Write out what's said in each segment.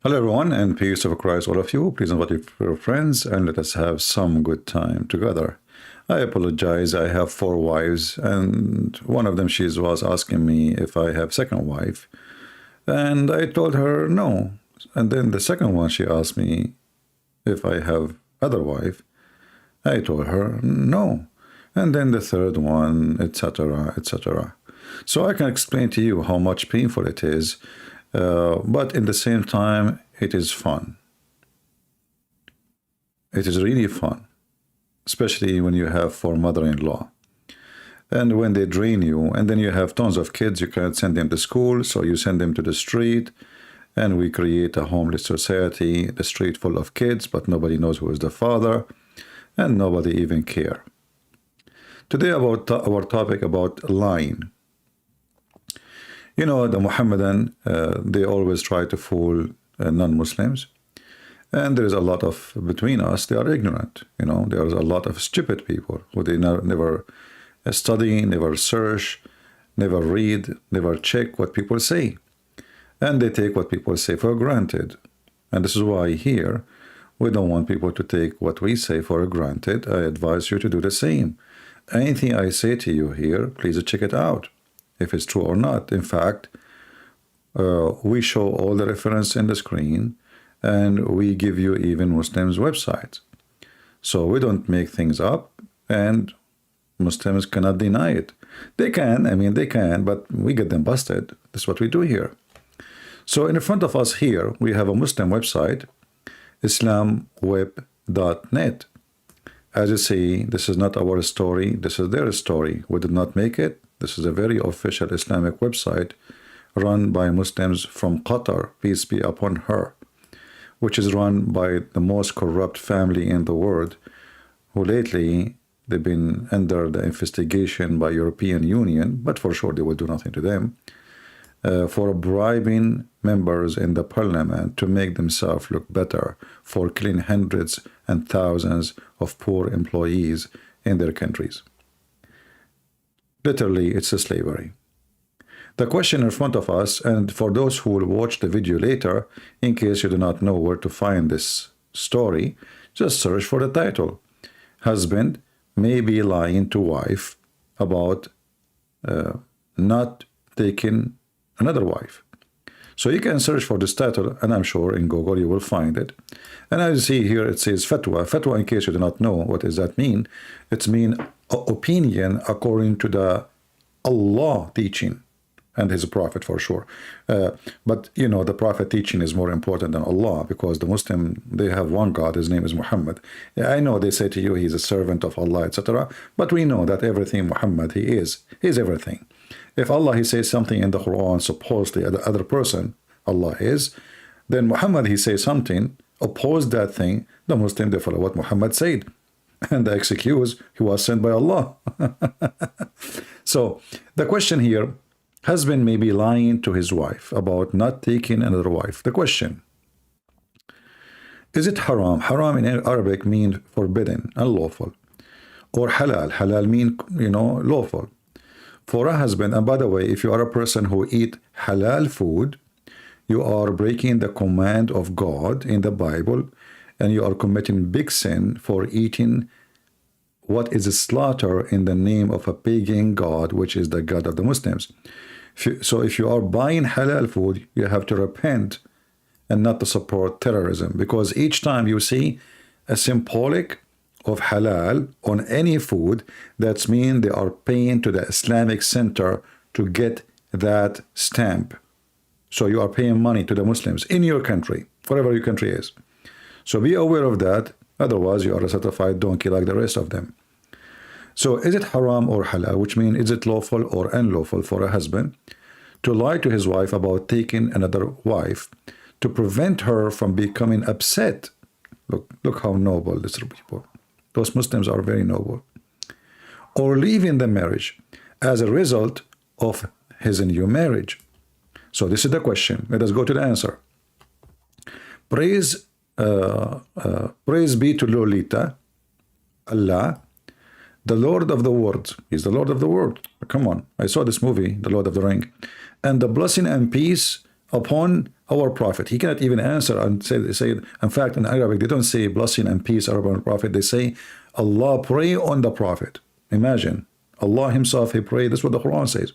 Hello, everyone, and peace of Christ, all of you. Please invite your friends and let us have some good time together. I apologize. I have 4 wives, and one of them she was asking me if I have second wife, and I told her no. And then the second one she asked me if I have other wife. I told her no. And then the third one, etc., etc. So I can explain to you how much painful it is, but in the same time, it is fun. It is really fun, especially when you have 4 mother-in-law. And when they drain you, and then you have tons of kids, you can't send them to school, so you send them to the street, and we create a homeless society, the street full of kids, but nobody knows who is the father, and nobody even care. Today about our topic about lying. You know, the Muhammadan, they always try to fool non-Muslims. And there is a lot of, between us, they are ignorant. You know, there is a lot of stupid people who they never study, never search, never read, never check what people say. And they take what people say for granted. And this is why here, we don't want people to take what we say for granted. I advise you to do the same. Anything I say to you here, please check it out, if it's true or not. In fact, we show all the reference in the screen, and we give you even Muslims' websites. So we don't make things up, and Muslims cannot deny it. They can, they can, but we get them busted. That's what we do here. So in front of us here, we have a Muslim website, islamweb.net. As you see, this is not our story, this is their story. We did not make it. This is a very official Islamic website run by Muslims from Qatar, peace be upon her, which is run by the most corrupt family in the world, who lately they've been under the investigation by European Union, but for sure they will do nothing to them, for bribing members in the parliament to make themselves look better, for killing hundreds and thousands of poor employees in their countries. Literally, it's a slavery. The question in front of us, and for those who will watch the video later, in case you do not know where to find this story, just search for the title. Husband may be lying to wife about not taking another wife. So you can search for this title, and I'm sure in Google you will find it. And as you see here, it says fatwa. Fatwa, in case you do not know, what does that mean? It's mean opinion according to the Allah teaching and his prophet, for sure. But you know, the prophet teaching is more important than Allah, because the Muslim, they have one God, his name is Muhammad. Yeah, I know they say to you he's a servant of Allah, etc. But we know that everything Muhammad, he's everything. If Allah, he says something in the Quran, supposedly the other person, Allah is, then Muhammad, he says something, oppose that thing, the Muslim, they follow what Muhammad said. And the excuse, he was sent by Allah. So the question here, husband may be lying to his wife about not taking another wife. The question, is it haram? Haram in Arabic means forbidden, unlawful. Or halal. Halal mean, lawful. For a husband, and by the way, if you are a person who eat halal food, you are breaking the command of God in the Bible, and you are committing big sin for eating what is a slaughter in the name of a pagan god, which is the God of the Muslims. So if you are buying halal food, you have to repent and not to support terrorism, because each time you see a symbolic of halal on any food, that means they are paying to the Islamic Center to get that stamp. So you are paying money to the Muslims in your country, whatever your country is. So be aware of that, otherwise you are a certified donkey like the rest of them. So is it haram or halal, which means is it lawful or unlawful for a husband to lie to his wife about taking another wife to prevent her from becoming upset? Look how noble these people. Those Muslims are very noble. Or leaving the marriage as a result of his new marriage. So this is the question. Let us go to the answer. Praise be to Lolita, Allah, the Lord of the world. He's the Lord of the world. Come on. I saw this movie, The Lord of the Ring. And the blessing and peace upon our Prophet. He cannot even answer and say, in fact, in Arabic, they don't say blessing and peace upon the Prophet. They say, Allah pray on the Prophet. Imagine, Allah himself, he prayed. That's what the Quran says.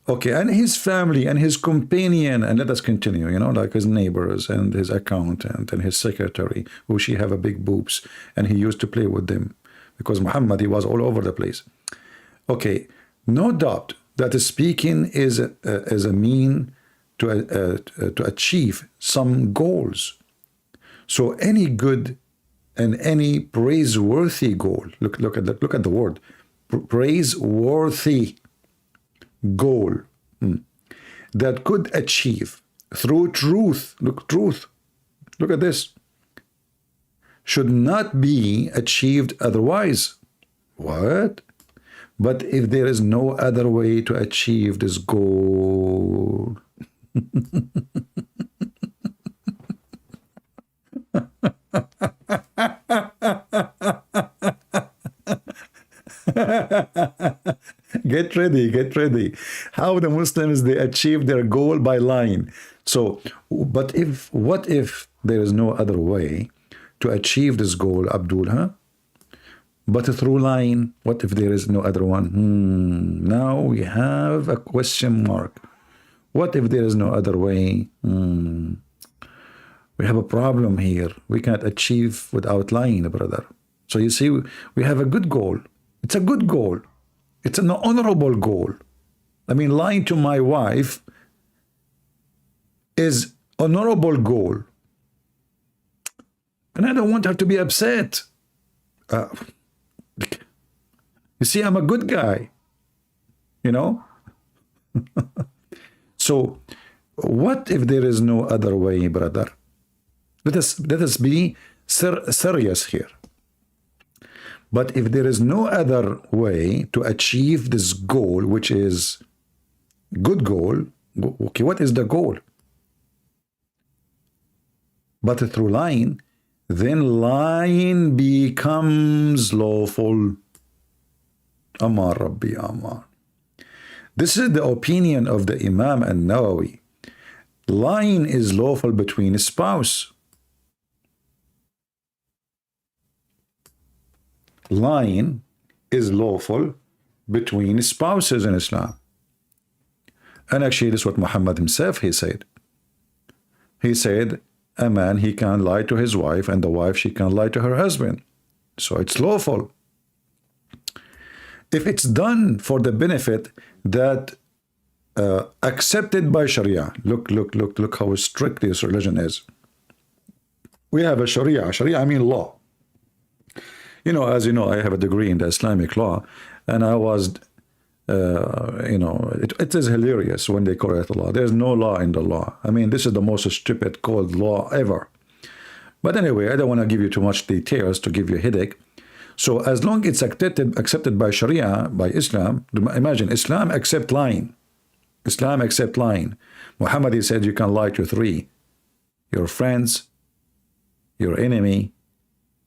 Okay, and his family and his companion, and let us continue, you know, like his neighbors and his accountant and his secretary, who she have a big boobs, and he used to play with them because Muhammad, he was all over the place. Okay, no doubt that speaking is a mean to achieve some goals. So any good and any praiseworthy goal, look at the word, praiseworthy goal that could achieve through truth, look at this, should not be achieved otherwise. What? But if there is no other way to achieve this goal, get ready. How the Muslims, they achieve their goal by lying. So, but what if there is no other way to achieve this goal, Abdul, huh? But through lying, what if there is no other one? Now we have a question mark. What if there is no other way? We have a problem here. We cannot achieve without lying, brother. So you see, we have a good goal. It's a good goal. It's an honorable goal. I mean, lying to my wife is an honorable goal. And I don't want her to be upset. You see, I'm a good guy, you know? So what if there is no other way, brother? Let us be serious here. But if there is no other way to achieve this goal, which is good goal, okay, what is the goal? But through lying, then lying becomes lawful. Amar Rabbi Amar. This is the opinion of the Imam An-Nawawi. Lying is lawful between a spouse. Lying is lawful between spouses in Islam. And actually, this is what Muhammad himself, he said. He said, a man, he can lie to his wife, and the wife, she can lie to her husband. So it's lawful. If it's done for the benefit that accepted by Sharia. Look how strict this religion is. We have a Sharia. Sharia, I mean law. You know, as you know, I have a degree in the Islamic law, and I was, you know, it is hilarious when they correct the law. There's no law in the law. I mean, this is the most stupid called law ever. But anyway, I don't want to give you too much details to give you a headache. So as long as it's accepted by Sharia, by Islam, imagine Islam accept lying. Islam accept lying. Muhammad, he said you can lie to three: your friends, your enemy,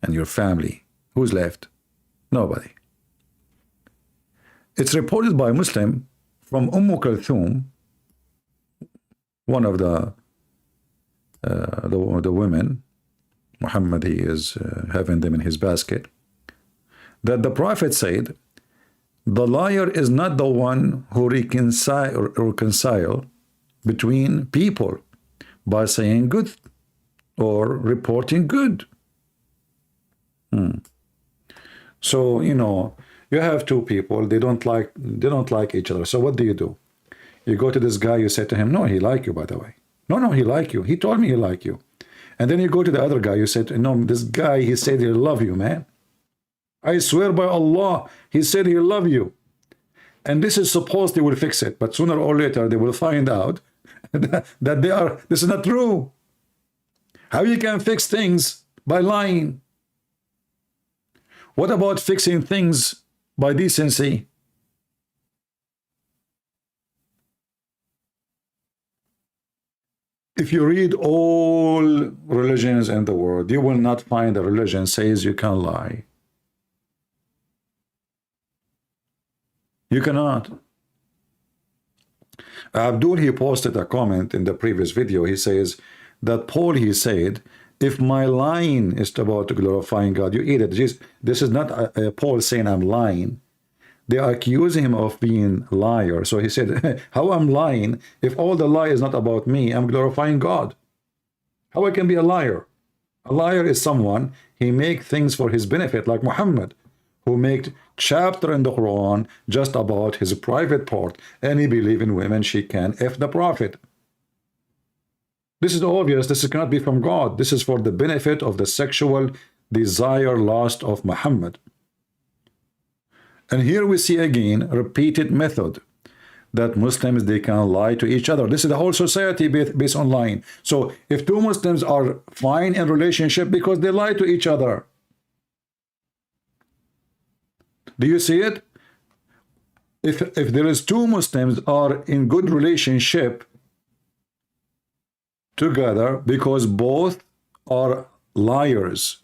and your family. Who's left? Nobody. It's reported by Muslim from Kulthum, one of the women. Muhammad, he is having them in his basket. That the Prophet said, the liar is not the one who reconcile between people by saying good or reporting good. So, you know, you have two people, they don't like each other. So what do? You go to this guy, you say to him, no, he like you, by the way. No, he like you. He told me he like you. And then you go to the other guy, you say, no, this guy, he said he love you, man. I swear by Allah, he said he love you. And this is supposed they will fix it. But sooner or later, they will find out that this is not true. How you can fix things by lying? What about fixing things by decency? If you read all religions in the world, you will not find a religion says you can lie. You cannot. Abdul, he posted a comment in the previous video. He says that Paul, he said, if my lying is about glorifying God, you eat it. This is not Paul saying I'm lying. They accuse him of being a liar. So he said, how I'm lying if all the lie is not about me, I'm glorifying God. How I can be a liar? A liar is someone, he make things for his benefit, like Muhammad, who made chapter in the Quran just about his private part, and he believe in women, she can F the prophet. This is obvious, this cannot be from God. This is for the benefit of the sexual desire, lust of Muhammad. And here we see again repeated method that Muslims, they can lie to each other. This is the whole society based on lying. So if two Muslims are fine in relationship because they lie to each other. Do you see it? If there is two Muslims are in good relationship together because both are liars.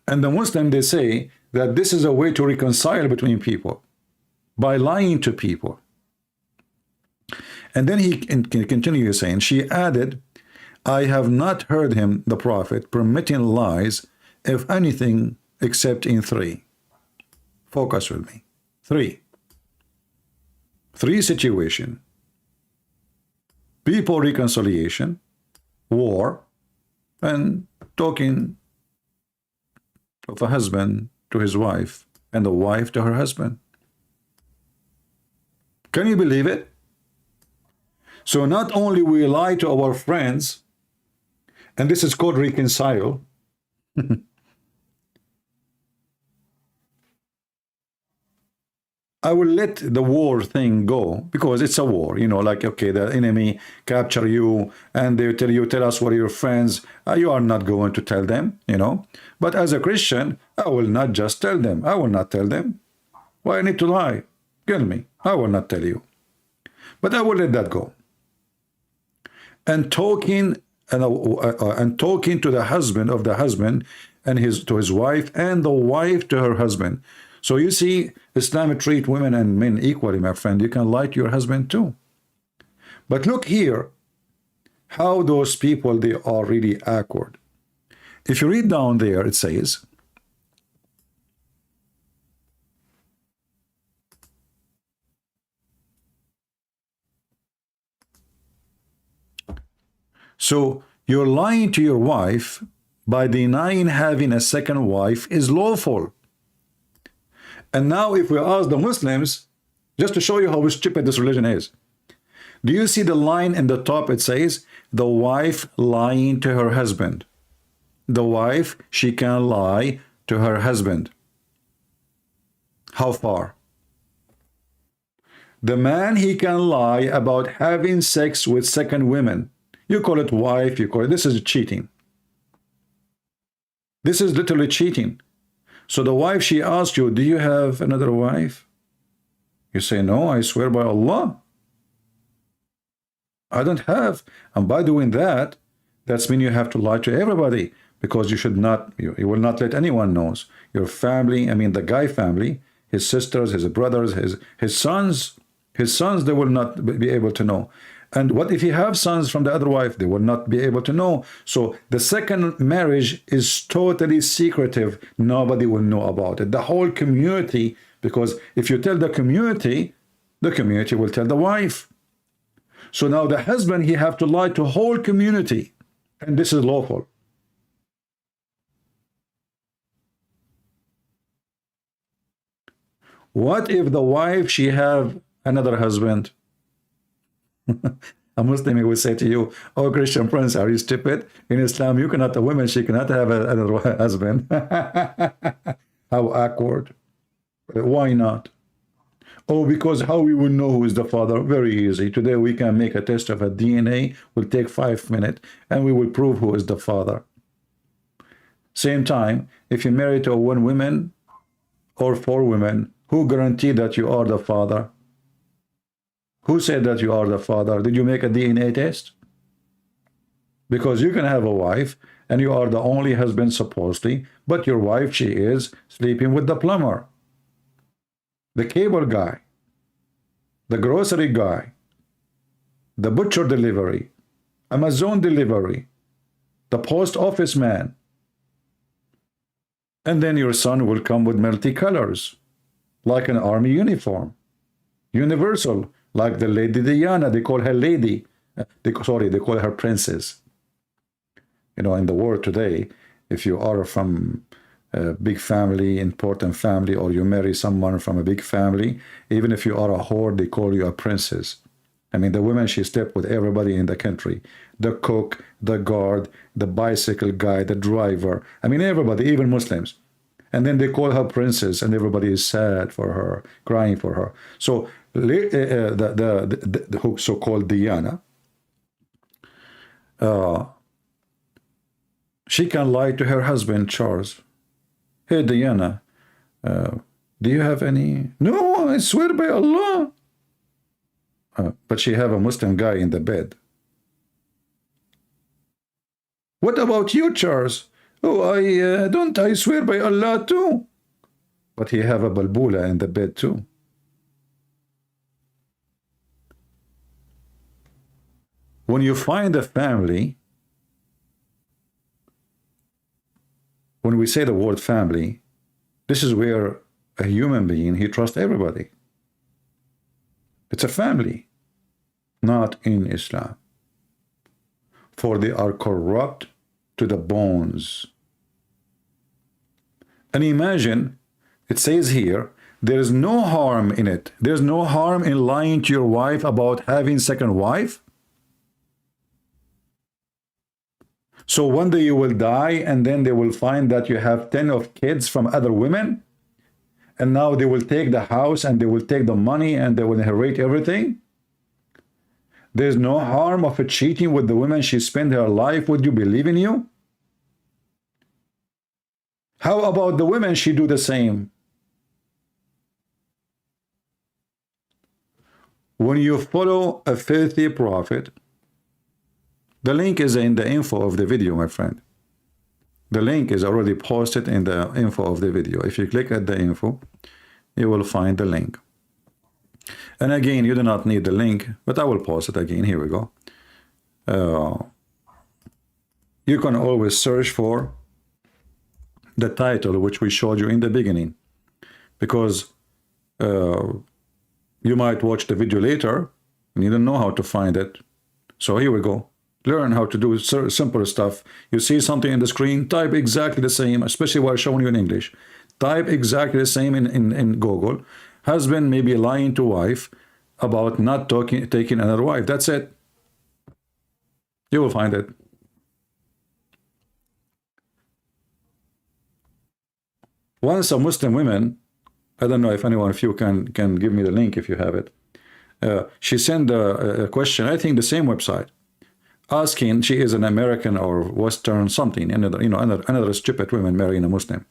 And the Muslim, they say that this is a way to reconcile between people by lying to people. And then he continues saying, she added, I have not heard him, the prophet, permitting lies, if anything, except in three. Focus with me. Three situation. People reconciliation, war, and talking of a husband to his wife and the wife to her husband. Can you believe it? So not only we lie to our friends, and this is called reconcile. I will let the war thing go because it's a war, you know, like, okay, the enemy capture you and they tell us what are your friends. You are not going to tell them, you know. But as a Christian, I will not just tell them. I will not tell them. Why I need to lie? Kill me. I will not tell you. But I will let that go. And talking to the husband of the husband and to his wife and the wife to her husband. So you see, Islam treat women and men equally, my friend. You can lie to your husband too. But look here, how those people, they are really awkward. If you read down there, it says, so you're lying to your wife by denying having a second wife is lawful. And now if we ask the Muslims, just to show you how stupid this religion is, do you see the line in the top? It says, the wife lying to her husband. The wife, she can lie to her husband. How far? The man, he can lie about having sex with second women. You call it wife, you call it, this is cheating. This is literally cheating. So the wife, she asks you, do you have another wife? You say, no, I swear by Allah, I don't have. And by doing that, that's mean you have to lie to everybody, because you should not, you will not let anyone know. Your family, I mean the guy family, his sisters, his brothers, his sons, they will not be able to know. And what if he have sons from the other wife? They will not be able to know. So the second marriage is totally secretive. Nobody will know about it. The whole community, because if you tell the community will tell the wife. So now the husband, he have to lie to whole community. And this is lawful. What if the wife, she have another husband? A Muslim, he will say to you, oh, Christian prince, are you stupid? In Islam, you cannot, a woman, she cannot have another husband. How awkward. Why not? Oh, because how we will know who is the father? Very easy. Today we can make a test of a DNA, will take 5 minutes, and we will prove who is the father. Same time, if you marry to one woman or 4 women, who guarantee that you are the father? Who said that you are the father? Did you make a DNA test? Because you can have a wife and you are the only husband supposedly, but your wife, she is sleeping with the plumber, the cable guy. the grocery guy, the butcher delivery, Amazon delivery, the post office man. And then your son will come with multicolors, like an army uniform. Universal, like the Lady Diana, they call her lady. They call her princess. You know, in the world today, if you are from a big family, important family, or you marry someone from a big family, even if you are a whore, they call you a princess. I mean, the woman, she slept with everybody in the country. The cook, the guard, the bicycle guy, the driver. I mean, everybody, even Muslims. And then they call her princess, and everybody is sad for her, crying for her. So the so-called Diana, she can lie to her husband, Charles. Hey, Diana, do you have any? No, I swear by Allah. But she have a Muslim guy in the bed. What about you, Charles? Oh, I swear by Allah too. But he have a balbula in the bed too. When you find a family, when we say the word family, this is where a human being, he trusts everybody. It's a family, not in Islam. For they are corrupt to the bones. And imagine, it says here, there is no harm in it. There's no harm in lying to your wife about having second wife. So one day you will die, and then they will find that you have 10 of kids from other women, and now they will take the house, and they will take the money, and they will inherit everything. There's no harm of a cheating with the woman she spent her life with. You believe in you? How about the women? She do the same. When you follow a filthy prophet, the link is in the info of the video, my friend. The link is already posted in the info of the video. If you click at the info, you will find the link. And again, you do not need the link, but I will post it again. Here we go. You can always search for the title which we showed you in the beginning, because you might watch the video later and you don't know how to find it. So here we go. Learn how to do simple stuff. You see something in the screen, type exactly the same, especially while showing you in English. Type exactly the same in Google. Husband may be lying to wife about not taking another wife. That's it. You will find it. Once a Muslim woman, I don't know if anyone of you can give me the link if you have it. She sent a question, I think the same website, asking, she is an American or Western something, another stupid woman marrying a Muslim.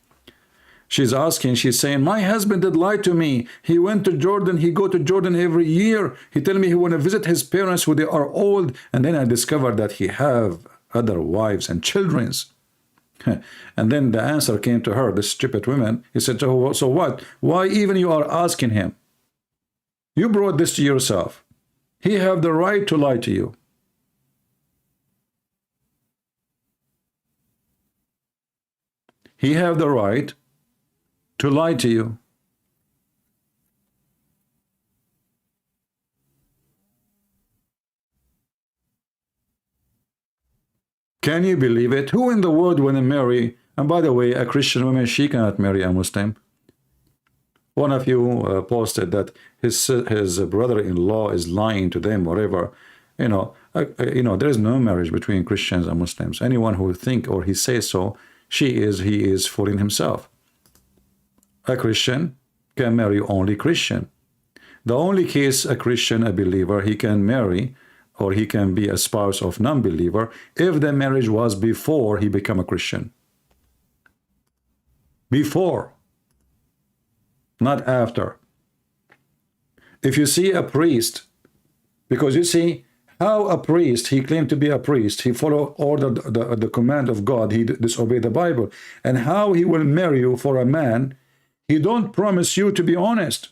She's asking, she's saying, my husband did lie to me. He went to Jordan. He go to Jordan every year. He tell me he want to visit his parents when they are old. And then I discovered that he have other wives and childrens. And then the answer came to her, this stupid woman. He said, so what? Why even you are asking him? You brought this to yourself. He have the right to lie to you. He have the right to lie to you. Can you believe it? Who in the world want to marry? And by the way, a Christian woman, she cannot marry a Muslim. One of you posted that his brother-in-law is lying to them, whatever. There is no marriage between Christians and Muslims. Anyone who think or he says so, he is fooling himself. A Christian can marry only Christian. The only case a Christian, a believer, he can marry or he can be a spouse of non-believer if the marriage was before he became a Christian. Before, not after. If you see a priest, because you see how a priest, he claimed to be a priest, he followed the command of God, he disobeyed the Bible, and how he will marry you for a man, he don't promise you to be honest.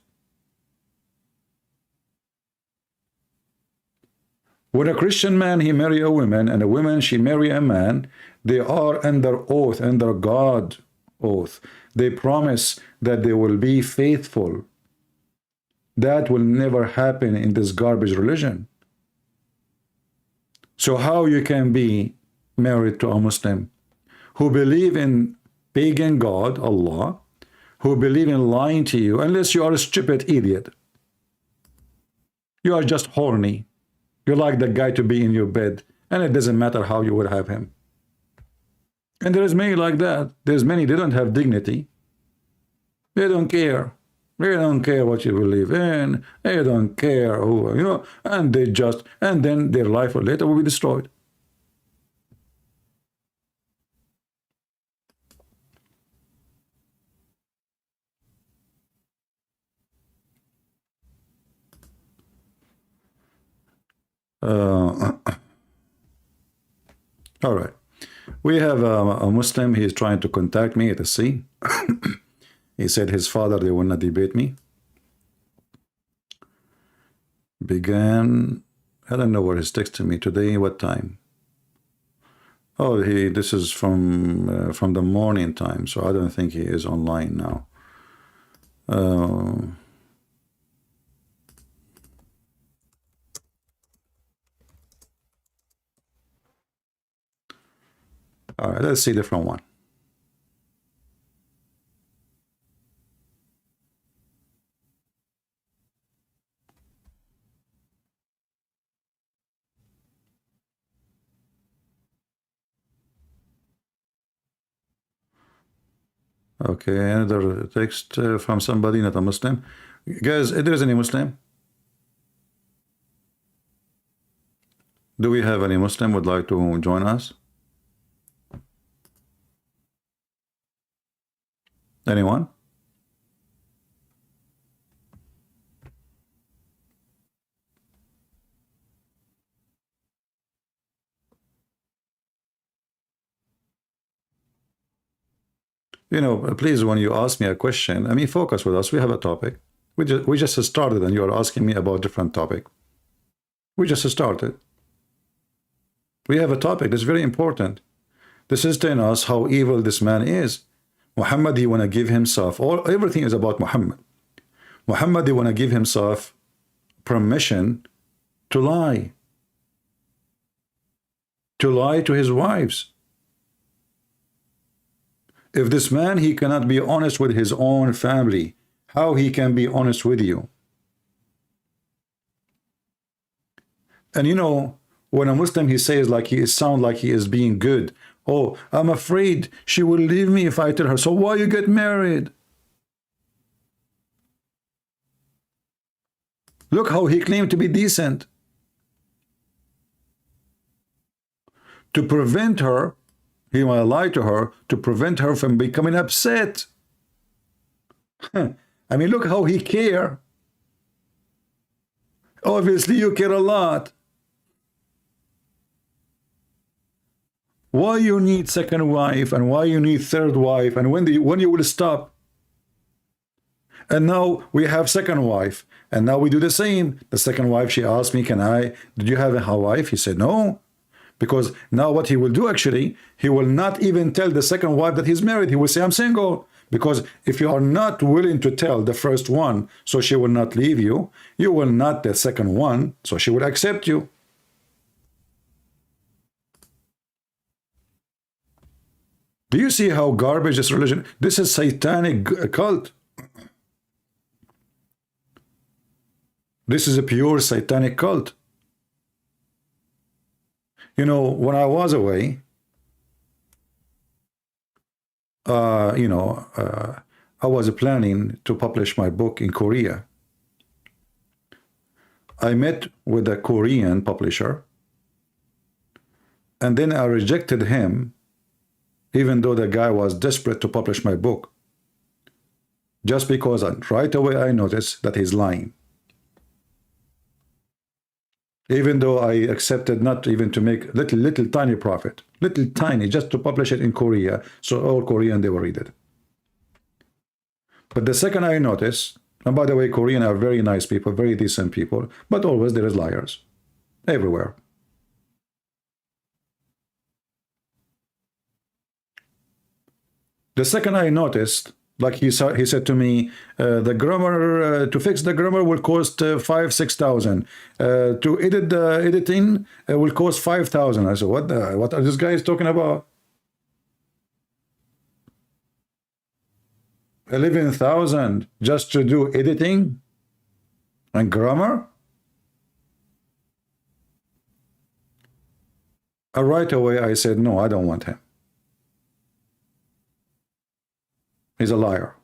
When a Christian man, he marry a woman, and a woman, she marry a man, they are under oath, under God oath. They promise that they will be faithful. That will never happen in this garbage religion. So how you can be married to a Muslim who believe in pagan God, Allah, who believe in lying to you, unless you are a stupid idiot. You are just horny. You like the guy to be in your bed, and it doesn't matter how you would have him. And there's many like that. There's many, they don't have dignity. They don't care. They don't care what you believe in. They don't care who, you know, and they just, and then their life later will be destroyed. All right. We have a Muslim. He is trying to contact me to see. He said his father, they will not debate me. Began, I don't know where he's texting me today, what time. Oh, this is from the morning time, so I don't think he is online now. All right, let's see different one. Okay, another text from somebody, not a Muslim. Guys, if there is any Muslim? Do we have any Muslim would like to join us? Anyone? You know, please, when you ask me a question, I mean, focus with us. We have a topic. We just started, and you are asking me about different topic. We just started. We have a topic that's very important. This is telling us how evil this man is. Muhammad, he want to give himself, everything is about Muhammad. Muhammad, he want to give himself permission to lie to his wives. If this man, he cannot be honest with his own family, how he can be honest with you? And you know, when a Muslim, he says like he sound like he is being good. Oh, I'm afraid she will leave me if I tell her. So why you get married? Look how he claimed to be decent. To prevent her, he might lie to her, to prevent her from becoming upset. I mean, look how he care. Obviously, you care a lot. Why you need second wife, and why you need third wife, and when you will stop? And now we have second wife, and now we do the same. The second wife, she asked me, did you have a wife? He said no. Because now what he will do, actually, he will not even tell the second wife that he's married. He will say, I'm single. Because if you are not willing to tell the first one, so she will not leave you, you will not the second one, so she will accept you. Do you see how garbage this religion? This is satanic cult. This is a pure satanic cult. You know, when I was away, I was planning to publish my book in Korea. I met with a Korean publisher, and then I rejected him, even though the guy was desperate to publish my book, just because right away I noticed that he's lying. Even though I accepted not even to make little tiny profit, little tiny, just to publish it in Korea, so all Korean, they will read it. But the second I noticed, and by the way, Korean are very nice people, very decent people, but always there is liars everywhere. The second I noticed, like he said to me, the grammar to fix the grammar will cost 5,000-6,000. To edit the editing will cost 5,000. I said, what are these guys talking about? 11,000 just to do editing and grammar? Right away I said, no, I don't want him. He's a liar.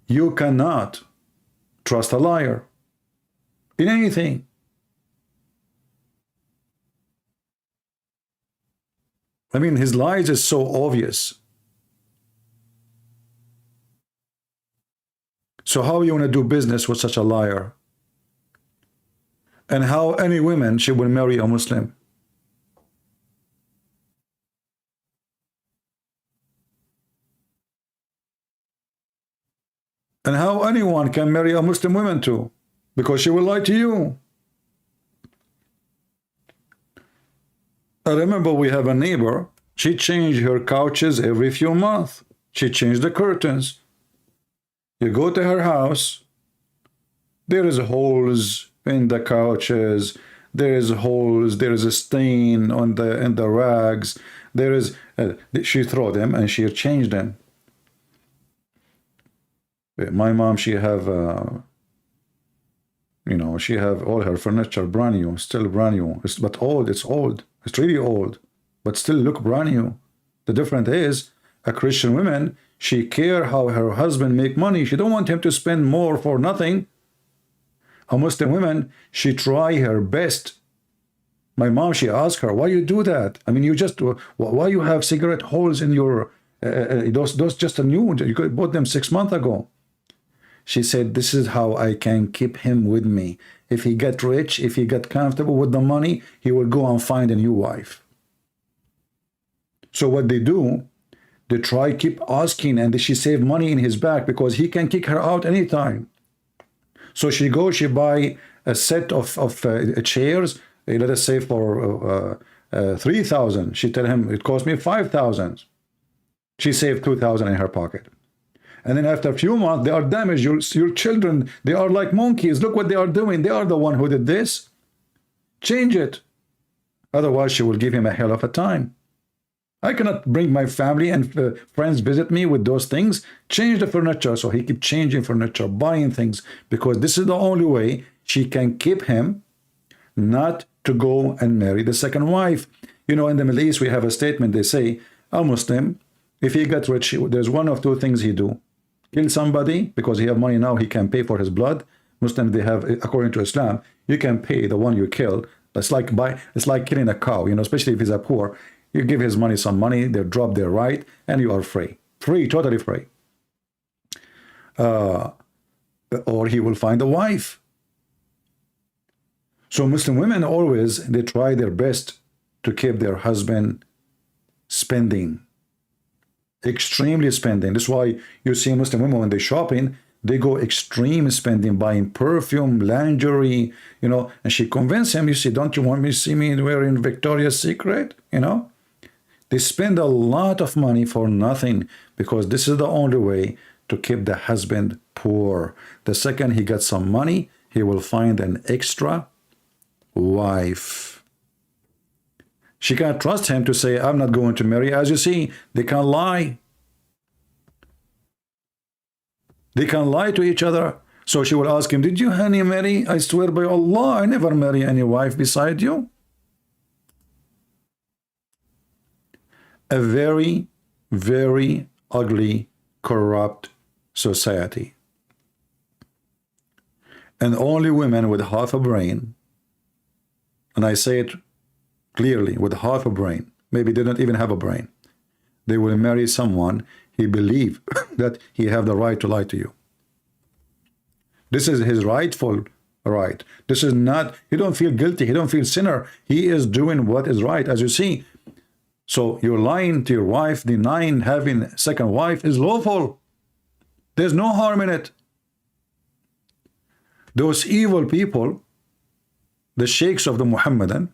You cannot trust a liar in anything. I mean, his lies is so obvious. So how you want to do business with such a liar? And how any woman she will marry a Muslim? And how anyone can marry a Muslim woman too? Because she will lie to you. I remember we have a neighbor. She changed her couches every few months. She changed the curtains. You go to her house, there is holes in the couches, there is holes, there is a stain on the rags, there is she throw them and she changed them. My mom, she have you know, she have all her furniture brand new, still brand new, but old, it's old, it's really old, but still look brand new. The difference is a Christian woman, she care how her husband make money. She don't want him to spend more for nothing. A Muslim woman, she try her best. My mom, she asked her, why you do that? I mean, you just, why you have cigarette holes in your, those just a new, you could bought them 6 months ago. She said, this is how I can keep him with me. If he get rich, if he get comfortable with the money, he will go and find a new wife. So what they do, they try keep asking, and she save money in his back because he can kick her out anytime. So she goes, she buy a set of chairs, let us say for 3,000. She tell him it cost me 5,000. She saved 2,000 in her pocket. And then after a few months, they are damaged. Your children, they are like monkeys. Look what they are doing. They are the one who did this. Change it. Otherwise, she will give him a hell of a time. I cannot bring my family and friends visit me with those things. Change the furniture. So he keep changing furniture, buying things, because this is the only way she can keep him not to go and marry the second wife. You know, in the Middle East, we have a statement. They say, a Muslim, if he gets rich, there's one of two things he do. Kill somebody, because he have money now, he can pay for his blood. Muslims, they have, according to Islam, you can pay the one you kill. It's like killing a cow, you know, especially if he's a poor. You give his money some money, they drop their right, and you are free. Free, totally free. Or he will find a wife. So Muslim women always, they try their best to keep their husband spending. Extremely spending. That's why you see Muslim women when they're shopping, they go extreme spending, buying perfume, lingerie, you know, and she convinced him, you see, don't you want me to see me wearing Victoria's Secret, you know? They spend a lot of money for nothing, because this is the only way to keep the husband poor. The second he gets some money, he will find an extra wife. She can't trust him to say, I'm not going to marry. As you see, they can't lie. They can lie to each other. So she will ask him, did you, honey, marry? I swear by Allah, I never marry any wife beside you. A very, very ugly, corrupt society. And only women with half a brain, and I say it clearly, with half a brain, maybe they don't even have a brain, they will marry someone he believes that he have the right to lie to you. This is his rightful right. This is not, he don't feel guilty, he don't feel sinner. He is doing what is right, as you see. So you're lying to your wife, denying having a second wife is lawful. There's no harm in it. Those evil people, the sheikhs of the Muhammadan,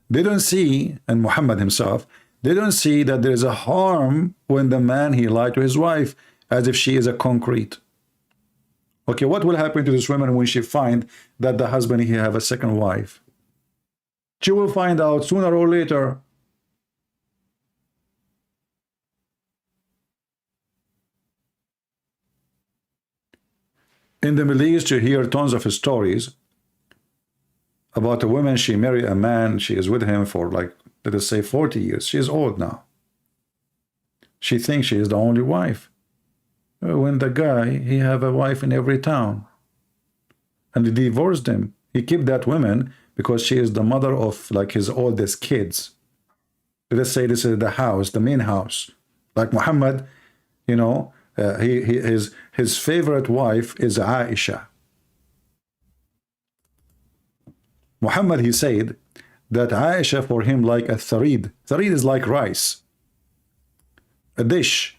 They don't see, and Muhammad himself, they don't see that there is a harm when the man he lied to his wife as if she is a concrete. Okay, what will happen to this woman when she find that the husband he have a second wife? She will find out sooner or later. In the Middle East, you hear tons of stories about a woman, she married a man, she is with him for like, let us say 40 years. She is old now. She thinks she is the only wife. When the guy, he have a wife in every town. And he divorced him. He kept that woman because she is the mother of like his oldest kids. Let us say this is the house, the main house. Like Muhammad, you know, his favorite wife is Aisha. Muhammad, he said that Aisha for him like a tharid. Tharid is like rice, a dish.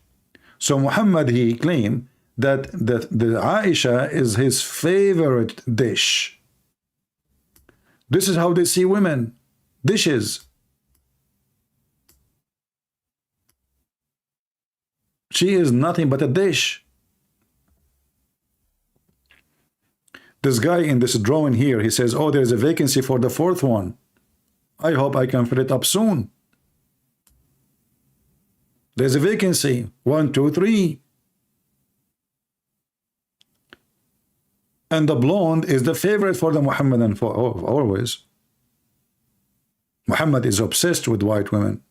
So Muhammad, he claimed that the Aisha is his favorite dish. This is how they see women, dishes. She is nothing but a dish. This guy in this drawing here, he says, oh, there's a vacancy for the fourth one. I hope I can fill it up soon. There's a vacancy. 1, 2, 3. And the blonde is the favorite for the Muhammadan for always. Muhammad is obsessed with white women.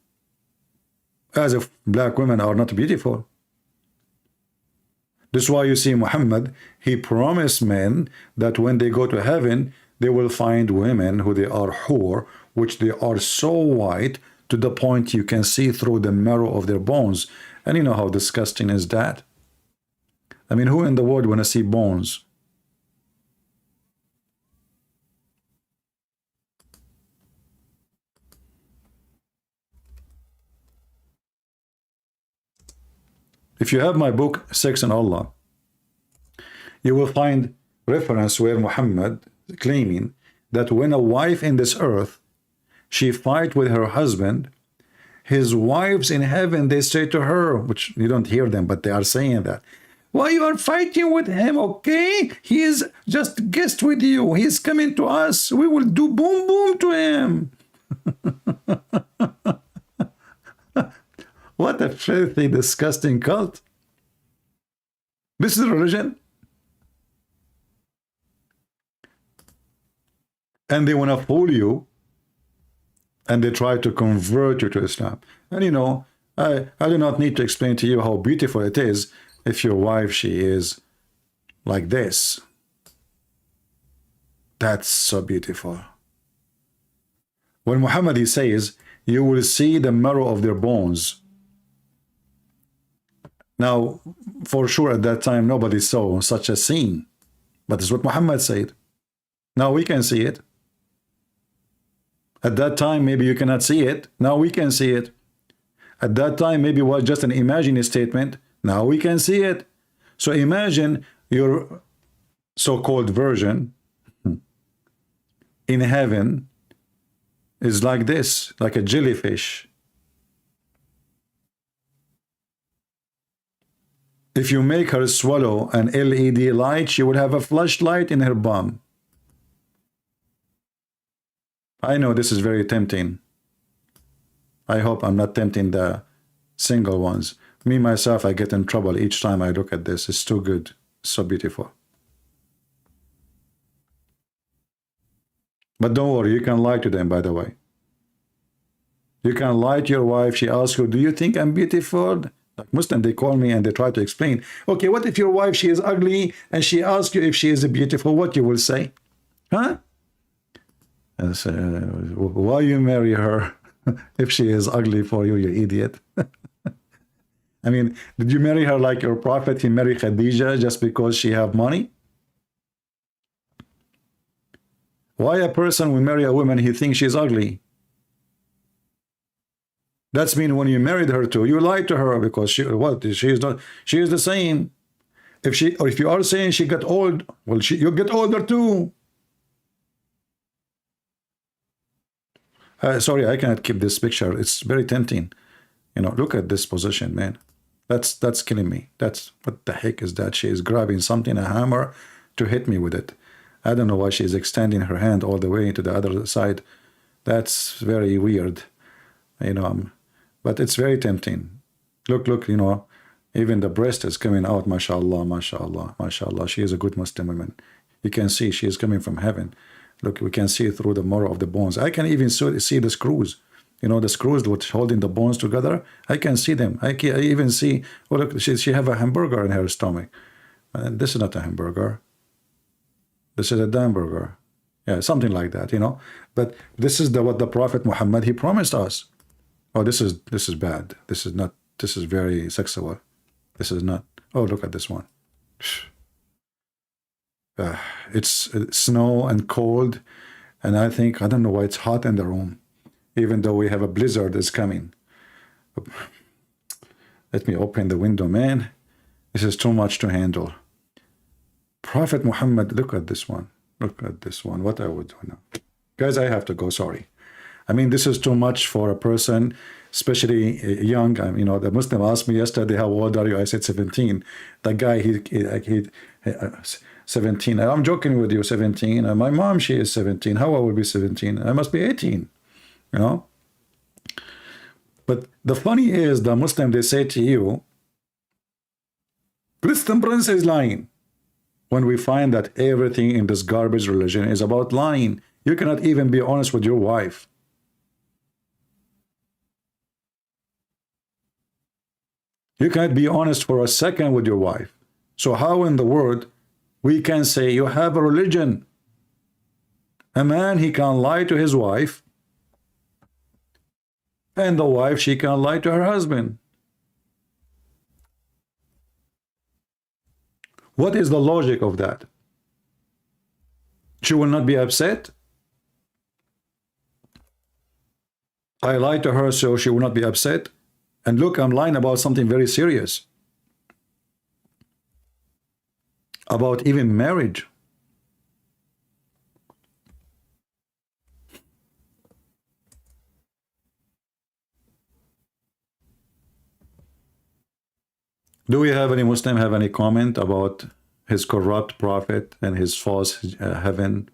As if black women are not beautiful. This is why you see Muhammad, he promised men that when they go to heaven, they will find women who they are hur, which they are so white to the point you can see through the marrow of their bones. And you know how disgusting is that? I mean, who in the world want to see bones? If you have my book, Sex and Allah, you will find reference where Muhammad claiming that when a wife in this earth, she fight with her husband, his wives in heaven, they say to her, which you don't hear them, but they are saying that, why you are fighting with him, okay? He is just guest with you. He is coming to us. We will do boom boom to him. What a filthy, disgusting cult. This is religion. And they want to fool you. And they try to convert you to Islam. And you know, I do not need to explain to you how beautiful it is if your wife, she is like this. That's so beautiful. When Muhammad, he says, you will see the marrow of their bones. Now, for sure at that time, nobody saw such a scene. But it's what Muhammad said. Now we can see it. At that time, maybe you cannot see it. Now we can see it. At that time, maybe it was just an imaginary statement. Now we can see it. So imagine your so-called virgin in heaven is like this, like a jellyfish. If you make her swallow an LED light, she would have a flashlight in her bum. I know this is very tempting. I hope I'm not tempting the single ones. Me, myself, I get in trouble each time I look at this. It's too good. So beautiful. But don't worry, you can lie to them, by the way. You can lie to your wife. She asks you, do you think I'm beautiful? Like Muslim, they call me and they try to explain. Okay, what if your wife, she is ugly, and she asks you if she is beautiful? What you will say? Huh? And say, why you marry her if she is ugly for you, you idiot? I mean, did you marry her like your prophet? He married Khadija just because she have money? Why a person will marry a woman he thinks she's ugly? That's mean when you married her too, you lied to her because she is not, she is the same. If you are saying she got old, well, you get older too. Sorry, I cannot keep this picture. It's very tempting. You know, look at this position, man. That's killing me. That's, what the heck is that? She is grabbing something, a hammer, to hit me with it. I don't know why she's extending her hand all the way to the other side. That's very weird, you know. But it's very tempting. Look, you know, even the breast is coming out. MashaAllah, MashaAllah, MashaAllah. She is a good Muslim woman. You can see she is coming from heaven. Look, we can see through the marrow of the bones. I can even see the screws. You know, the screws which holding the bones together. I can see them. I even see, oh look, she have a hamburger in her stomach. And this is not a hamburger. This is a hamburger. Yeah, something like that, you know. But this is what the Prophet Muhammad, he promised us. Oh, this is bad. This is not, this is very sexual. This is not. Oh, look at this one. It's snow and cold, and I don't know why it's hot in the room, even though we have a blizzard is coming. Let me open the window, man. This is too much to handle. Prophet Muhammad, look at this one. Look at this one. What I would do now. Guys, I have to go, sorry. I mean, this is too much for a person, especially young. You know, the Muslim asked me yesterday, how old are you? I said 17. The guy, he 17. I'm joking with you, 17. My mom, she is 17. How I will be 17? I must be 18, you know? But the funny is, the Muslim, they say to you, Christian Prince is lying. When we find that everything in this garbage religion is about lying. You cannot even be honest with your wife. You cannot be honest for a second with your wife. So how in the world we can say you have a religion? A man, he can lie to his wife, and the wife, she can lie to her husband. What is the logic of that? She will not be upset? I lied to her so she will not be upset? And look, I'm lying about something very serious. About even marriage. Do we have any Muslim have any comment about his corrupt prophet and his false heaven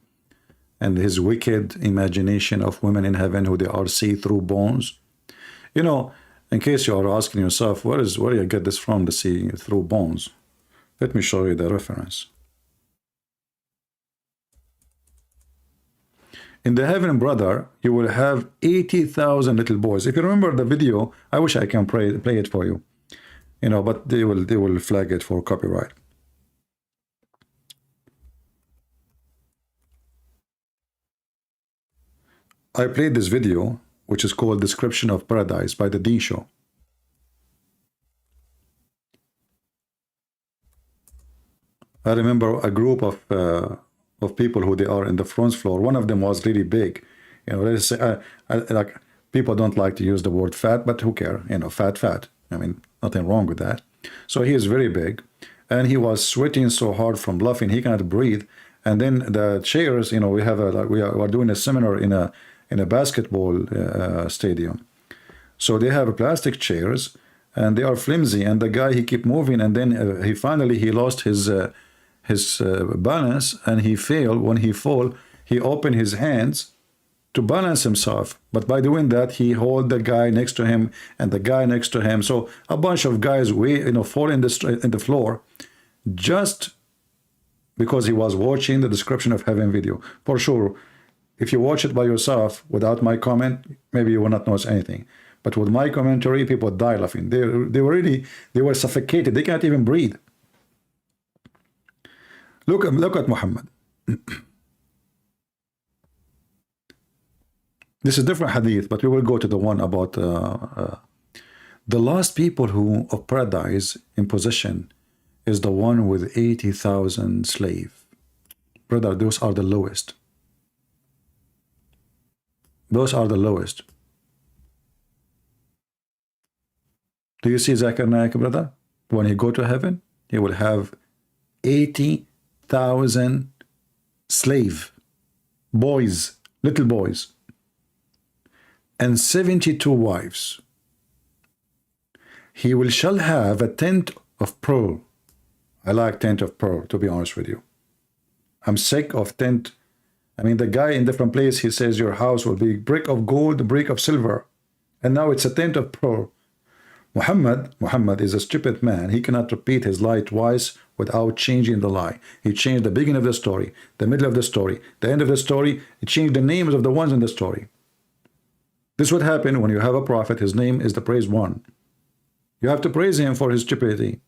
and his wicked imagination of women in heaven who they are see-through bones? You know, in case you are asking yourself, where do you get this from, the see-through bones? Let me show you the reference. In the heaven, brother, you will have 80,000 little boys. If you remember the video, I wish I can play it for you. You know, but they will flag it for copyright. I played this video, which is called Description of Paradise by the Deen Show. I remember a group of people who they are in the front floor. One of them was really big. You know, let's say, like, people don't like to use the word fat, but who care? You know, fat. I mean, nothing wrong with that. So he is very big, and he was sweating so hard from laughing he cannot breathe. And then the chairs, you know, we have we are doing a seminar in a basketball stadium. So they have plastic chairs, and they are flimsy. And the guy, he keep moving, and then he finally lost his balance, and he failed. When he fall, he opened his hands to balance himself, but by doing that, he hold the guy next to him and the guy next to him. So a bunch of guys, fall in the floor, just because he was watching the Description of Heaven video. For sure, if you watch it by yourself without my comment, maybe you will not notice anything. But with my commentary, people die laughing. They were suffocated. They can't even breathe. Look at Muhammad. This is different hadith, but we will go to the one about the last people who of paradise in possession is the one with 80,000 slaves. Brother, those are the lowest. Those are the lowest. Do you see Zakir Naik, brother? When he go to heaven, he will have 80,000 slave boys, little boys. and 72 wives. He shall have a tent of pearl. I like tent of pearl, to be honest with you. I'm sick of tent. I mean, the guy in different place, he says your house will be brick of gold, brick of silver. And now it's a tent of pearl. Muhammad is a stupid man. He cannot repeat his lie twice without changing the lie. He changed the beginning of the story, the middle of the story, the end of the story. He changed the names of the ones in the story. This would happen when you have a prophet. His name is the praised one. You have to praise him for his stupidity.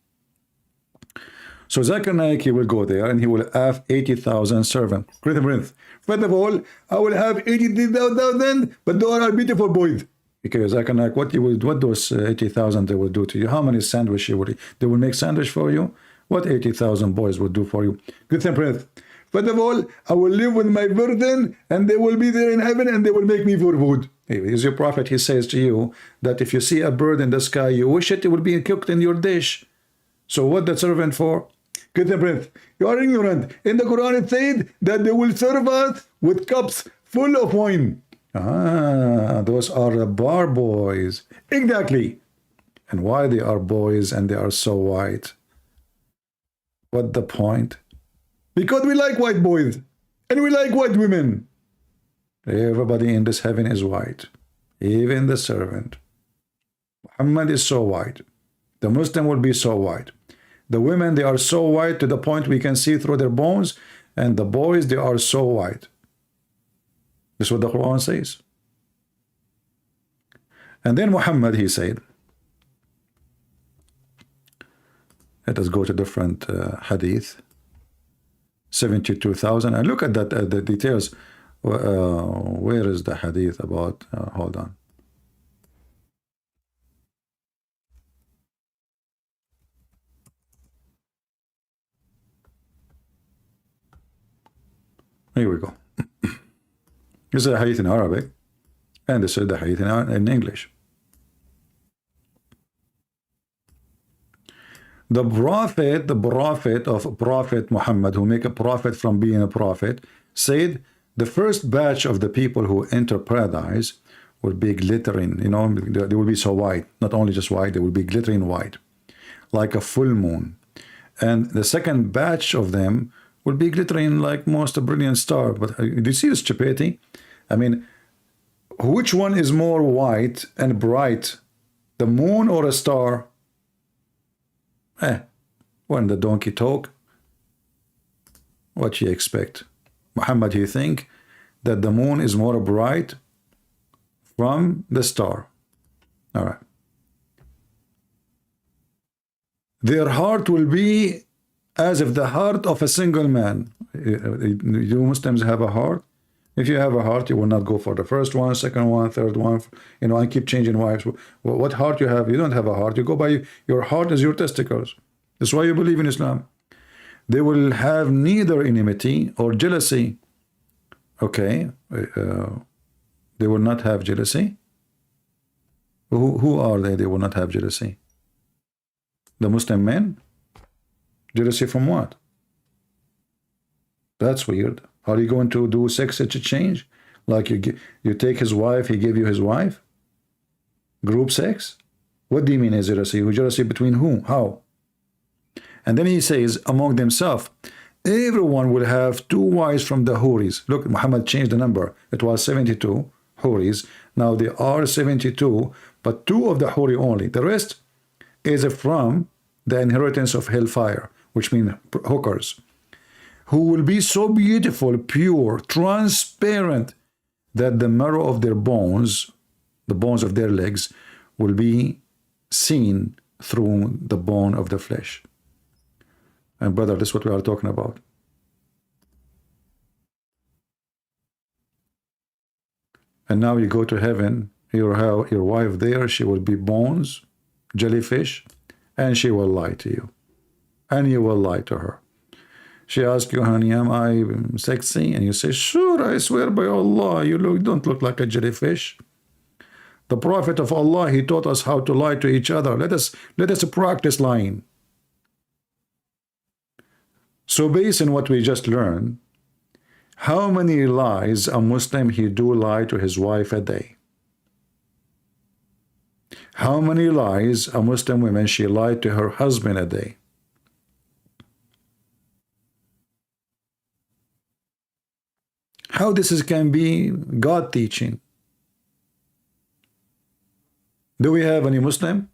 So Zakir Naik, he will go there and he will have 80,000 servants. First of all, I will have 80,000, but those are beautiful boys. Because Zakir Naik, what those 80,000 they will do to you? How many sandwiches you will eat? They will make sandwich for you? What 80,000 boys will do for you? Good Prince. First of all, I will live with my virgin and they will be there in heaven and they will make me for food. Is your prophet, he says to you that if you see a bird in the sky, you wish it would be cooked in your dish. So what the servant for? Good Prince, you are ignorant. In the Quran it said that they will serve us with cups full of wine. Ah, those are the bar boys. Exactly. And why they are boys and they are so white? What the point? Because we like white boys and we like white women. Everybody in this heaven is white. Even the servant. Muhammad is so white. The Muslim will be so white. The women, they are so white to the point we can see through their bones. And the boys, they are so white. This is what the Quran says. And then Muhammad, he said, let us go to different hadith. 72,000. And look at that, the details. Where is the hadith about? Hold on. Here we go. This is a hadith in Arabic, and this is the hadith in English. The prophet of Prophet Muhammad, who make a prophet from being a prophet, said the first batch of the people who enter paradise will be glittering. You know, they will be so white, not only just white, they will be glittering white, like a full moon. And the second batch of them will be glittering like most brilliant star. But do you see the stupidity? I mean, which one is more white and bright, the moon or a star? When the donkey talk, what you expect? Muhammad, you think that the moon is more bright from the star. All right. Their heart will be as if the heart of a single man. You Muslims have a heart. If you have a heart, you will not go for the first one, second one, third one, you know, and keep changing wives. What heart you have? You don't have a heart. You go by your heart is your testicles. That's why you believe in Islam. They will have neither enmity or jealousy. Okay. They will not have jealousy. Who are they? They will not have jealousy. The Muslim men? Jealousy from what? That's weird. Are you going to do sex exchange? Like you take his wife, he give you his wife? Group sex? What do you mean is jealousy? Jealousy between whom? How? And then he says, among themselves, everyone will have 2 wives from the Houris. Look, Muhammad changed the number. It was 72 Houris. Now there are 72, but 2 of the Houri only. The rest is from the inheritance of hellfire, which means hookers, who will be so beautiful, pure, transparent, that the marrow of their bones, the bones of their legs, will be seen through the bone of the flesh. And brother, this is what we are talking about. And now you go to heaven, your wife there, she will be bones, jellyfish, and she will lie to you. And you will lie to her. She asks you, honey, am I sexy? And you say, sure, I swear by Allah, you don't look like a jellyfish. The Prophet of Allah, he taught us how to lie to each other. Let us practice lying. So based on what we just learned, how many lies a Muslim he do lie to his wife a day? How many lies a Muslim woman she lied to her husband a day? How this can be God teaching? Do we have any Muslim?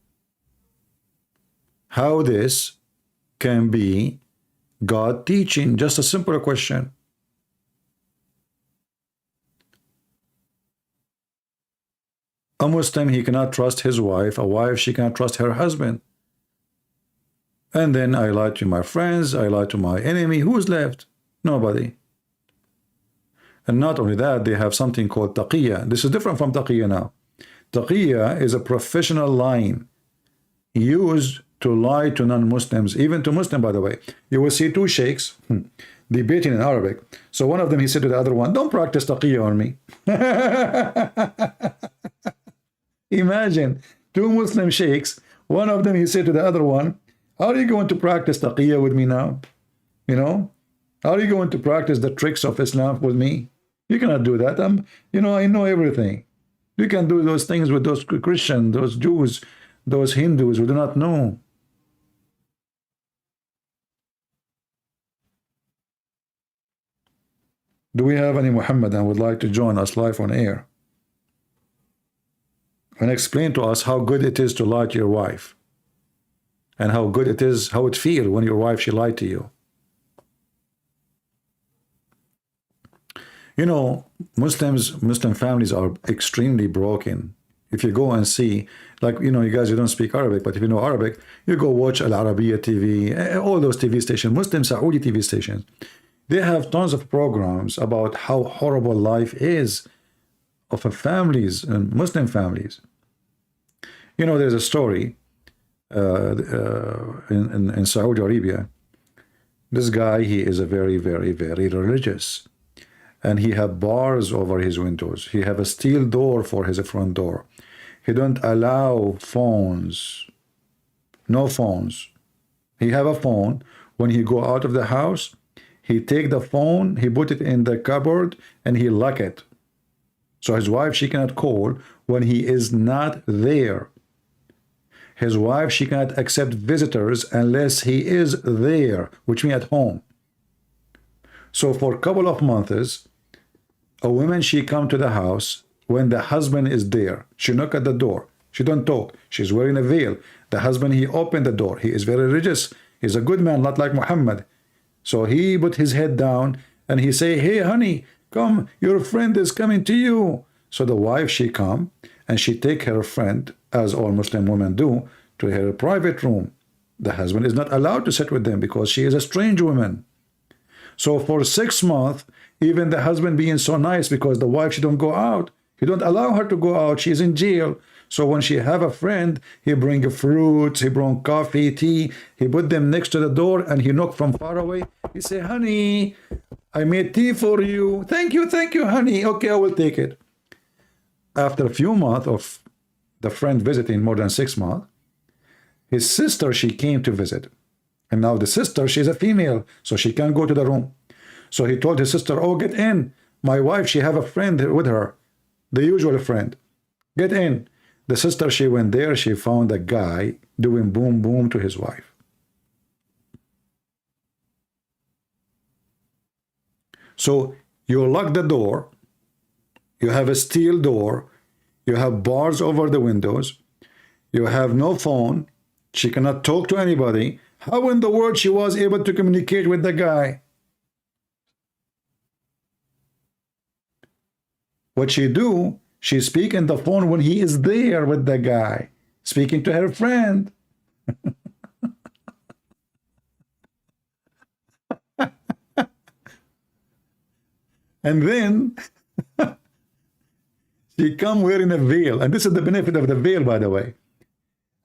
How this can be God teaching? Just a simple question. A Muslim, he cannot trust his wife. A wife, she cannot trust her husband. And then I lie to my friends. I lie to my enemy. Who's left? Nobody. And not only that, they have something called taqiyya. This is different from taqiyya now. Taqiyya is a professional lying used to lie to non-Muslims, even to Muslim, by the way. You will see two sheikhs debating in Arabic. So one of them, he said to the other one, don't practice taqiyya on me. Imagine, two Muslim sheikhs, one of them, he said to the other one, how are you going to practice taqiyya with me now? You know, how are you going to practice the tricks of Islam with me? You cannot do that. I know everything. You can do those things with those Christians, those Jews, those Hindus who do not know. Do we have any Muhammadan would like to join us live on air and explain to us how good it is to lie to your wife and how good it is, how it feels when your wife, she lied to you? You know, Muslim families are extremely broken. If you go and see, like, you guys, you don't speak Arabic, but if you know Arabic, you go watch Al Arabiya TV, all those TV stations, Muslim Saudi TV stations. They have tons of programs about how horrible life is of families and Muslim families. There's a story in Saudi Arabia. This guy, he is a very, very, very religious. And he have bars over his windows. He have a steel door for his front door. He don't allow phones. No phones. He have a phone. When he go out of the house, he take the phone, he put it in the cupboard, and he lock it. So his wife, she cannot call when he is not there. His wife, she cannot accept visitors unless he is there, which means at home. So for a couple of months, a woman, she come to the house when the husband is there. She knock at the door. She don't talk. She's wearing a veil. The husband, he opened the door. He is very religious. He's a good man, not like Muhammad. So he put his head down and he say, hey, honey, come, your friend is coming to you. So the wife, she come and she take her friend, as all Muslim women do, to her private room. The husband is not allowed to sit with them because she is a strange woman. So for 6 months, even the husband being so nice because the wife, she don't go out. He don't allow her to go out. She's in jail. So when she have a friend, he bring fruits, he bring coffee, tea. He put them next to the door and he knock from far away. He say, honey, I made tea for you. Thank you, honey. Okay, I will take it. After a few months of the friend visiting, more than 6 months, his sister, she came to visit. And now the sister, she's a female, so she can't go to the room. So he told his sister, oh, get in. My wife, she have a friend with her, the usual friend. Get in. The sister, she went there. She found a guy doing boom, boom to his wife. So you lock the door. You have a steel door. You have bars over the windows. You have no phone. She cannot talk to anybody. How in the world she was able to communicate with the guy? What she do, she speak in the phone when he is there with the guy, speaking to her friend. And then she come wearing a veil. And this is the benefit of the veil, by the way.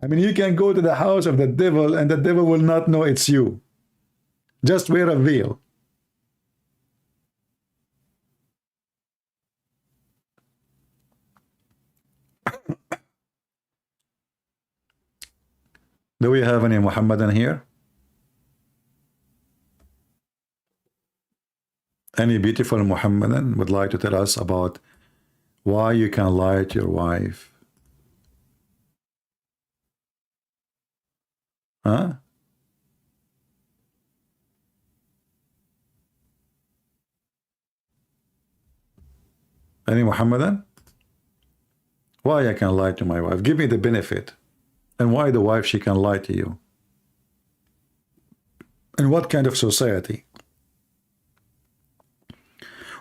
I mean, you can go to the house of the devil and the devil will not know it's you. Just wear a veil. Do we have any Muhammadan here? Any beautiful Muhammadan would like to tell us about why you can lie to your wife? Huh? Any Muhammadan? Why I can lie to my wife? Give me the benefit. And why the wife, she can lie to you? And what kind of society?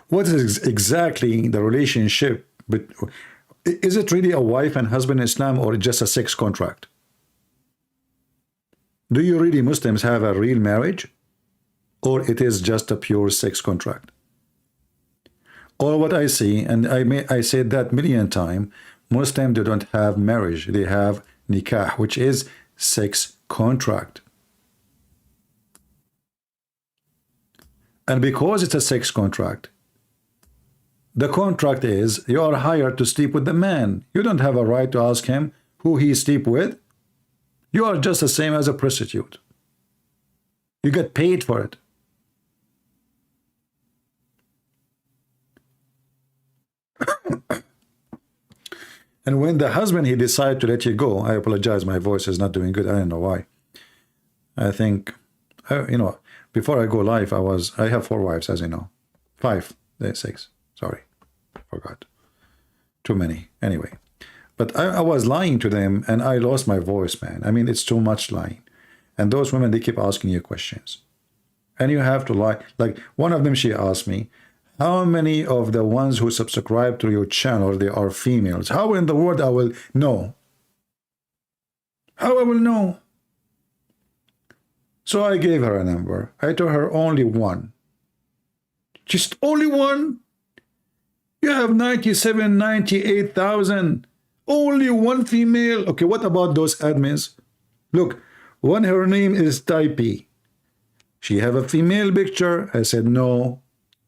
What is exactly the relationship? But is it really a wife and husband in Islam, or just a sex contract? Do you really Muslims have a real marriage, or it is just a pure sex contract? Or what I see, and I said that million times, Muslims, they don't have marriage, they have nikah, which is sex contract. And because it's a sex contract, the contract is you are hired to sleep with the man. You don't have a right to ask him who he sleep with. You are just the same as a prostitute. You get paid for it. And when the husband, he decided to let you go, I apologize, my voice is not doing good. I don't know why. I think, you know, before I go live, I have 4 wives, as you know. 5, 6, sorry, forgot. Too many, anyway. But I was lying to them, and I lost my voice, man. I mean, it's too much lying. And those women, they keep asking you questions. And you have to lie. Like, one of them, she asked me, how many of the ones who subscribe to your channel, they are females? How in the world I will know? How I will know? So I gave her a number. I told her only 1. Just only 1? You have 97, 98,000. Only 1 female. Okay, what about those admins? Look, one, her name is Taipei. She have a female picture. I said no.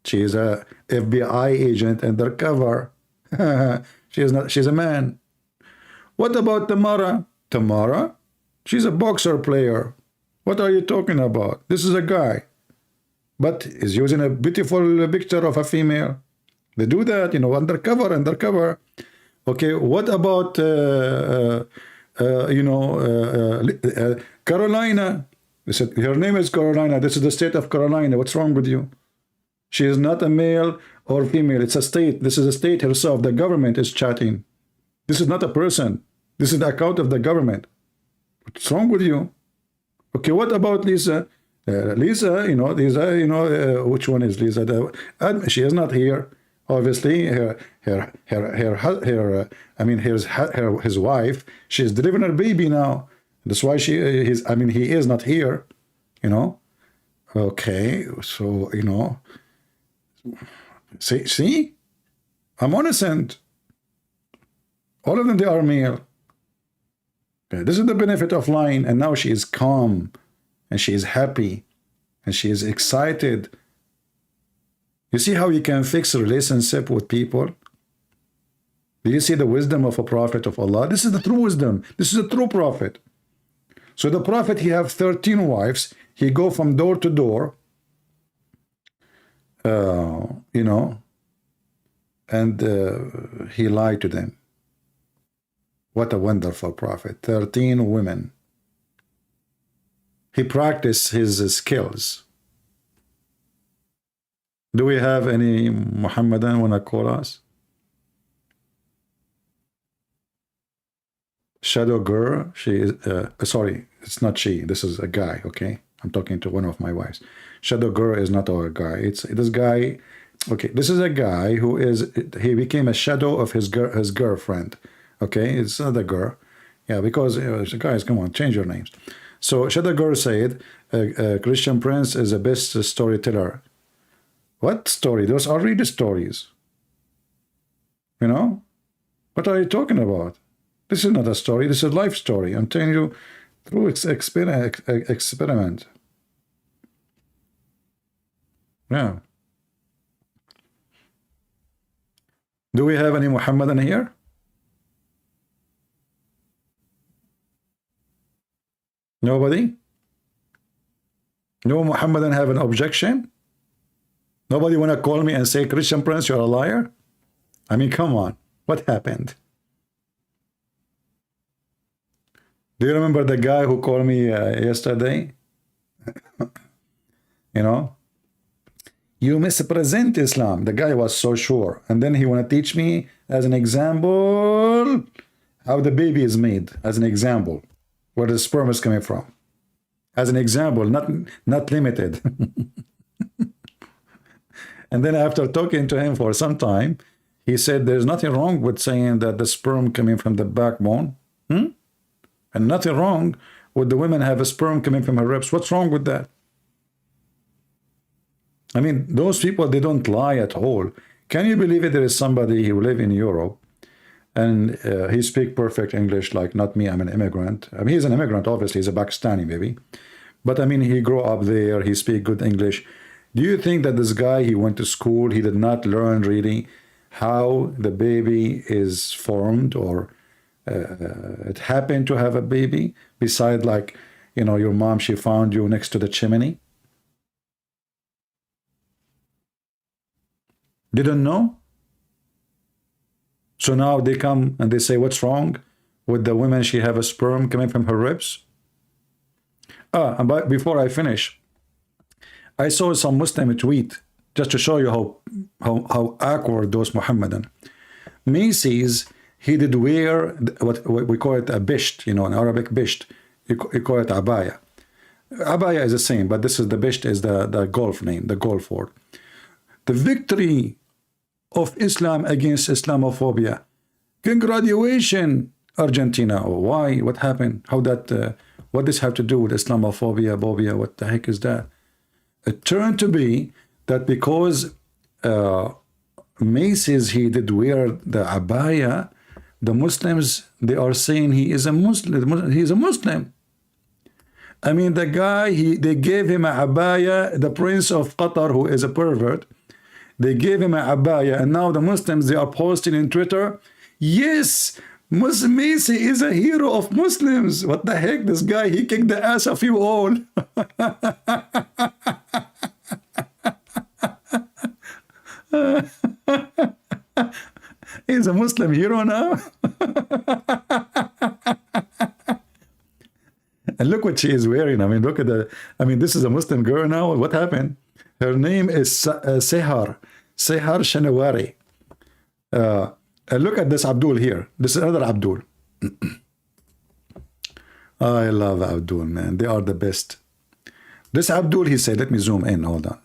She is a FBI agent undercover. She is not. She's a man. What about Tamara? Tamara? She's a boxer player. What are you talking about? This is a guy, but is using a beautiful picture of a female. They do that, you know, undercover, undercover. Okay, what about Carolina? They said her name is Carolina. This is the state of Carolina. What's wrong with you? She is not a male or female. It's a state. This is a state herself. The government is chatting. This is not a person. This is the account of the government. What's wrong with you? Okay, what about Lisa? Lisa, you know, Lisa, you know, which one is Lisa? She is not here. Obviously, his wife, she's delivering her baby now. That's why he is not here, you know. Okay, so, you know, see, I'm innocent. All of them, they are male. Okay, this is the benefit of lying, and now she is calm, and she is happy, and she is excited. You see how you can fix a relationship with people? Do you see the wisdom of a prophet of Allah? This is the true wisdom. This is a true prophet. So the prophet, he have 13 wives. He go from door to door, you know, and he lied to them. What a wonderful prophet. 13 women. He practiced his skills. Do we have any Muhammadan want to call us? Shadow girl, she is, sorry, it's not she, this is a guy, okay? I'm talking to one of my wives. Shadow girl is not our guy. It's this guy, okay, this is a guy who is, he became a shadow of his girlfriend, okay? It's not a girl. Yeah, because guys, come on, change your names. So Shadow girl said, Christian Prince is the best storyteller. What story? Those are really stories. You know? What are you talking about? This is not a story. This is a life story. I'm telling you through experiment. Yeah. Do we have any Muhammadan here? Nobody? No Muhammadan have an objection? Nobody want to call me and say, Christian Prince, you're a liar? I mean, come on. What happened? Do you remember the guy who called me yesterday? You know, you mispresent Islam. The guy was so sure. And then he want to teach me as an example how the baby is made, as an example, where the sperm is coming from. As an example, not limited. And then after talking to him for some time, he said there's nothing wrong with saying that the sperm coming from the backbone. And nothing wrong with the women have a sperm coming from her ribs. What's wrong with that? I mean, those people, they don't lie at all. Can you believe it? There is somebody who live in Europe and he speak perfect English, like not me, I'm an immigrant. I mean, he's an immigrant, obviously, he's a Pakistani maybe. But I mean, he grew up there, he speak good English. Do you think that this guy, he went to school, he did not learn really how the baby is formed, or it happened to have a baby, beside, like, you know, your mom, she found you next to the chimney? Didn't know? So now they come and they say, what's wrong with the women, she have a sperm coming from her ribs? And before I finish, I saw some Muslim tweet, just to show you how awkward those Muhammadan. Macy's, he did wear what we call it a bisht, you know, in Arabic bisht. You call it abaya. Abaya is the same, but this is the bisht is the golf name, the golf word. The victory of Islam against Islamophobia. Congratulations, Argentina. Oh, why? What happened? How that? What does have to do with Islamophobia, phobia? What the heck is that? It turned to be that because Macy's, he did wear the abaya, the Muslims, they are saying he is a Muslim. He's a Muslim. I mean, the guy, they gave him a abaya, the Prince of Qatar, who is a pervert. They gave him a abaya, and now the Muslims, they are posting in Twitter, yes, Muslim Macy is a hero of Muslims. What the heck? This guy, he kicked the ass of you all. He's a Muslim hero now. And look what she is wearing. I mean, look at this is a Muslim girl now. What happened? Her name is Sehar Shanawari. And look at this Abdul here. This is another Abdul. I love Abdul, man. They are the best. This Abdul, he said, let me zoom in. Hold on.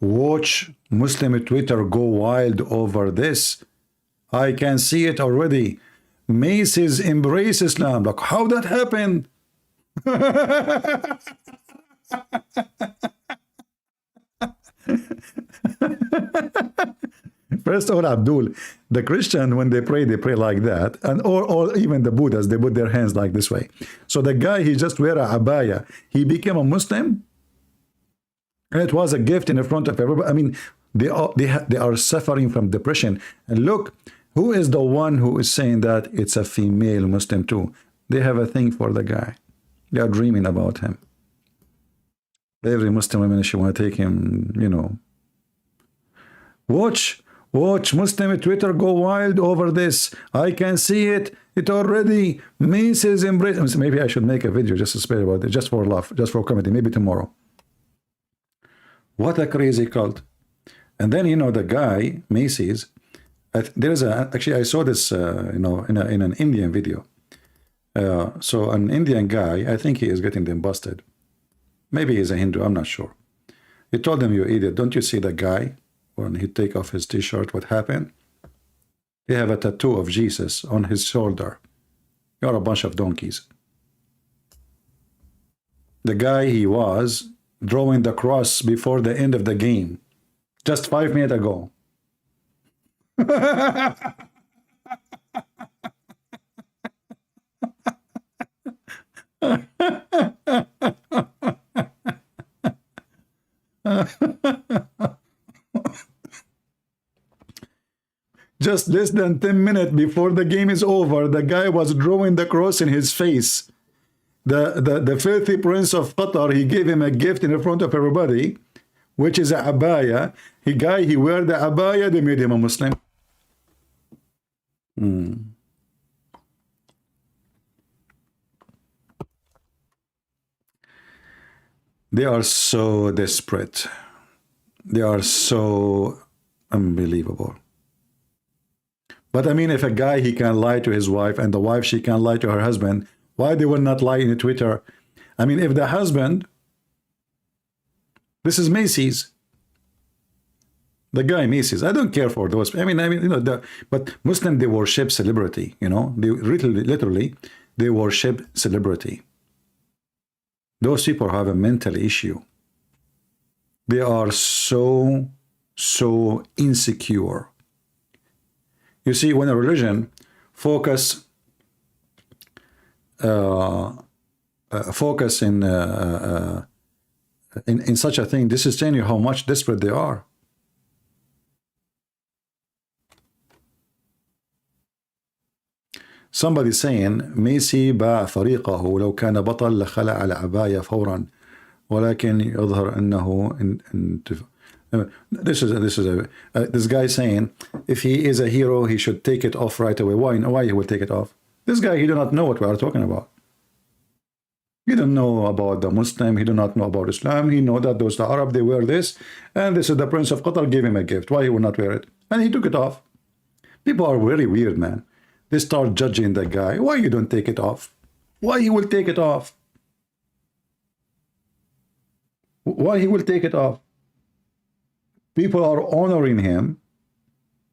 Watch Muslim Twitter go wild over this. I can see it already. Macy's embrace Islam. Like, how that happened? First of all, Abdul, the Christian, when they pray like that, and or even the Buddhas, they put their hands like this way. So the guy, he just wear a abaya, he became a Muslim, and it was a gift in the front of everybody. I mean, they are suffering from depression. And look, who is the one who is saying that it's a female Muslim too? They have a thing for the guy. They are dreaming about him. Every Muslim woman, she want to take him, you know. Watch Muslim Twitter go wild over this. I can see it already. Macy's embrace. Maybe I should make a video just to speak about it, just for laugh, just for comedy, maybe tomorrow. What a crazy cult. And then, you know, the guy, Macy's, there's actually, I saw this, you know, in an Indian video. So an Indian guy, I think he is getting them busted. Maybe he's a Hindu, I'm not sure. He told them, you idiot, don't you see the guy? When he take off his t-shirt, what happened? He have a tattoo of Jesus on his shoulder. You're a bunch of donkeys. The guy, he was drawing the cross before the end of the game. Just 5 minutes ago. Just less than 10 minutes before the game is over, the guy was drawing the cross in his face. The filthy prince of Qatar, he gave him a gift in front of everybody, which is a abaya. He wear the abaya, they made him a Muslim. They are so desperate. They are so unbelievable. But I mean, if a guy, he can lie to his wife, and the wife, she can lie to her husband, why they will not lie in Twitter? I mean, if the husband, this is Macy's, the guy Macy's, I don't care for those. You know, but Muslim, they worship celebrity, you know, they literally, they worship celebrity. Those people have a mental issue. They are so insecure. You see, when a religion focus in such a thing, this is telling you how much desperate they are. Somebody saying ميسي باع فريقه لو كان بطل لخلع العباية فورا ولكن يظهر أنه this guy saying if he is a hero he should take it off right away. Why he will take it off? This guy, he do not know what we are talking about. He don't know about the Muslim, he do not know about Islam. He know that those the Arab, they wear this, and this is the Prince of Qatar gave him a gift. Why he will not wear it? And he took it off. People are very weird, man. They start judging the guy. Why you don't take it off? Why he will take it off? Why he will take it off? People are honoring him.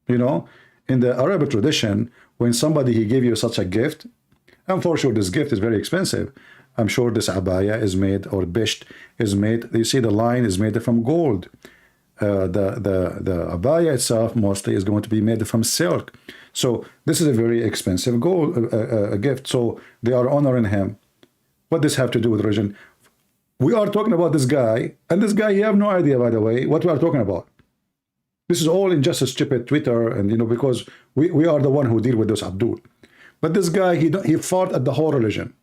You know, in the Arabic tradition, when somebody, he gave you such a gift, and for sure this gift is very expensive. I'm sure this abaya is made, or bisht is made, you see the line is made from gold. The abaya itself mostly is going to be made from silk. So this is a very expensive gold gift. So they are honoring him. What does this have to do with religion? We are talking about this guy, and this guy, he have no idea, by the way, what we are talking about. This is all in just a stupid Twitter, and you know, because we are the one who deal with this Abdul. But this guy, he fought at the whole religion.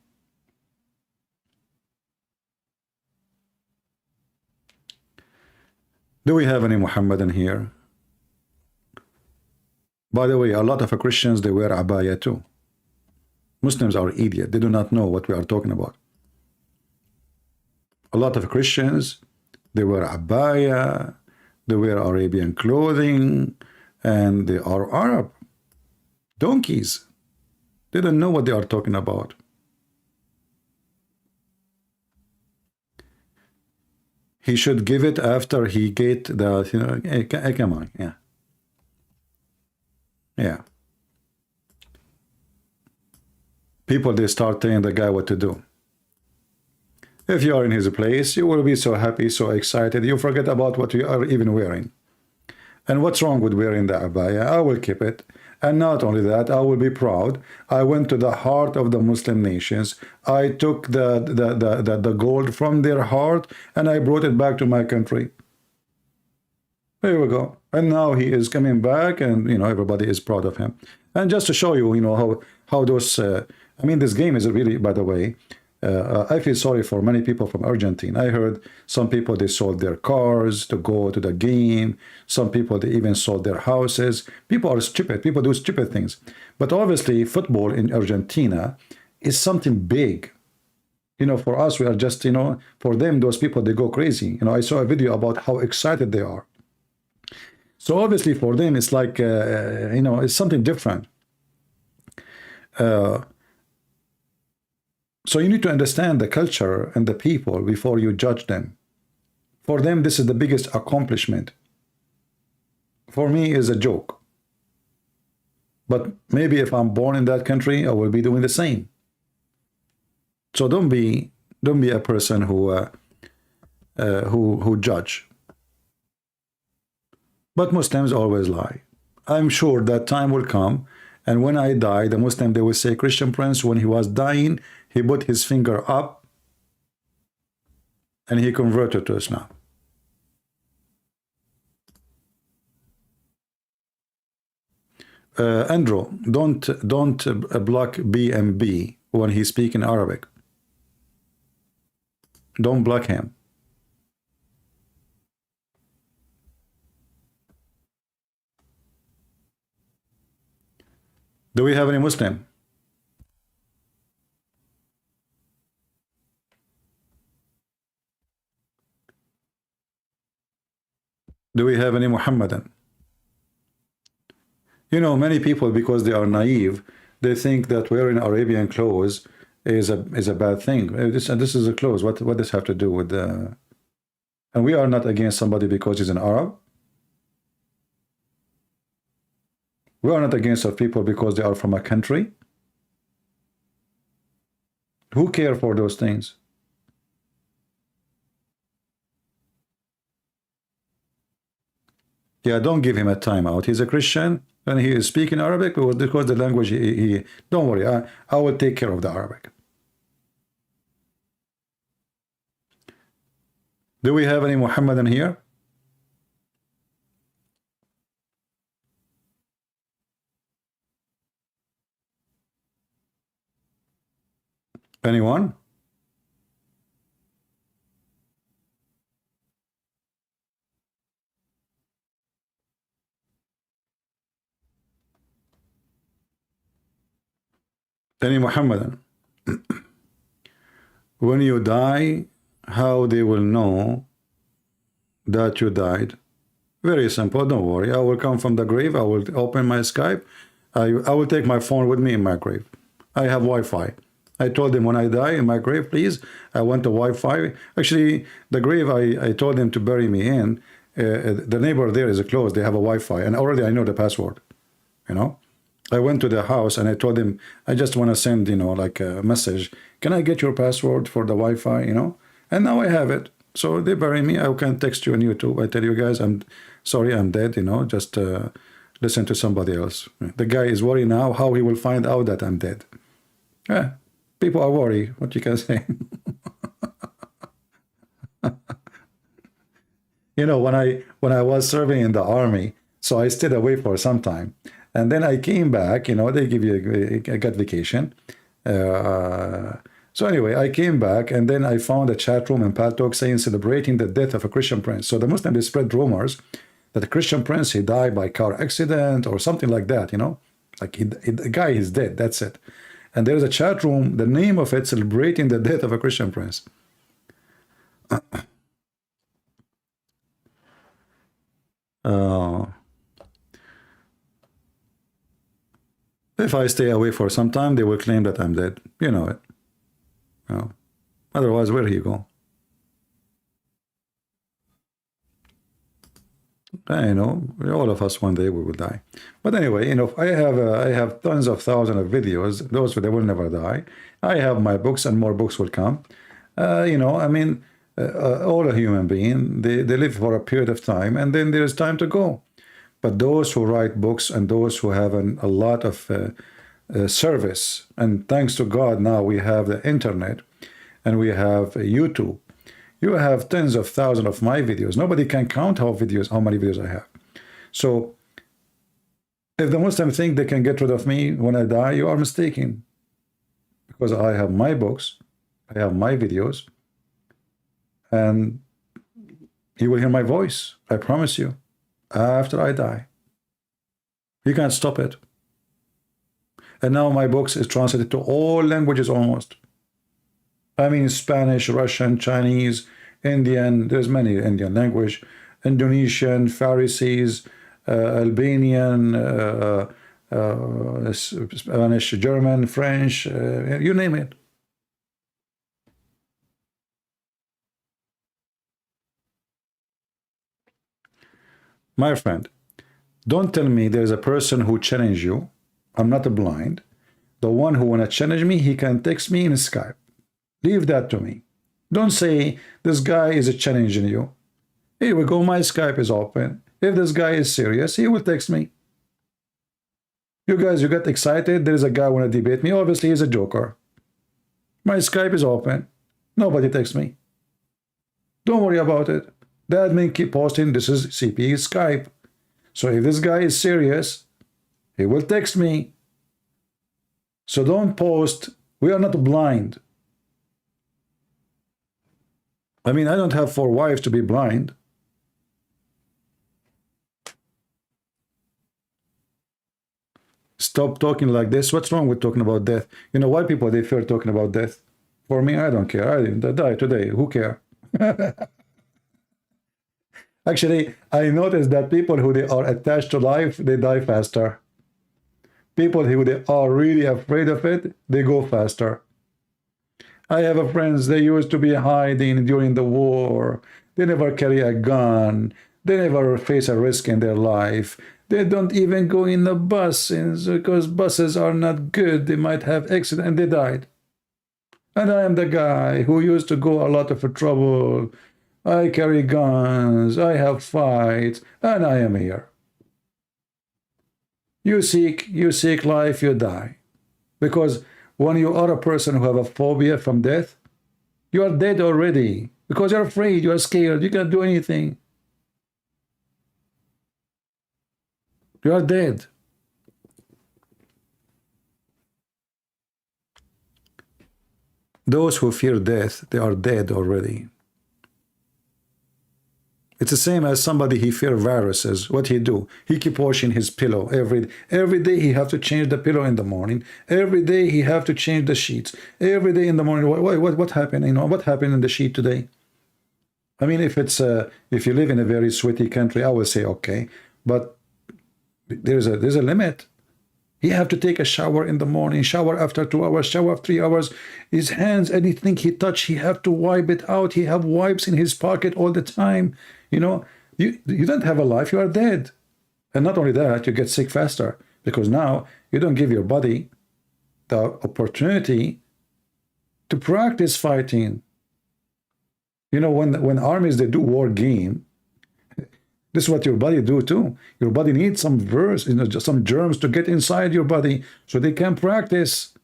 Do we have any Muhammadan here? By the way, a lot of Christians, they wear abaya too. Muslims are idiots. They do not know what we are talking about. A lot of Christians, they wear abaya, they wear Arabian clothing, and they are Arab. Donkeys. They don't know what they are talking about. He should give it after he get the, you know, hey, come on, yeah. Yeah. People, they start telling the guy what to do. If you are in his place, you will be so happy, so excited, you forget about what you are even wearing. And what's wrong with wearing the abaya? I will keep it. And not only that, I will be proud. I went to the heart of the Muslim nations. I took the gold from their heart and I brought it back to my country. There we go. And now he is coming back, and you know, everybody is proud of him. And just to show you, you know, how those I mean, this game is really, by the way, I feel sorry for many people from Argentina. I heard some people, they sold their cars to go to the game. Some people, they even sold their houses. People are stupid. People do stupid things. But obviously, football in Argentina is something big. You know, for us, we are just, you know, for them, those people, they go crazy. You know, I saw a video about how excited they are. So obviously, for them, it's like, you know, it's something different. So you need to understand the culture and the people before you judge them. For them, this is the biggest accomplishment. For me, it's a joke. But maybe if I'm born in that country, I will be doing the same. So don't be a person who judge. But Muslims always lie. I'm sure that time will come, and when I die, the Muslim, they will say, Christian Prince, when he was dying, he put his finger up and he converted to Islam. Andrew, don't block BMB when he speaks in Arabic. Don't block him. Do we have any Muslim? Do we have any Muhammadan? You know, many people, because they are naive, they think that wearing Arabian clothes is a bad thing. This is a clothes. What does this have to do with the? And we are not against somebody because he's an Arab. We are not against of people because they are from a country. Who care for those things? Yeah, don't give him a timeout. He's a Christian and he is speaking Arabic because the language he don't worry, I will take care of the Arabic. Do we have any Muhammadan here? Anyone? Any Muhammadan? When you die, how they will know that you died? Very simple, don't worry. I will come from the grave, I will open my Skype, I will take my phone with me in my grave. I have Wi-Fi. I told them when I die in my grave, please, I want the Wi-Fi. Actually, the grave I told them to bury me in, the neighbor there is closed, they have a Wi-Fi, and already I know the password, you know. I went to the house and I told him, I just want to send, you know, like a message. Can I get your password for the Wi-Fi, you know? And now I have it. So they bury me. I can text you on YouTube. I tell you guys, I'm sorry, I'm dead, you know, just listen to somebody else. The guy is worried now how he will find out that I'm dead. Yeah, people are worried, what you can say. You know, when I was serving in the army, so I stayed away for some time. And then I came back, you know, they give you I got vacation. So anyway, I came back and then I found a chat room in Paltalk saying celebrating the death of a Christian prince. So the Muslims, they spread rumors that the Christian prince, he died by car accident or something like that, you know, like the guy is dead, that's it. And there's a chat room, the name of it, celebrating the death of a Christian prince. If I stay away for some time, they will claim that I'm dead. You know it. You know. Otherwise, where do you go? I know, all of us one day we will die. But anyway, you know, I have tons of thousands of videos. Those they will never die. I have my books, and more books will come. You know, I mean, all a human being, they live for a period of time, and then there is time to go. But those who write books and those who have a lot of service, and thanks to God now we have the internet and we have YouTube. You have tens of thousands of my videos. Nobody can count how many videos I have. So if the Muslims think they can get rid of me when I die, you are mistaken. Because I have my books, I have my videos, and you will hear my voice, I promise you, after I die. You can't stop it. And now my books is translated to all languages almost. I mean, Spanish, Russian, Chinese, Indian, there's many Indian language, Indonesian, Pharisees, Albanian, Spanish, German, French, you name it. My friend, don't tell me there's a person who challenge you. I'm not blind. The one who want to challenge me, he can text me in Skype. Leave that to me. Don't say this guy is challenging you. Here we go, my Skype is open. If this guy is serious, he will text me. You guys, you get excited. There is a guy want to debate me. Obviously, he's a joker. My Skype is open. Nobody texts me. Don't worry about it. The admin keep posting, this is CP's Skype. So if this guy is serious, he will text me. So don't post. We are not blind. I mean, I don't have 4 wives to be blind. Stop talking like this. What's wrong with talking about death? You know why people, they fear talking about death? For me, I don't care. I die today. Who care? Actually, I noticed that people who they are attached to life, they die faster. People who they are really afraid of it, they go faster. I have a friends, they used to be hiding during the war. They never carry a gun. They never face a risk in their life. They don't even go in the bus because buses are not good. They might have accident and they died. And I am the guy who used to go a lot of trouble. I carry guns, I have fights, and I am here. You seek life, you die. Because when you are a person who have a phobia from death, you are dead already. Because you're afraid, you're scared, you can't do anything. You are dead. Those who fear death, they are dead already. It's the same as somebody he fear viruses. What he do? He keep washing his pillow every day. He have to change the pillow in the morning. Every day he have to change the sheets. Every day in the morning. What happened? You know what happened in the sheet today? I mean, if it's if you live in a very sweaty country, I will say okay, but there's a limit. He have to take a shower in the morning, shower after 2 hours, shower after 3 hours. His hands, anything he touch, he have to wipe it out. He have wipes in his pocket all the time. You know, you don't have a life, you are dead. And not only that, you get sick faster because now you don't give your body the opportunity to practice fighting. You know, when armies, they do war game, this is what your body do too. Your body needs some some germs to get inside your body so they can practice.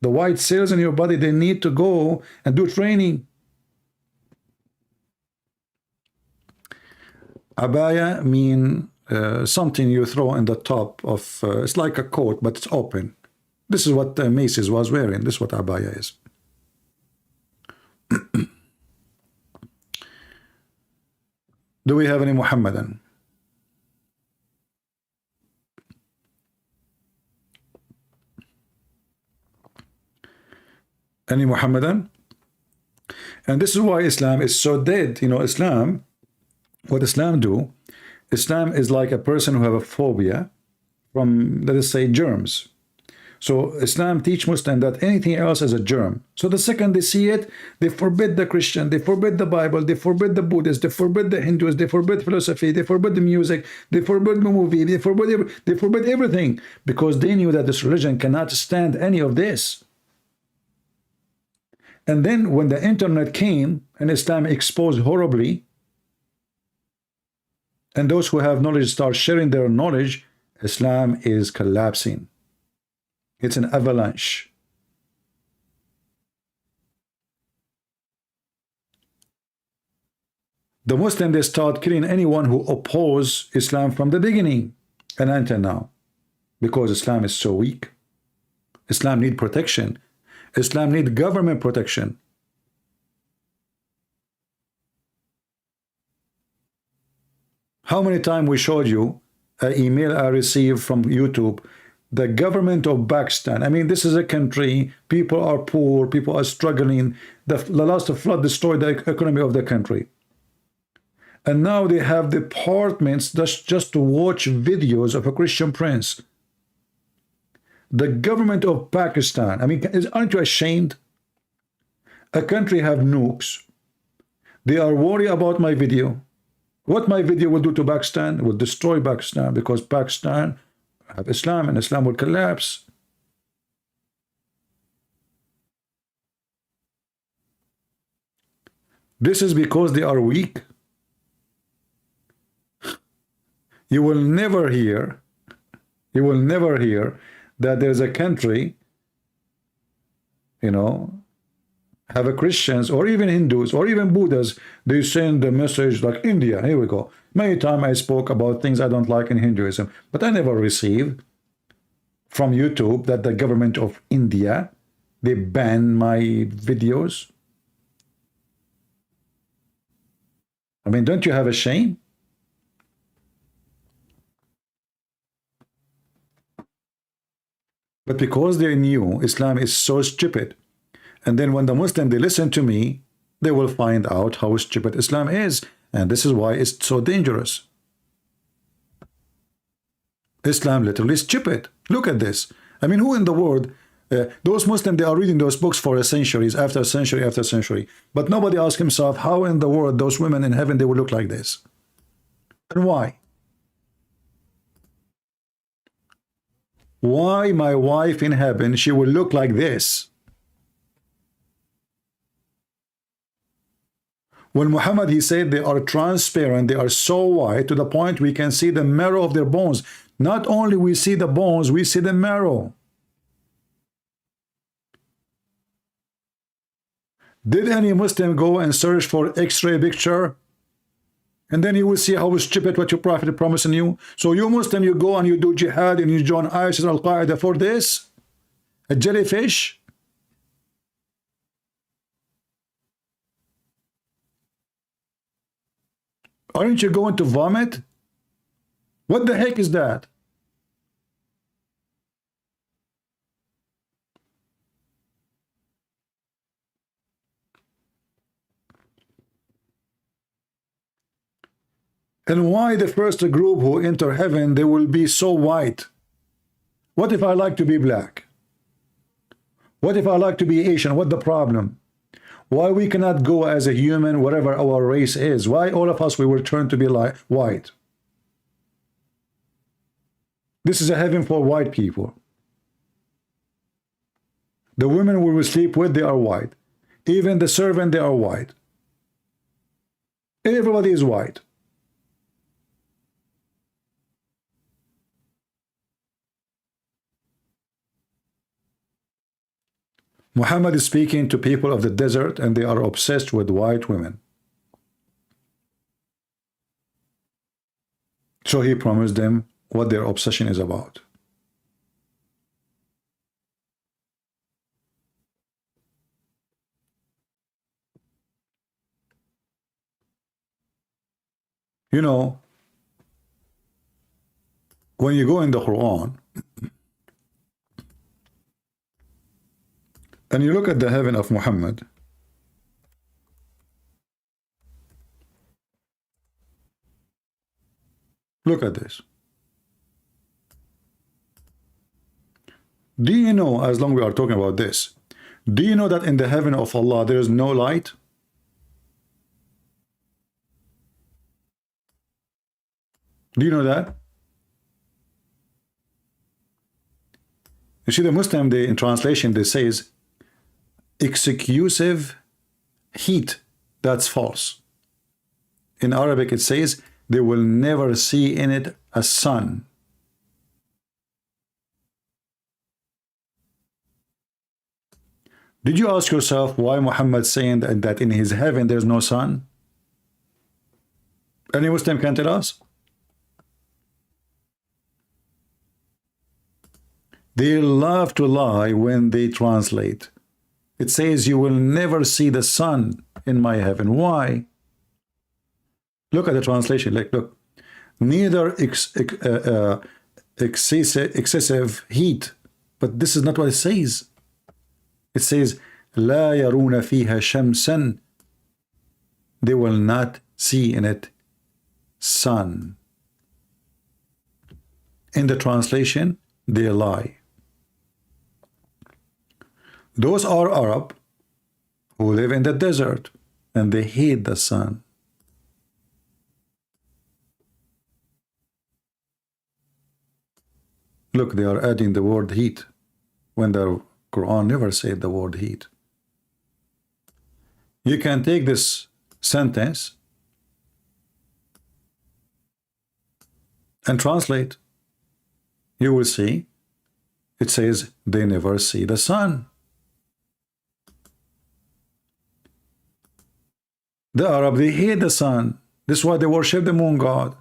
The white cells in your body, they need to go and do training. Abaya mean something you throw in the top of, it's like a coat, but it's open. This is what Macy's was wearing. This is what abaya is. Do we have any Muhammadan? Any Muhammadan? And this is why Islam is so dead. You know, Islam, what Islam do, Islam is like a person who have a phobia from, let us say, germs. So Islam teach Muslim that anything else is a germ. So the second they see it, they forbid the Christian, they forbid the Bible, they forbid the Buddhists, they forbid the Hindus, they forbid philosophy, they forbid the music, they forbid the movie, they forbid everything, because they knew that this religion cannot stand any of this. And then when the internet came and Islam exposed horribly, and those who have knowledge start sharing their knowledge, Islam is collapsing. It's an avalanche. The Muslims, they start killing anyone who oppose Islam from the beginning and until now, because Islam is so weak. Islam need protection. Islam need government protection. How many times we showed you an email I received from YouTube? The government of Pakistan, I mean, this is a country, people are poor, people are struggling. The last flood destroyed the economy of the country. And now they have departments just to watch videos of a Christian prince. The government of Pakistan, I mean, aren't you ashamed? A country have nukes. They are worried about my video. What my video will do to Pakistan? It will destroy Pakistan, because Pakistan have Islam and Islam will collapse. This is because they are weak. You will never hear that there's a country, you know, have a Christians or even Hindus or even Buddhas, they send the message like India. Here we go. Many times I spoke about things I don't like in Hinduism, but I never received from YouTube that the government of India, they ban my videos. I mean, don't you have a shame? But because they knew Islam is so stupid, and then when the Muslim, they listen to me, they will find out how stupid Islam is. And this is why it's so dangerous. Islam literally is stupid. Look at this. I mean, who in the world, those Muslims, they are reading those books for centuries after century after century. But nobody asks himself, how in the world those women in heaven, they will look like this? And why? Why my wife in heaven, she will look like this? When Muhammad, he said they are transparent, they are so white to the point we can see the marrow of their bones. Not only we see the bones, we see the marrow. Did any Muslim go and search for X-ray picture? And then you will see how stupid what your prophet is promising you. So you Muslim, you go and you do jihad and you join ISIS, Al-Qaeda for this? A jellyfish? Aren't you going to vomit? What the heck is that? And why the first group who enter heaven, they will be so white? What if I like to be black? What if I like to be Asian? What the problem? Why we cannot go as a human, whatever our race is? Why all of us we will turn to be like white? This is a heaven for white people. The women we will sleep with, they are white. Even the servant, they are white. Everybody is white. Muhammad is speaking to people of the desert, and they are obsessed with white women. So he promised them what their obsession is about. You know, when you go in the Quran and you look at the heaven of Muhammad, look at this. Do you know, as long as we are talking about this, do you know that in the heaven of Allah there is no light? Do you know that? You see, the Muslim, they, in translation, they says exclusive heat. That's false. In Arabic, it says they will never see in it a sun. Did you ask yourself why Muhammad saying that in his heaven there's no sun? Any Muslim can tell us? They love to lie when they translate. It says you will never see the sun in my heaven. Why? Look at the translation. Like, look, neither excessive heat, but this is not what it says. It says لا يرون فيها شمسا. They will not see in it sun. In the translation, they lie. Those are Arab who live in the desert and they hate the sun. Look, they are adding the word heat when the Quran never said the word heat. You can take this sentence and translate. You will see it says they never see the sun. The Arab, they hate the sun. This is why they worship the moon god.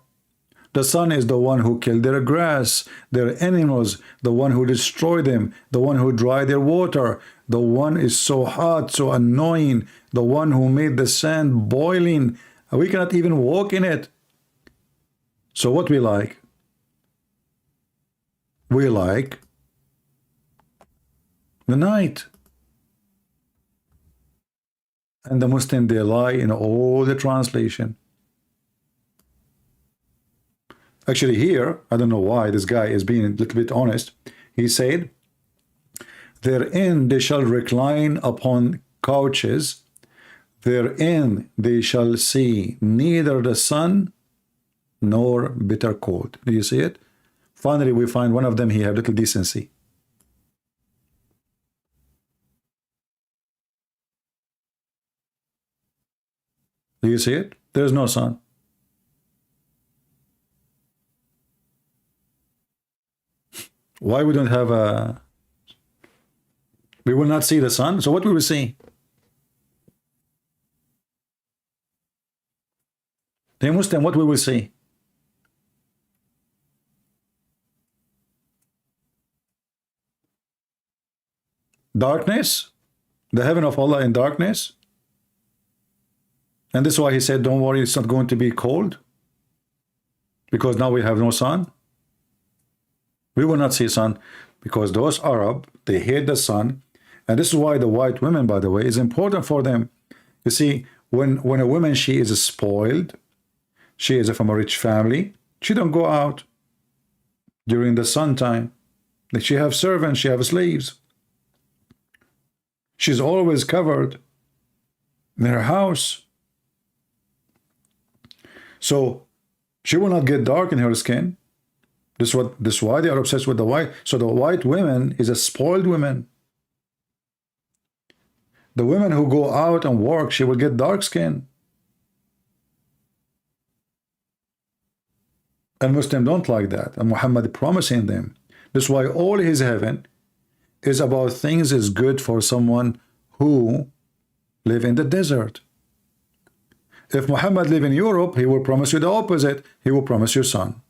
The sun is the one who killed their grass, their animals, the one who destroyed them, the one who dried their water, the one is so hot, so annoying, the one who made the sand boiling. We cannot even walk in it. So what we like? We like the night. And the Muslim, they lie in all the translation. Actually, here, I don't know why this guy is being a little bit honest. He said, therein they shall recline upon couches, therein they shall see neither the sun nor bitter cold. Do you see it? Finally, we find one of them, he had little decency. Do you see it? There's no sun. Why we don't have a... We will not see the sun. So what will we see? The Muslim, what we will see? Darkness? The heaven of Allah in darkness? And this is why he said, don't worry, it's not going to be cold. Because now we have no sun. We will not see sun. Because those Arab, they hate the sun. And this is why the white women, by the way, is important for them. You see, when a woman, she is spoiled, she is from a rich family, she don't go out during the sun time. She have servants, she have slaves. She's always covered in her house. So she will not get dark in her skin. This is why they are obsessed with the white. So the white women is a spoiled woman. The women who go out and work, she will get dark skin. And Muslims don't like that. And Muhammad promising them. This is why all his heaven is about things is good for someone who live in the desert. If Muhammad live in Europe, he will promise you the opposite. He will promise you sun.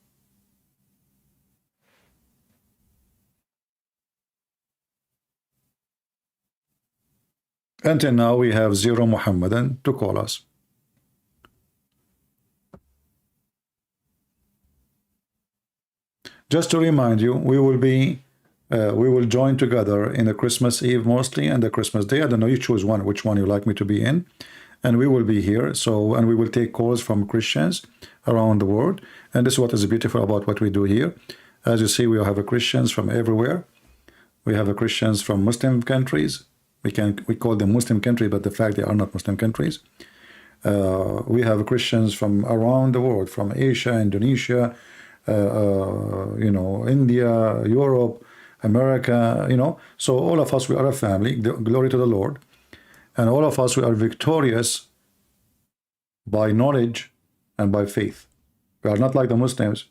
Until now, we have zero Muhammadan to call us. Just to remind you, we will join together in the Christmas Eve mostly and the Christmas Day. I don't know, you choose one, which one you like me to be in. And we will be here. So, and we will take calls from Christians around the world. And this is what is beautiful about what we do here. As you see, we have Christians from everywhere. We have Christians from Muslim countries. We call them Muslim countries, but the fact they are not Muslim countries. We have Christians from around the world, from Asia, Indonesia, India, Europe, America, So all of us, we are a family. Glory to the Lord. And all of us, we are victorious by knowledge and by faith. We are not like the Muslims,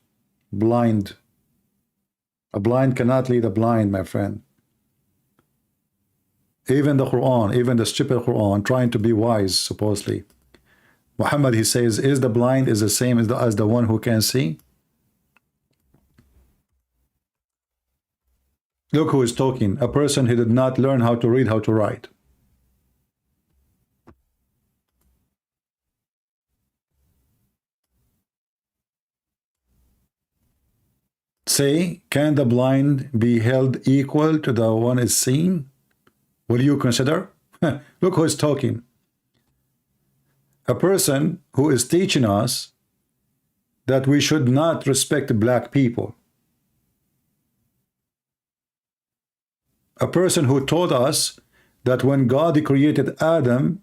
blind. A blind cannot lead a blind, my friend. Even the Quran, even the stupid Quran, trying to be wise, supposedly. Muhammad, he says, is the blind is the same as the one who can see? Look who is talking. A person who did not learn how to read, how to write. Say, can the blind be held equal to the one is seen? Will you consider? Look who is talking. A person who is teaching us that we should not respect black people. A person who told us that when God created Adam,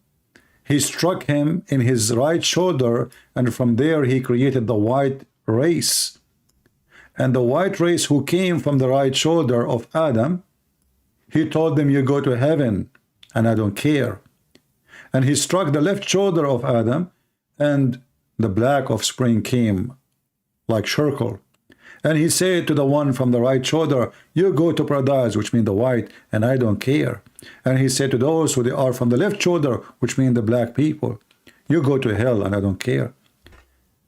he struck him in his right shoulder, and from there he created the white race. And the white race who came from the right shoulder of Adam, he told them, you go to heaven, and I don't care. And he struck the left shoulder of Adam, and the black offspring came like charcoal. And he said to the one from the right shoulder, you go to paradise, which means the white, and I don't care. And he said to those who they are from the left shoulder, which means the black people, you go to hell, and I don't care.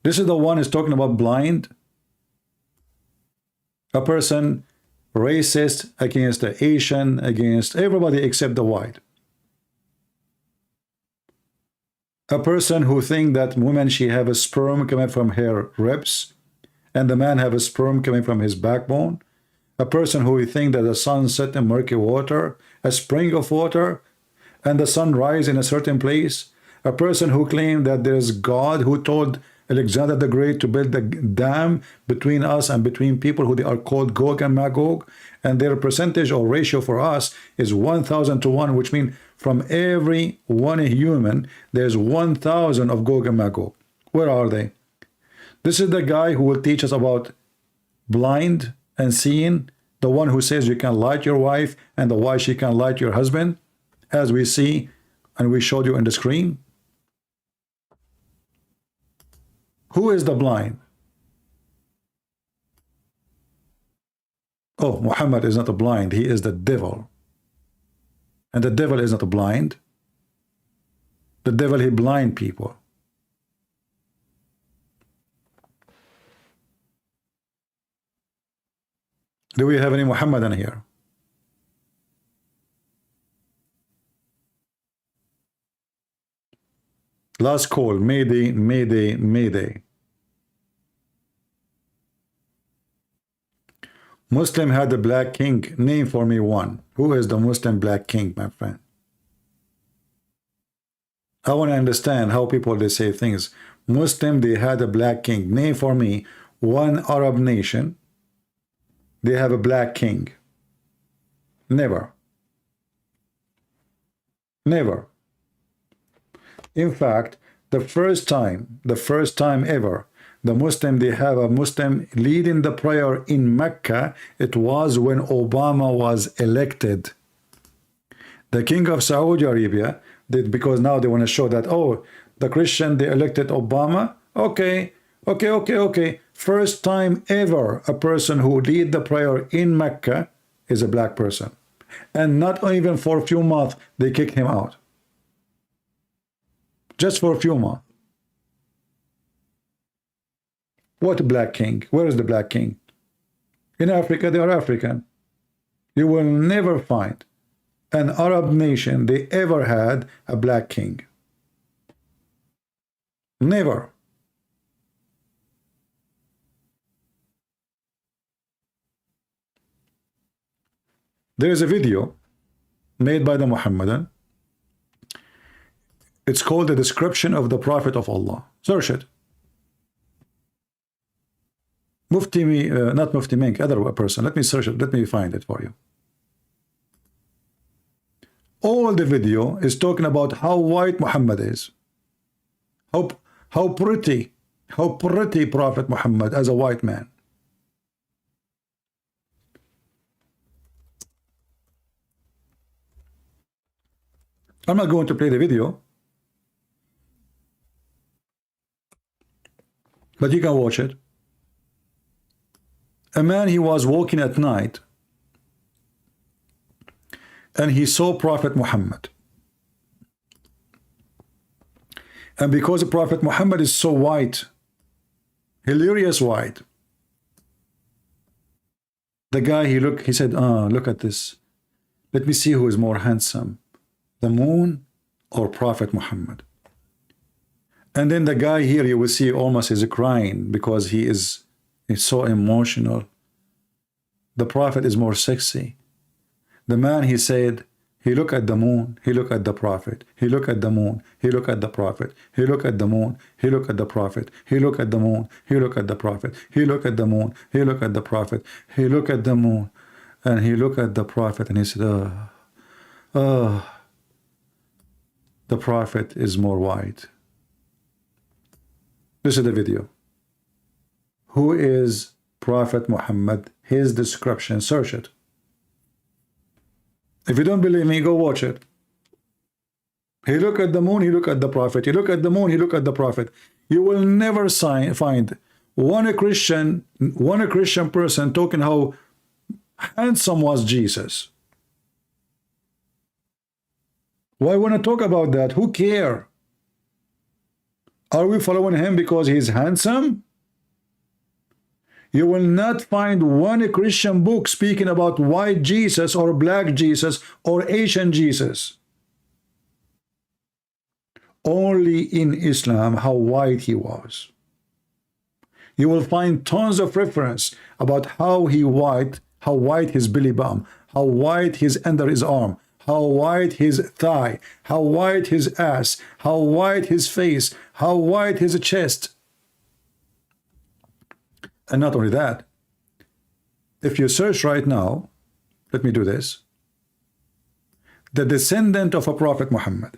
This is the one who's talking about blind. A person racist against the Asian, against everybody except the white. A person who think that woman, she have a sperm coming from her ribs, and the man have a sperm coming from his backbone. A person who think that the sun set in murky water, a spring of water, and the sun rise in a certain place. A person who claim that there's God who told Alexander the Great to build the dam between us and between people who they are called Gog and Magog, and their percentage or ratio for us is 1,000 to 1, which means from every one human there's 1,000 of Gog and Magog. Where are they? This is the guy who will teach us about blind and seeing, the one who says you can light your wife and the why she can light your husband, as we see and we showed you on the screen. Who is the blind? Oh, Muhammad is not a blind, he is the devil. And the devil is not a blind. The devil, he blind people. Do we have any Muhammadan here? Last call, Mayday, Mayday, Mayday. Muslim had a black king. Name for me one. Who is the Muslim black king, my friend? I want to understand how people they say things. Muslim, they had a black king. Name for me one Arab nation. They have a black king. Never. Never. In fact, the first time ever, the Muslim, they have a Muslim leading the prayer in Mecca, it was when Obama was elected. The king of Saudi Arabia, because now they want to show that, oh, the Christian, they elected Obama. Okay. First time ever a person who lead the prayer in Mecca is a black person. And not even for a few months, they kicked him out. Just for a few months. What black king? Where is the black king? In Africa, they are African. You will never find an Arab nation they ever had a black king. Never. There is a video made by the Muhammadan. It's called The Description of the Prophet of Allah. Search it. Not Mufti Mink, other person. Let me search it. Let me find it for you. All the video is talking about how white Muhammad is. How pretty Prophet Muhammad as a white man. I'm not going to play the video, but you can watch it. A man, he was walking at night and he saw Prophet Muhammad. And because Prophet Muhammad is so white, hilarious white, the guy, he said, look at this. Let me see who is more handsome, the moon or Prophet Muhammad. And then the guy here, you will see almost is crying because he's so emotional. The Prophet is more sexy. The man, he said, he looked at the moon, he looked at the Prophet, he looked at the moon, he looked at the Prophet, he looked at the moon, he looked at the Prophet, he looked at the moon, he looked at the Prophet, he looked at the moon, he looked at the Prophet, he looked at the moon, and he looked at the Prophet, and he said, the Prophet is more white. This is the video. Who is Prophet Muhammad? His description. Search it. If you don't believe me, go watch it. He looked at the moon, he looked at the Prophet. He looked at the moon, he looked at the Prophet. You will never find one Christian person talking how handsome was Jesus. Why want to talk about that? Who care? Are we following him because he's handsome? You will not find one Christian book speaking about white Jesus or black Jesus or Asian Jesus. Only in Islam how white he was. You will find tons of reference about how white his belly bump, how white his under his arm, how white his thigh, how white his ass, how white his face, how white his chest. And not only that, if you search right now, let me do this, the descendant of a Prophet Muhammad.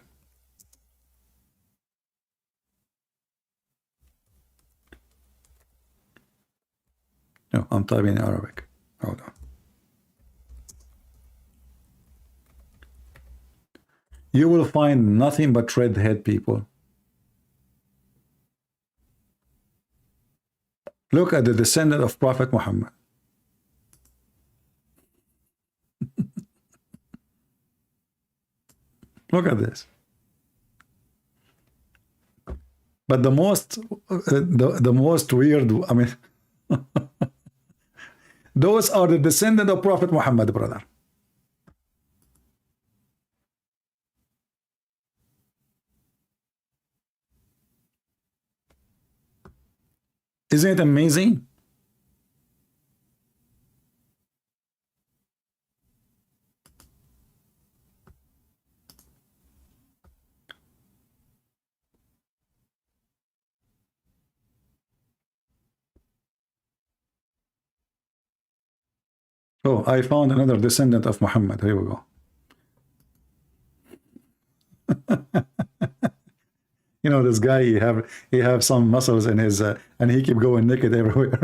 No, I'm typing in Arabic. Hold on. You will find nothing but redhead people. Look at the descendant of Prophet Muhammad. Look at this. But the most weird, I mean, those are the descendant of Prophet Muhammad, brother. Isn't it amazing? Oh, I found another descendant of Muhammad. Here we go. You know, this guy, he have some muscles in his, and he keep going naked everywhere.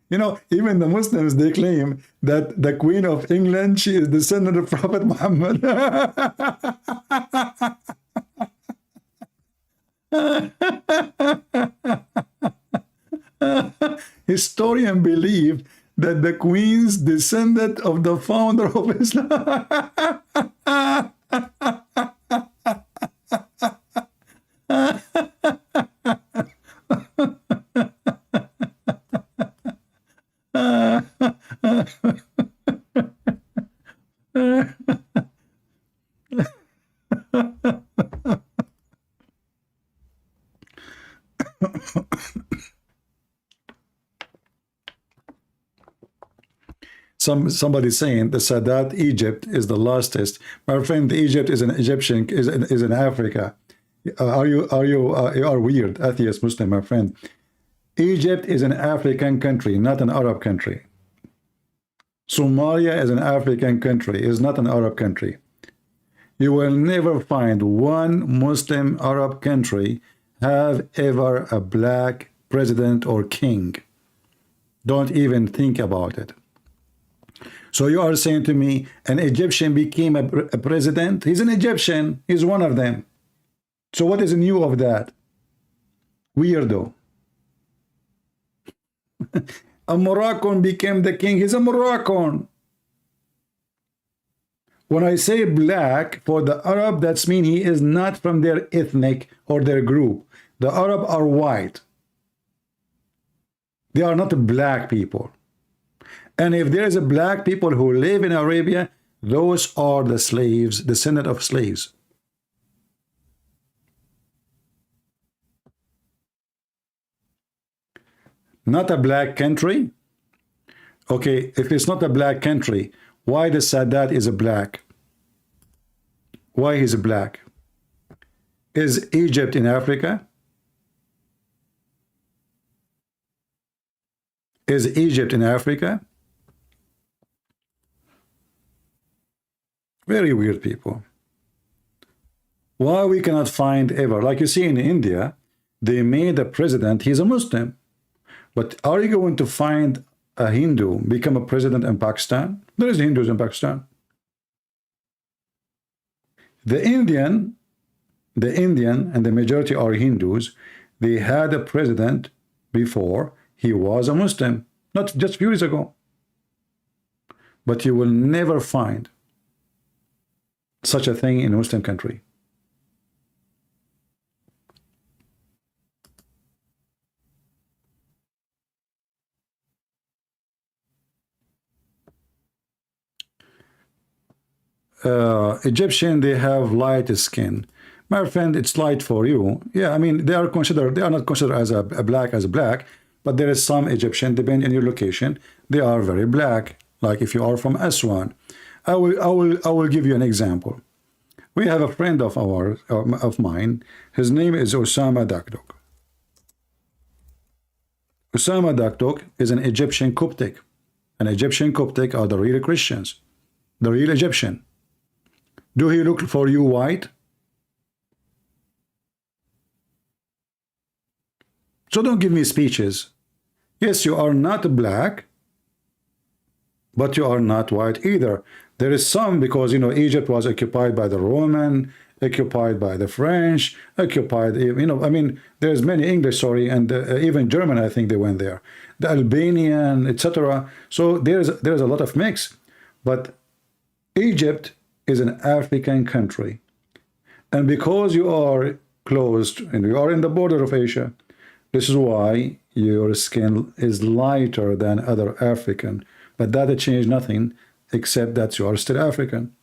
You know, even the Muslims, they claim that the Queen of England, she is descendant of Prophet Muhammad. Historians believe that the Queen's descendant of the founder of Islam. Somebody saying the Sadat Egypt is the lastest. My friend, Egypt is an Egyptian, is in Africa. You are weird, atheist Muslim, my friend. Egypt is an African country, not an Arab country. Somalia is an African country, is not an Arab country. You will never find one Muslim Arab country have ever a black president or king. Don't even think about it. So you are saying to me an Egyptian became a president? He's an Egyptian. He's one of them. So what is new of that? Weirdo. A Moroccan became the king. He's a Moroccan. When I say black for the Arab, that's mean he is not from their ethnic or their group. The Arab are white. They are not black people. And if there is a black people who live in Arabia, those are the slaves, descendant of slaves. Not a black country? Okay, if it's not a black country, why the Sadat is a black? Why he's a black? Is Egypt in Africa? Is Egypt in Africa? Very weird people. Why we cannot find ever, like you see in India, they made a president, he's a Muslim. But are you going to find a Hindu become a president in Pakistan? There is Hindus in Pakistan. The Indian and the majority are Hindus. They had a president before he was a Muslim, not just a few years ago. But you will never find such a thing in a Muslim country. Egyptian, they have light skin. My friend, it's light for you. Yeah, I mean, they are not considered as a black, but there is some Egyptian, depending on your location, they are very black. Like if you are from Aswan. I will give you an example. We have a friend of ours, of mine. His name is Osama Dakdok. Osama Dakdok is an Egyptian Coptic. An Egyptian Coptic are the real Christians, the real Egyptian. Do he look for you white? So don't give me speeches. Yes, you are not black, but you are not white either. There is some, because, you know, Egypt was occupied by the Roman, occupied by the French, occupied, you know, I mean, there's many English, sorry, and even German, I think they went there, the Albanian, etc. So there's a lot of mix. But Egypt is an African country. And because you are closed and you are in the border of Asia, this is why your skin is lighter than other African. But that changed nothing, except that you are still African.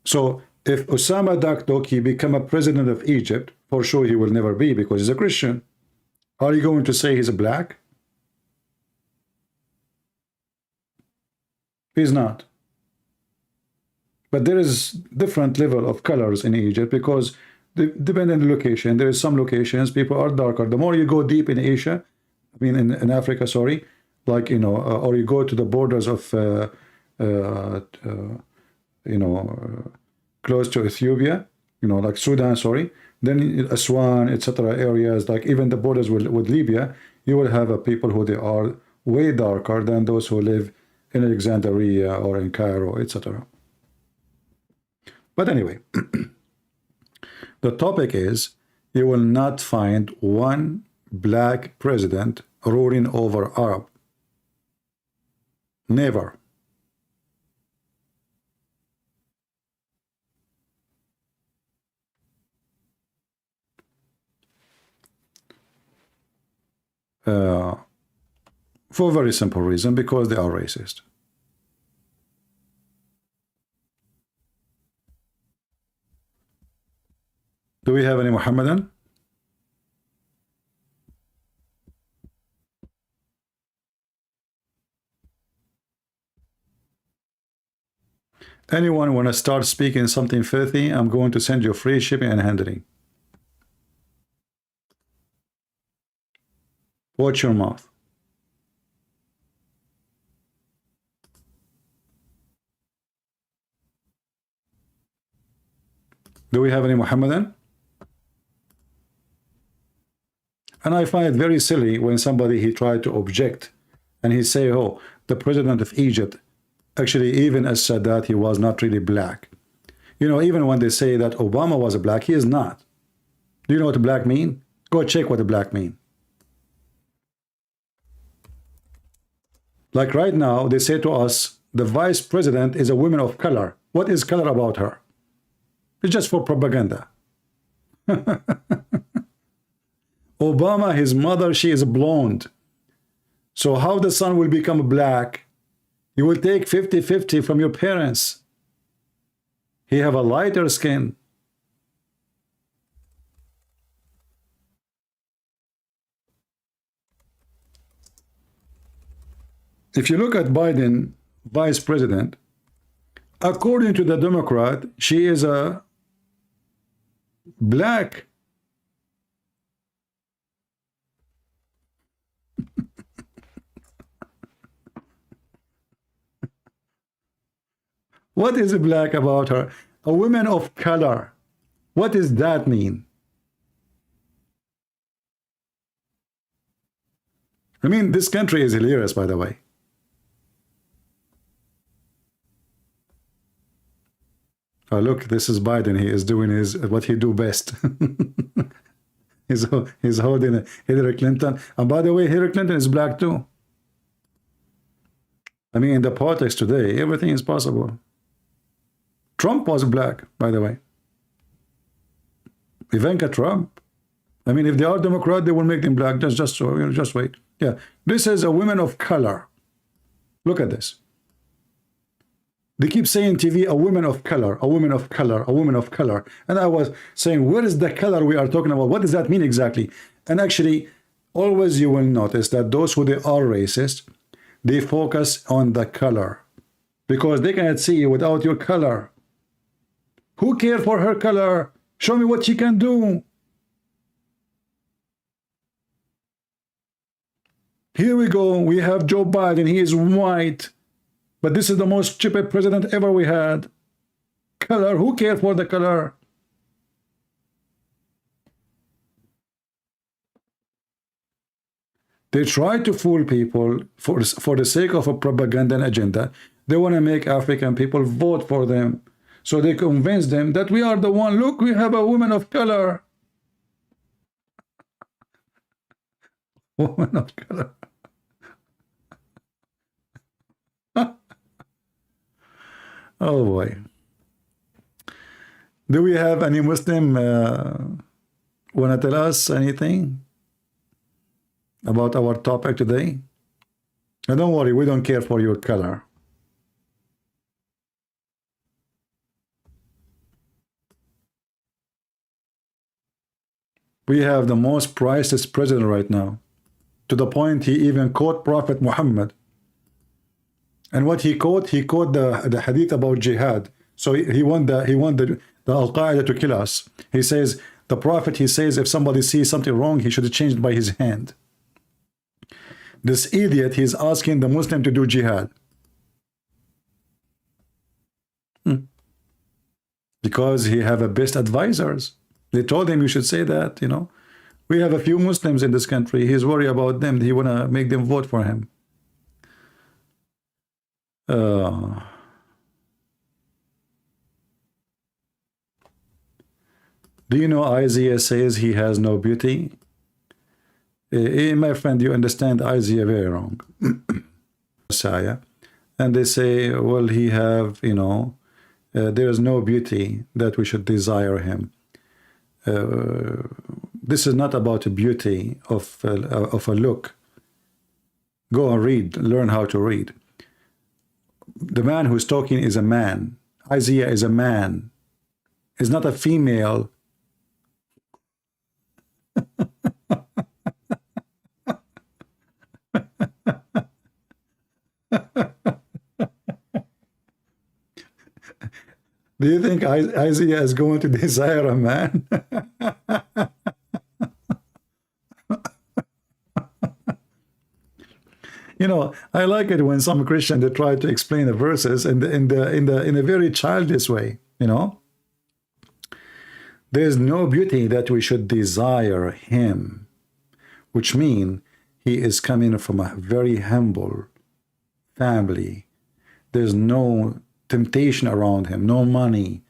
So if Osama Dakdok, he become a president of Egypt, for sure he will never be, because he's a Christian. Are you going to say he's a black? He's not. But there is different level of colors in Egypt, because depending on the location, there is some locations people are darker. The more you go deep in Asia, I mean in Africa, sorry, like, you know, or you go to the borders of, you know, close to Ethiopia, you know, like Sudan, sorry, then Aswan, etc. areas, like even the borders with Libya, you will have people who they are way darker than those who live in Alexandria or in Cairo, etc. But anyway, the topic is, you will not find one black president ruling over Arab. Never. For a very simple reason, because they are racist. Do we have any Muhammadan? Anyone want to start speaking something filthy? I'm going to send you free shipping and handling. Watch your mouth. Do we have any Muhammadan? And I find it very silly when somebody, he tried to object and he say, oh, the president of Egypt, actually even as Sadat, he was not really black. You know, even when they say that Obama was a black, he is not. Do you know what a black mean? Go check what a black mean. Like right now, they say to us, the vice president is a woman of color. What is color about her? It's just for propaganda. Obama, his mother, she is blonde. So how the son will become black? You will take 50-50 from your parents. He have a lighter skin. If you look at Biden, vice president, according to the Democrat, she is a black. What is black about her? A woman of color. What does that mean? I mean, this country is hilarious, by the way. Oh, look, this is Biden. He is doing what he do best. he's holding Hillary Clinton. And by the way, Hillary Clinton is black too. I mean, in the politics today, everything is possible. Trump was black, by the way. Ivanka Trump. I mean, if they are Democrat, they will make them black. Just wait. Yeah, this is a woman of color. Look at this. They keep saying TV, a woman of color, a woman of color, a woman of color. And I was saying, where is the color we are talking about? What does that mean exactly? And actually, always you will notice that those who they are racist, they focus on the color because they cannot see you without your color. Who cares for her color? Show me what she can do. Here we go. We have Joe Biden. He is white. But this is the most stupid president ever we had. Color. Who cares for the color? They try to fool people for the sake of a propaganda and agenda. They want to make African people vote for them. So they convince them that we are the one. Look, we have a woman of color. Woman of color. Oh boy. Do we have any Muslim want to tell us anything about our topic today? And don't worry, we don't care for your color. We have the most priceless president right now, to the point he even quote Prophet Muhammad. And what he quote the hadith about jihad. So he want the Al-Qaeda to kill us. He says, the Prophet, he says, if somebody sees something wrong, he should change it by his hand. This idiot, he's asking the Muslim to do jihad. Because he have a best advisors. They told him you should say that, you know. We have a few Muslims in this country. He's worried about them. He want to make them vote for him. Do you know Isaiah says he has no beauty? My friend, you understand Isaiah very wrong. Messiah. And they say, well, he have, you know, there is no beauty that we should desire him. This is not about a beauty of a look. Go and read, learn how to read. The man who's talking is a man. Isaiah is a man. Is not a female. Do you think Isaiah is going to desire a man? You know, I like it when some Christian they try to explain the verses in a very childish way. You know, there is no beauty that we should desire him, which means he is coming from a very humble family. There's no temptation around him, no money,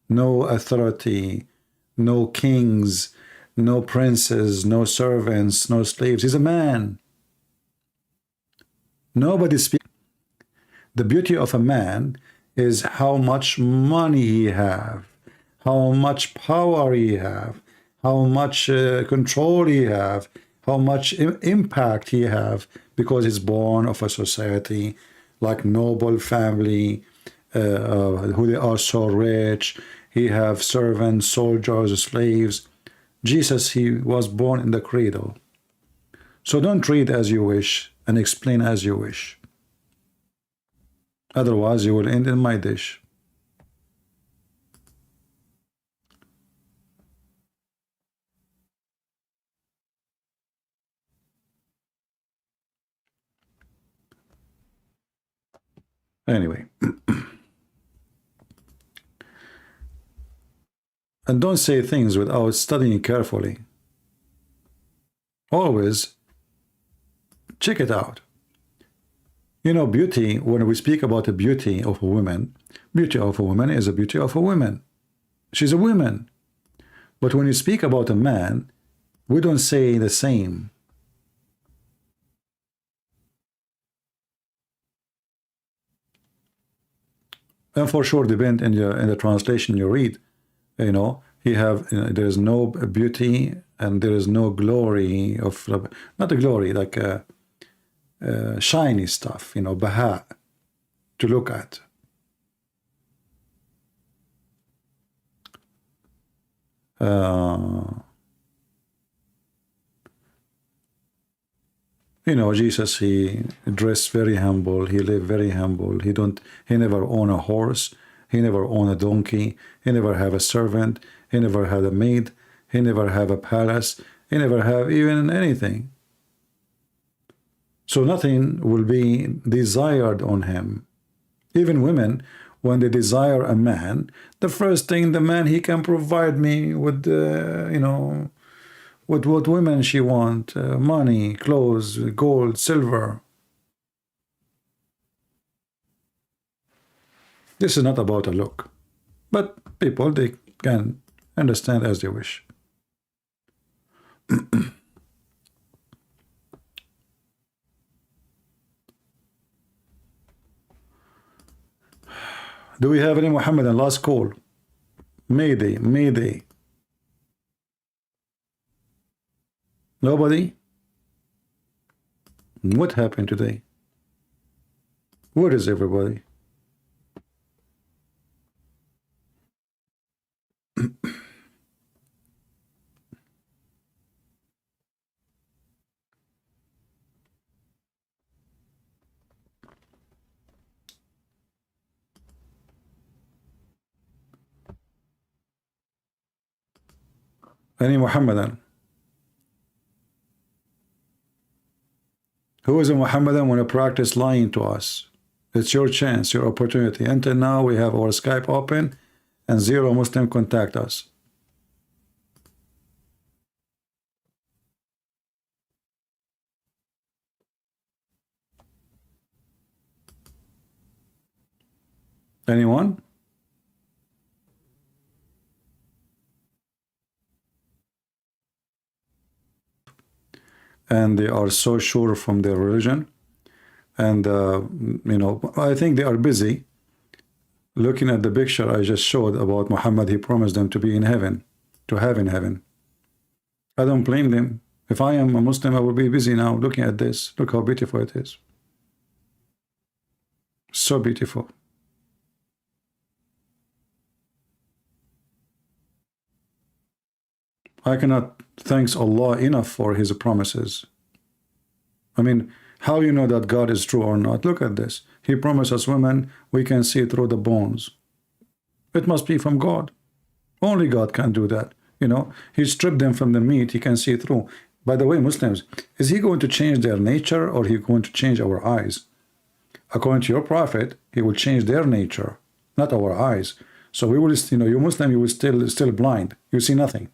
no authority, no kings, no princes, no servants, no slaves. He's a man. Nobody speaks. The beauty of a man is how much money he have, how much power he have, how much control he have, how much impact he have, because he's born of a society like noble family, who they are so rich. He have servants, soldiers, slaves. Jesus, he was born in the cradle. So don't read as you wish and explain as you wish. Otherwise, you will end in my dish. Anyway. And don't say things without studying carefully. Always check it out. You know, beauty, when we speak about the beauty of a woman, beauty of a woman is a beauty of a woman. She's a woman. But when you speak about a man, we don't say the same. And for sure, depend in the translation you read, you know, there is no beauty and there is no glory of, not a glory, like shiny stuff, you know, baha, to look at. You know, Jesus, he dressed very humble. He lived very humble. He never owned a horse. He never owned a donkey. He never have a servant. He never had a maid. He never have a palace. He never have even anything. So nothing will be desired on him. Even women, when they desire a man, the first thing the man, he can provide me with, you know, with what women she want, money, clothes, gold, silver. This is not about a look, but people, they can understand as they wish. Do we have any Muhammadan? Last call. Mayday, Mayday. Nobody? What happened today? Where is everybody? Any Muhammadan? Who is a Muhammadan want to practice lying to us? It's your chance, your opportunity. Until now, we have our Skype open and 0 Muslim contact us. Anyone? And they are so sure from their religion. And, you know, I think they are busy looking at the picture I just showed about Muhammad. He promised them to be in heaven, to have in heaven. I don't blame them. If I am a Muslim, I will be busy now looking at this. Look how beautiful it is. So beautiful. I cannot thank Allah enough for his promises. I mean, how you know that God is true or not? Look at this. He promised us women, we can see through the bones. It must be from God. Only God can do that. You know, he stripped them from the meat, he can see through. By the way, Muslims, is he going to change their nature or he going to change our eyes? According to your prophet, he will change their nature, not our eyes. So we will, you know, you Muslim, you will still blind. You see nothing.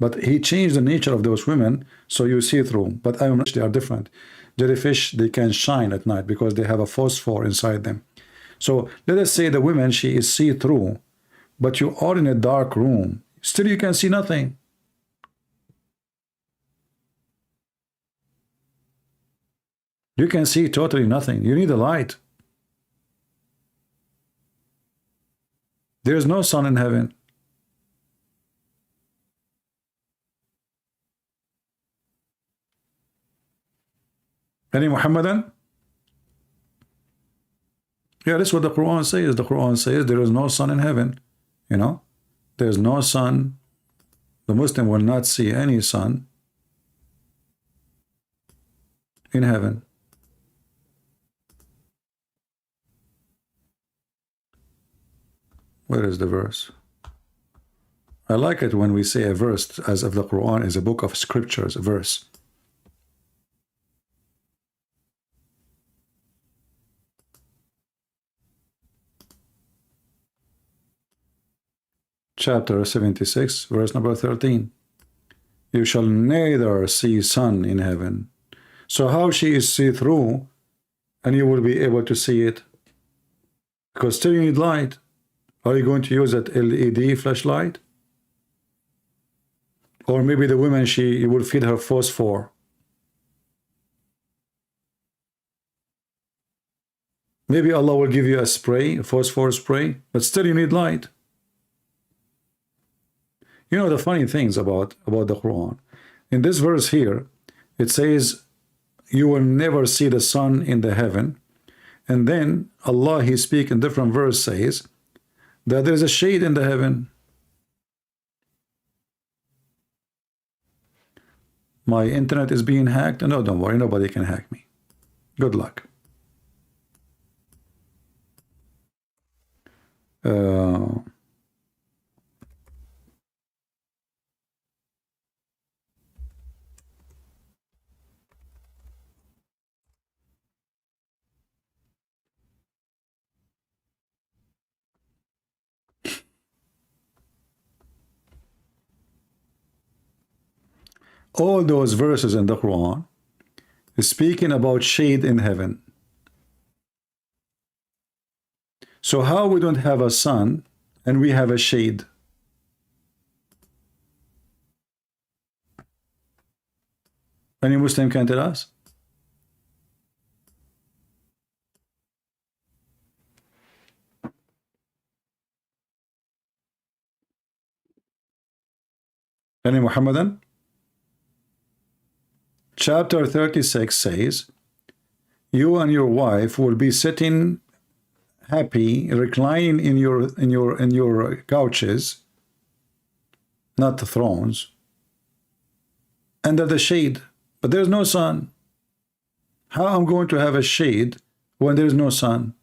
But he changed the nature of those women, so you see through. But I am they are different. Jellyfish, they can shine at night because they have a phosphor inside them. So let us say the woman, she is see-through, but you are in a dark room. Still you can see nothing. You can see totally nothing. You need a light. There is no sun in heaven. Any Muhammadan? Yeah, that's what the Quran says. The Quran says there is no sun in heaven. You know, there's no sun. The Muslim will not see any sun in heaven. Where is the verse? I like it when we say a verse as if the Quran is a book of scriptures, a verse. Chapter 76, verse number 13. You shall neither see sun in heaven. So how she is see-through and you will be able to see it? Because still you need light. Are you going to use that LED flashlight? Or maybe the woman, you will feed her phosphor. Maybe Allah will give you a spray, a phosphor spray, but still you need light. You know the funny things about the Quran. In this verse here, it says, you will never see the sun in the heaven. And then Allah, he speaks in different verse, says that there is a shade in the heaven. My internet is being hacked. No, don't worry, nobody can hack me. Good luck. All those verses in the Quran is speaking about shade in heaven. So how we don't have a sun and we have a shade? Any Muslim can tell us? Any Muhammadan? Chapter 36 says, you and your wife will be sitting happy, reclining in your couches, not the thrones, under the shade. But there's no sun. How am I going to have a shade when there's no sun?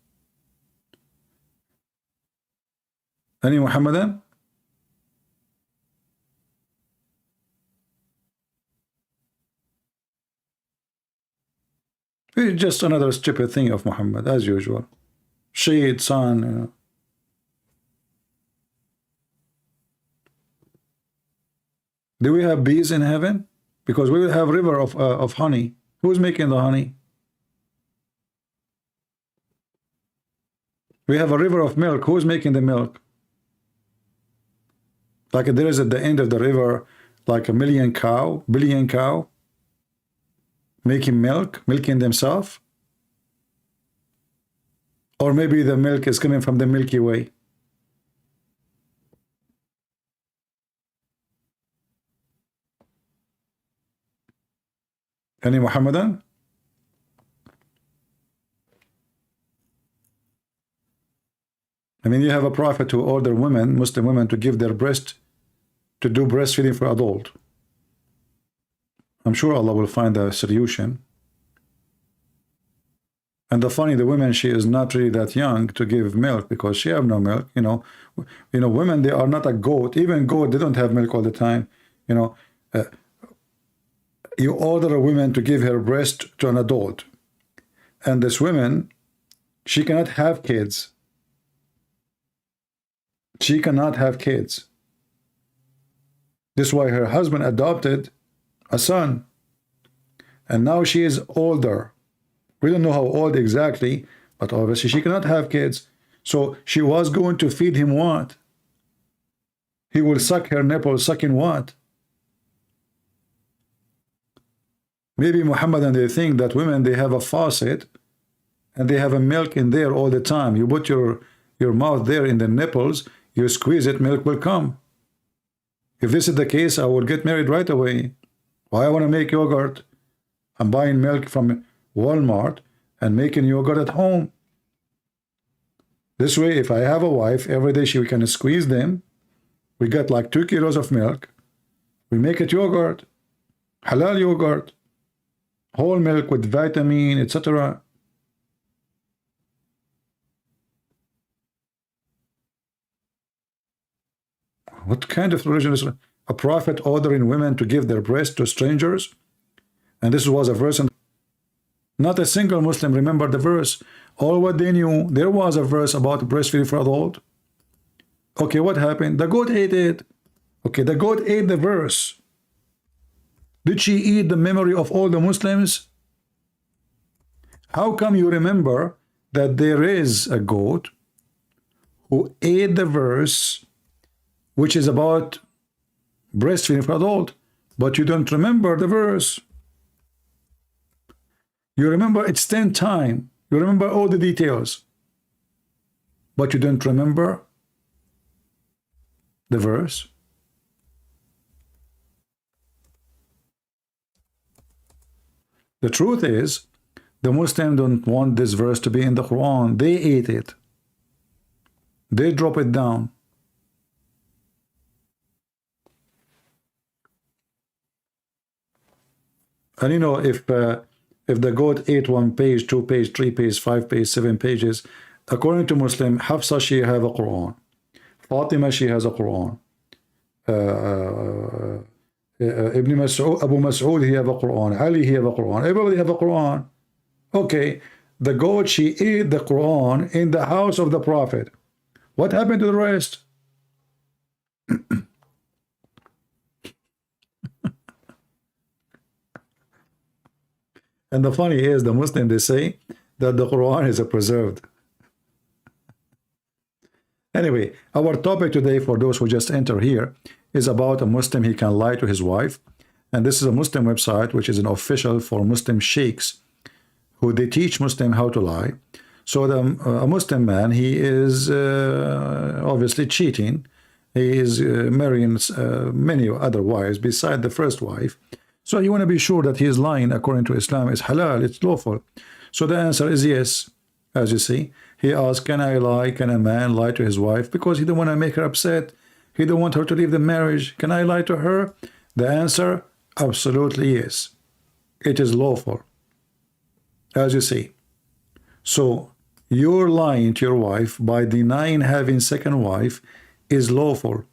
Any Muhammadan? It's just another stupid thing of Muhammad, as usual. Shade, sun, you know. Do we have bees in heaven? Because we will have river of honey. Who's making the honey? We have a river of milk. Who's making the milk? Like there is at the end of the river, like a billion cow, making milk, milking themselves. Or maybe the milk is coming from the Milky Way. Any Muhammadan? I mean, you have a prophet who ordered women, Muslim women, to give their breast, to do breastfeeding for adult. I'm sure Allah will find a solution. And the women, she is not really that young to give milk because she have no milk. You know, women, they are not a goat. Even goat, they don't have milk all the time. You know, you order a woman to give her breast to an adult, and this woman, she cannot have kids. She cannot have kids. This is why her husband adopted a son, and now she is older. We don't know how old exactly, but obviously she cannot have kids. So she was going to feed him what? He will suck her nipple, sucking what? Maybe Muhammadan, they think that women, they have a faucet and they have a milk in there all the time. You put your mouth there in the nipples, you squeeze it, milk will come. If this is the case, I will get married right away. Why I want to make yogurt? I'm buying milk from Walmart and making yogurt at home. This way, if I have a wife, every day she can squeeze them. We get like 2 kilos of milk. We make it yogurt, halal yogurt, whole milk with vitamin, etc. What kind of religion is a prophet ordering women to give their breast to strangers? And this was a verse, and not a single Muslim remembered the verse. All what they knew, there was a verse about breastfeeding for adult. Okay, what happened? The goat ate it. Okay, the goat ate the verse. Did she eat the memory of all the Muslims? How come you remember that there is a goat who ate the verse which is about breastfeeding for adult, but you don't remember the verse? You remember it's 10 times. You remember all the details, but you don't remember the verse. The truth is, the Muslims don't want this verse to be in the Quran. They ate it. They drop it down. And you know, if the goat ate 1 page, 2 page, 3 page, 5 page, 7 pages, according to Muslim, Hafsa, she have a Quran. Fatima, she has a Quran. Ibn Mas'ud, Abu Mas'ud, he have a Quran. Ali, he have a Quran. Everybody have a Quran. Okay, the goat, she ate the Quran in the house of the Prophet. What happened to the rest? And the funny is, the Muslim, they say that the Quran is preserved. Anyway, our topic today, for those who just enter here, is about a Muslim, he can lie to his wife. And this is a Muslim website, which is an official for Muslim sheikhs, who they teach Muslim how to lie. So a Muslim man, he is obviously cheating. He is marrying many other wives beside the first wife. So you want to be sure that he is lying according to Islam is halal, it's lawful. So the answer is yes. As you see, he asked, can I lie? Can a man lie to his wife? Because he don't want to make her upset. He don't want her to leave the marriage. Can I lie to her? The answer, absolutely yes. It is lawful. As you see. So you're lying to your wife by denying having second wife is lawful.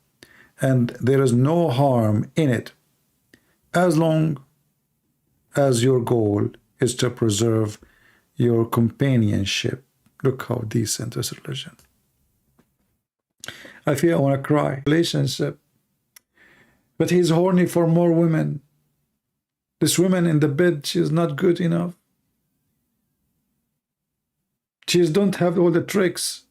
And there is no harm in it, as long as your goal is to preserve your companionship. Look how decent this religion. I feel I want to cry. Relationship. But he's horny for more women. This woman in the bed, she is not good enough. She don't have all the tricks.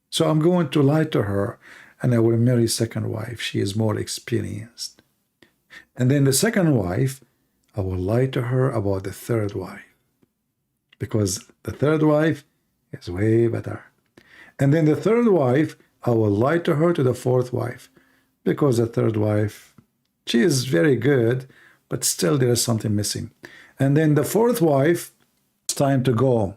So I'm going to lie to her and I will marry second wife. She is more experienced. And then the second wife, I will lie to her about the third wife. Because the third wife is way better. And then the third wife, I will lie to her to the fourth wife. Because the third wife, she is very good, but still there is something missing. And then the fourth wife, it's time to go.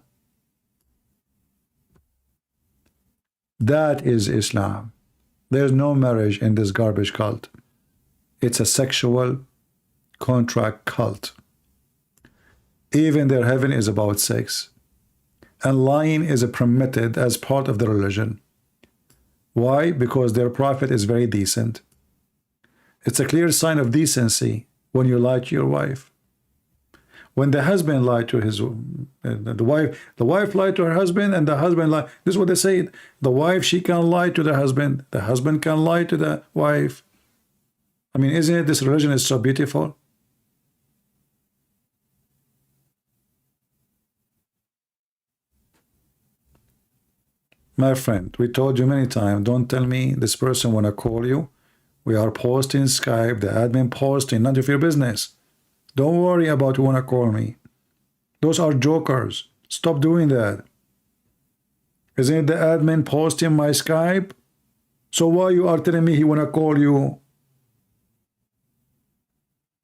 That is Islam. There's no marriage in this garbage cult. It's a sexual contract cult. Even their heaven is about sex. And lying is permitted as part of the religion. Why? Because their prophet is very decent. It's a clear sign of decency when you lie to your wife. When the husband lied to his the wife lied to her husband, and the husband lied. This is what they say. The wife, she can lie to the husband can lie to the wife. I mean, isn't it this religion is so beautiful? My friend, we told you many times, don't tell me this person want to call you. We are posting Skype, the admin posting, none of your business. Don't worry about who want to call me. Those are jokers. Stop doing that. Isn't it the admin posting my Skype? So why you are telling me he want to call you?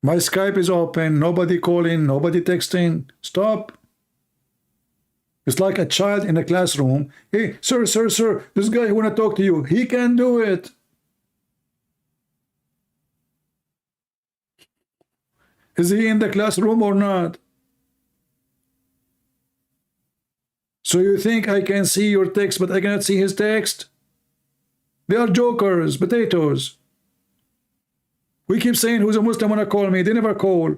My Skype is open, nobody calling, nobody texting. Stop. It's like a child in a classroom. Hey, sir, this guy who want to talk to you, he can do it. Is he in the classroom or not? So you think I can see your text, but I cannot see his text? They are jokers, potatoes. We keep saying, who's a Muslim want to call me? They never call.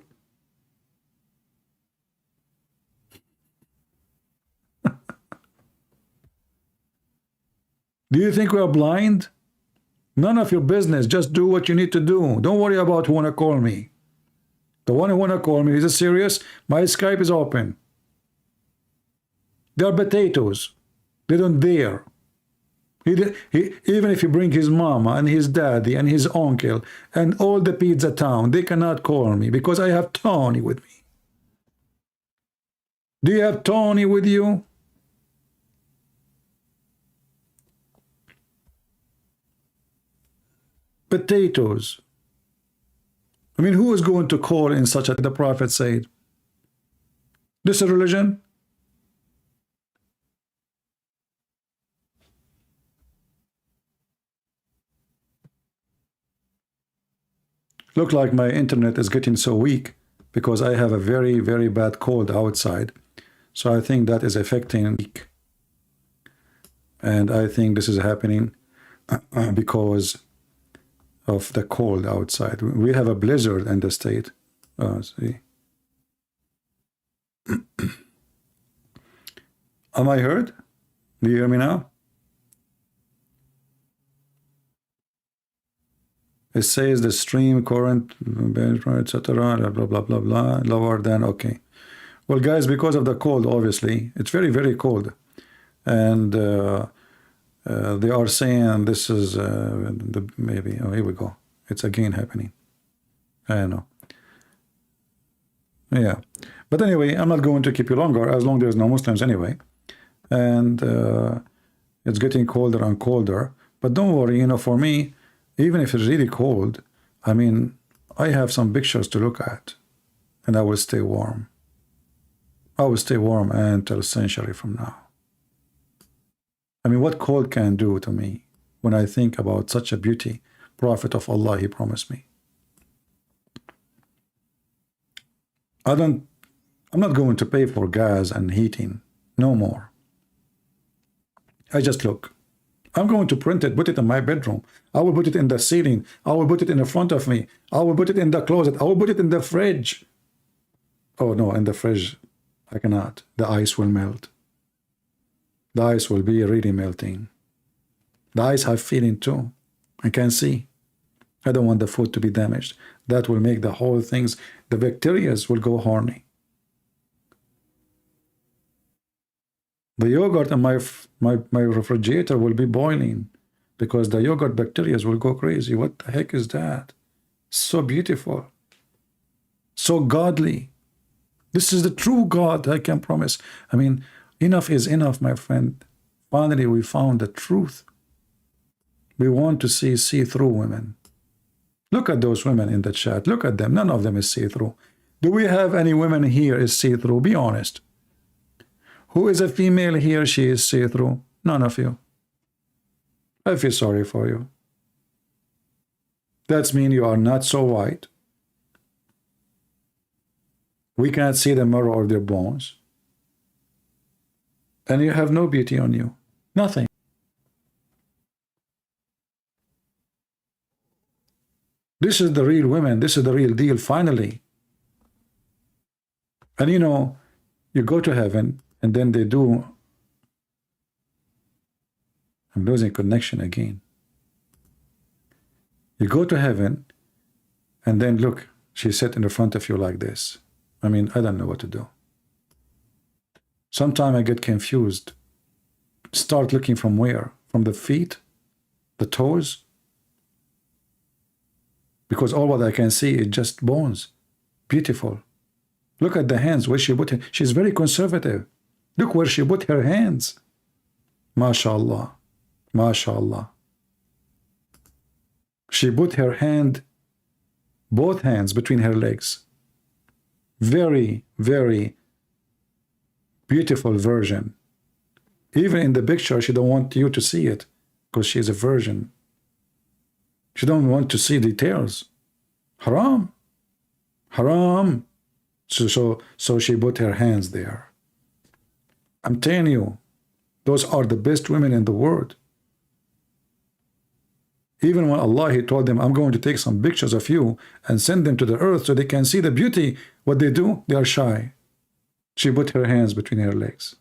Do you think we are blind? None of your business. Just do what you need to do. Don't worry about who want to call me. The one who want to call me, is it serious? My Skype is open. They are potatoes. They don't dare. Even if you bring his mama and his daddy and his uncle and all the pizza town, they cannot call me because I have Tony with me. Do you have Tony with you? Potatoes. I mean, who is going to call in such a, the Prophet said? This is a religion? Look like my internet is getting so weak. because I have a very, very bad cold outside. So I think that is affecting, and I think this is happening because of the cold outside. We have a blizzard in the state. See. Am I heard? Do you hear me now? It says the stream current, etc. Blah blah blah blah lower than okay. Well, guys, because of the cold, obviously, it's very, very cold, and they are saying this is maybe. Oh, here we go. It's again happening. I don't know. Yeah, but anyway, I'm not going to keep you longer. As long as there's no Muslims anyway, and it's getting colder and colder. But don't worry, you know, for me, even if it's really cold, I mean, I have some pictures to look at, and I will stay warm. I will stay warm until a century from now. I mean, what cold can do to me when I think about such a beauty, Prophet of Allah, he promised me. I'm not going to pay for gas and heating, no more. I just look. I'm going to print it, put it in my bedroom. I will put it in the ceiling. I will put it in the front of me. I will put it in the closet. I will put it in the fridge. Oh no, in the fridge, I cannot. The ice will melt. The ice will be really melting. The ice have feeling too. I can see. I don't want the food to be damaged. That will make the whole things, the bacteria will go horny. The yogurt in my refrigerator will be boiling because the yogurt bacteria will go crazy. What the heck is that? So beautiful. So godly. This is the true God, I can promise. I mean, enough is enough, my friend. Finally, we found the truth. We want to see see-through women. Look at those women in the chat. Look at them. None of them is see-through. Do we have any women here is see-through? Be honest. Who is a female here? She is see-through. None of you. I feel sorry for you. That means you are not so white. We cannot see the marrow of their bones. And you have no beauty on you. Nothing. This is the real women. This is the real deal, finally. And you know, you go to heaven, and then they do. I'm losing connection again. You go to heaven, and then look, she sat in the front of you like this. I mean, I don't know what to do. Sometimes I get confused. Start looking from where? From the feet? The toes? Because all what I can see is just bones. Beautiful. Look at the hands, where she put it. She's very conservative. Look where she put her hands. MashaAllah. MashaAllah. She put her hand, both hands between her legs. Very, very beautiful virgin. Even in the picture, she don't want you to see it because she is a virgin. She don't want to see details. Haram. Haram. So she put her hands there. I'm telling you, those are the best women in the world. Even when Allah, he told them, I'm going to take some pictures of you and send them to the earth so they can see the beauty. What they do? They are shy. She put her hands between her legs.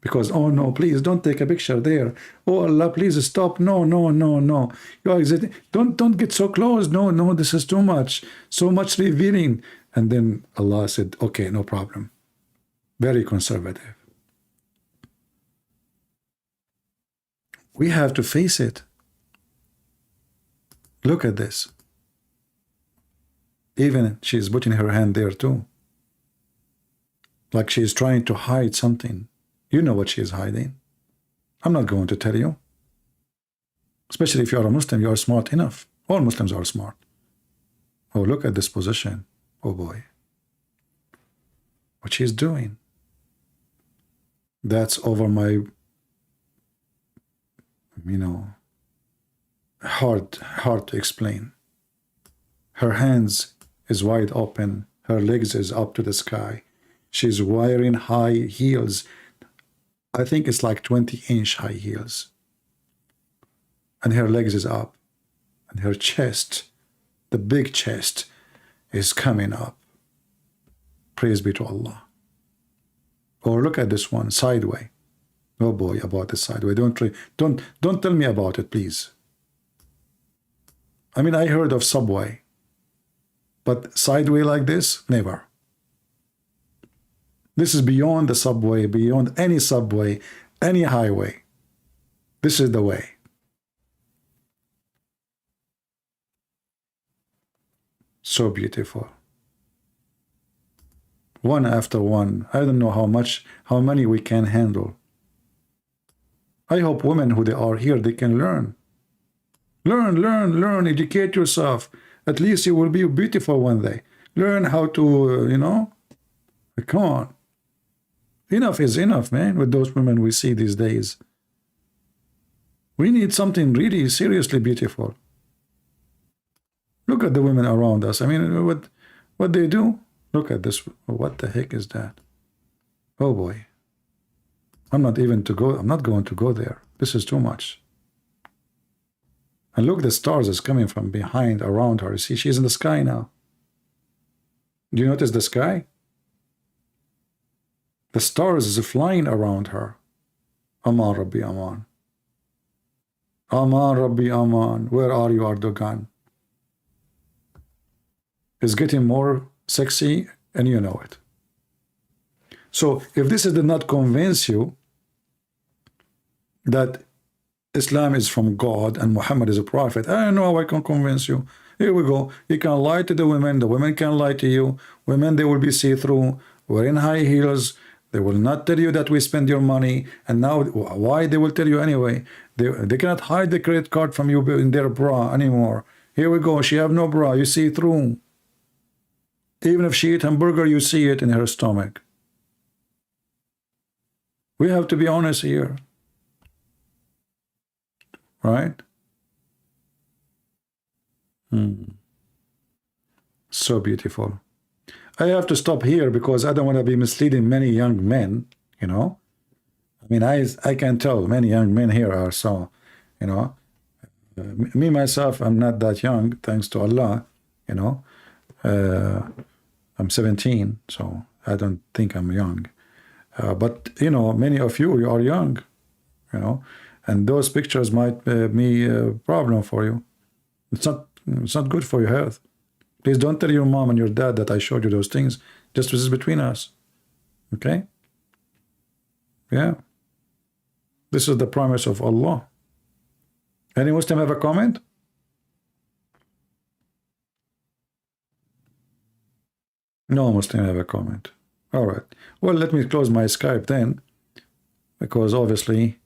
Because, oh no, please don't take a picture there. Oh Allah, please stop. No, no, no, no. You are exiting. Don't get so close. No, no, this is too much. So much revealing. And then Allah said, okay, no problem. Very conservative. We have to face it. Look at this. Even she's putting her hand there too. Like she's trying to hide something. You know what she is hiding. I'm not going to tell you. Especially if you are a Muslim, you are smart enough. All Muslims are smart. Oh, look at this position. Oh boy. What she's doing. That's over my, you know, hard to explain. Her hands is wide open. Her legs is up to the sky. She's wearing high heels. I think it's like 20-inch high heels. And her legs is up. And her chest, the big chest, is coming up. Praise be to Allah. Or look at this one, sideway. Oh boy, about the sideway. Don't tell me about it, please. I mean, I heard of subway, but sideway like this, never. This is beyond the subway, beyond any subway, any highway. This is the way. So beautiful. One after one. I don't know how many we can handle. I hope women who they are here, they can learn. Learn, educate yourself. At least you will be beautiful one day. Learn how to, you know, come on. Enough is enough, man, with those women we see these days. We need something really seriously beautiful. Look at the women around us. I mean, what they do? Look at this. What the heck is that? Oh boy. I'm not going to go there. This is too much. And look, the stars is coming from behind, around her. You see, she's in the sky now. Do you notice the sky? The stars is flying around her. Aman Rabbi Aman. Aman Rabbi Aman. Where are you, Erdogan? It's getting more sexy, and you know it. So if this did not convince you that Islam is from God and Muhammad is a prophet, I don't know how I can convince you. Here we go. You can lie to the women can lie to you. Women, they will be see-through, wearing high heels. They will not tell you that we spend your money. And now, why they will tell you anyway? They cannot hide the credit card from you in their bra anymore. Here we go. She have no bra. You see through. Even if she eat hamburger, you see it in her stomach. We have to be honest here. Right? So beautiful. I have to stop here because I don't want to be misleading many young men, you know. I mean, I can tell many young men here are so, you know. Me, myself, I'm not that young, thanks to Allah, you know. I'm 17, so I don't think I'm young. But, you know, many of you are young, you know. And those pictures might be a problem for you. It's not good for your health. Please don't tell your mom and your dad that I showed you those things. Just this is between us. Okay? Yeah. This is the promise of Allah. Any Muslim have a comment? No Muslim have a comment. All right. Well, let me close my Skype then. Because obviously,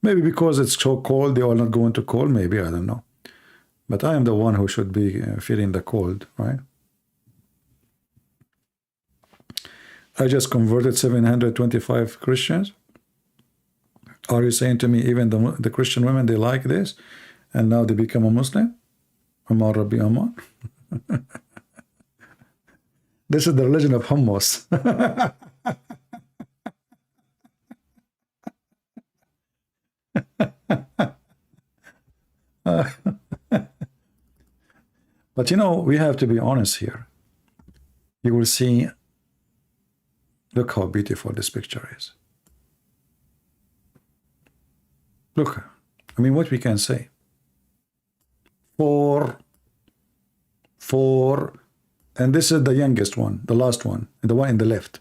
maybe because it's so cold, they are not going to call. Maybe, I don't know. But I am the one who should be feeling the cold, right? I just converted 725 Christians. Are you saying to me even the Christian women, they like this? And now they become a Muslim? Aman Rabbi Aman. This is the religion of hummus. But you know, we have to be honest here. You will see, look how beautiful this picture is. Look, I mean, what we can say. Four, and this is the youngest one, the last one, the one in the left.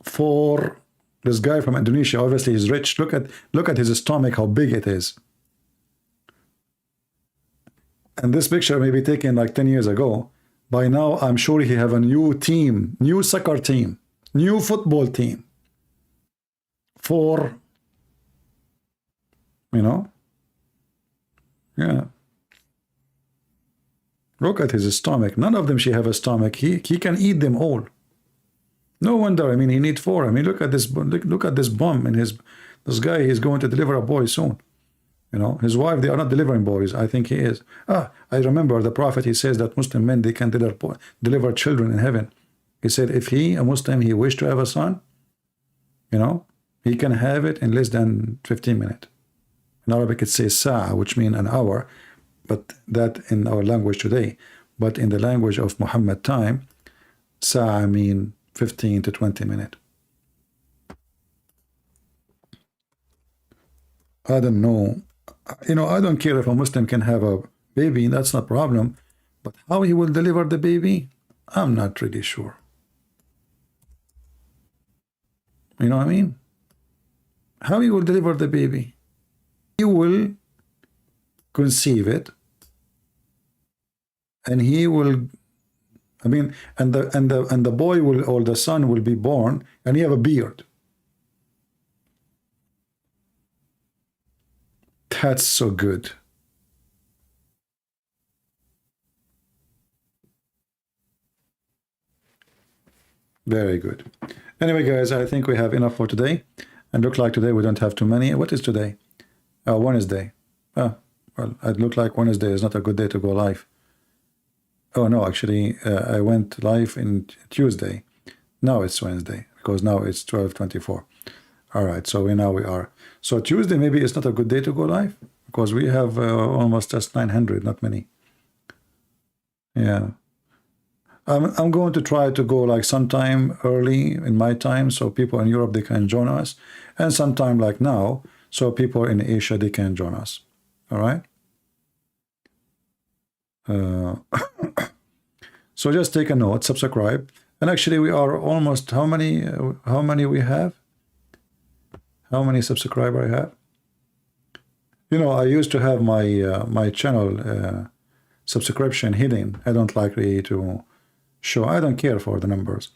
4, this guy from Indonesia, obviously he's rich. Look at his stomach, how big it is. And this picture may be taken like 10 years ago. By now, I'm sure he have a new team, new soccer team, new football team. 4, you know? Yeah. Look at his stomach. None of them should have a stomach. He can eat them all. No wonder. I mean, he needs 4. I mean, look at this. Look at this bum in his. This guy is going to deliver a boy soon. You know, his wife, they are not delivering boys. I think he is. I remember the Prophet, he says that Muslim men, they can deliver children in heaven. He said if he, a Muslim, he wished to have a son, you know, he can have it in less than 15 minutes. In Arabic, it says sa'a, which means an hour, but that in our language today. But in the language of Muhammad time, sa'a mean 15 to 20 minutes. I don't know. You know, I don't care if a Muslim can have a baby, that's not a problem. But how he will deliver the baby, I'm not really sure. You know what I mean? How he will deliver the baby? He will conceive it, and he will, I mean, and the boy will, or the son will be born, and he have a beard. That's so good. Very good. Anyway, guys, I think we have enough for today. And look like today we don't have too many. What is today? Wednesday. Oh, well, it looked like Wednesday is not a good day to go live. Oh, no, actually, I went live in Tuesday. Now it's Wednesday, because now it's 12:24. All right, so now we are. So Tuesday maybe it's not a good day to go live, because we have almost just 900, not many. Yeah. I'm going to try to go like sometime early in my time, so people in Europe, they can join us, and sometime like now, so people in Asia, they can join us. All right. So just take a note, subscribe, and actually we are almost, how many we have? How many subscribers I have? You know, I used to have my my channel subscription hidden. I don't like really to show. I don't care for the numbers,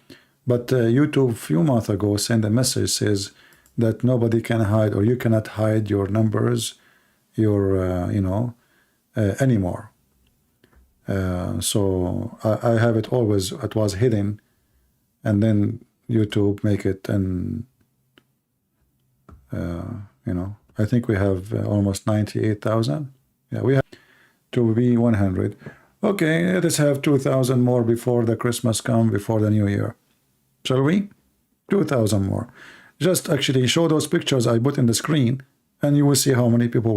but YouTube a few months ago sent a message, says that nobody can hide, or you cannot hide your numbers, your you know, anymore. So I have it always, it was hidden, and then YouTube make it, and you know, I think we have almost 98,000. Yeah, we have to be 100. Okay, let us have 2,000 more before the Christmas come, before the New Year. Shall we? 2,000 more. Just actually show those pictures I put in the screen, and you will see how many people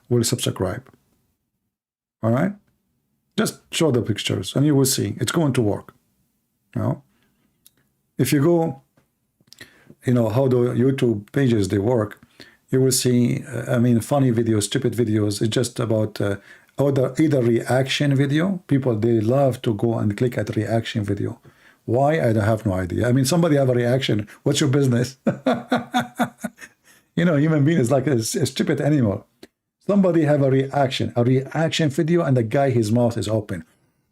will subscribe. All right? Just show the pictures, and you will see it's going to work. You know? If you go, you know, how the YouTube pages they work, you will see, I mean, funny videos, stupid videos. It's just about either reaction video. People, they love to go and click at reaction video. Why? I have no idea. I mean, somebody have a reaction. What's your business? You know, human being is like a stupid animal. Somebody have a reaction video, and the guy, his mouth is open.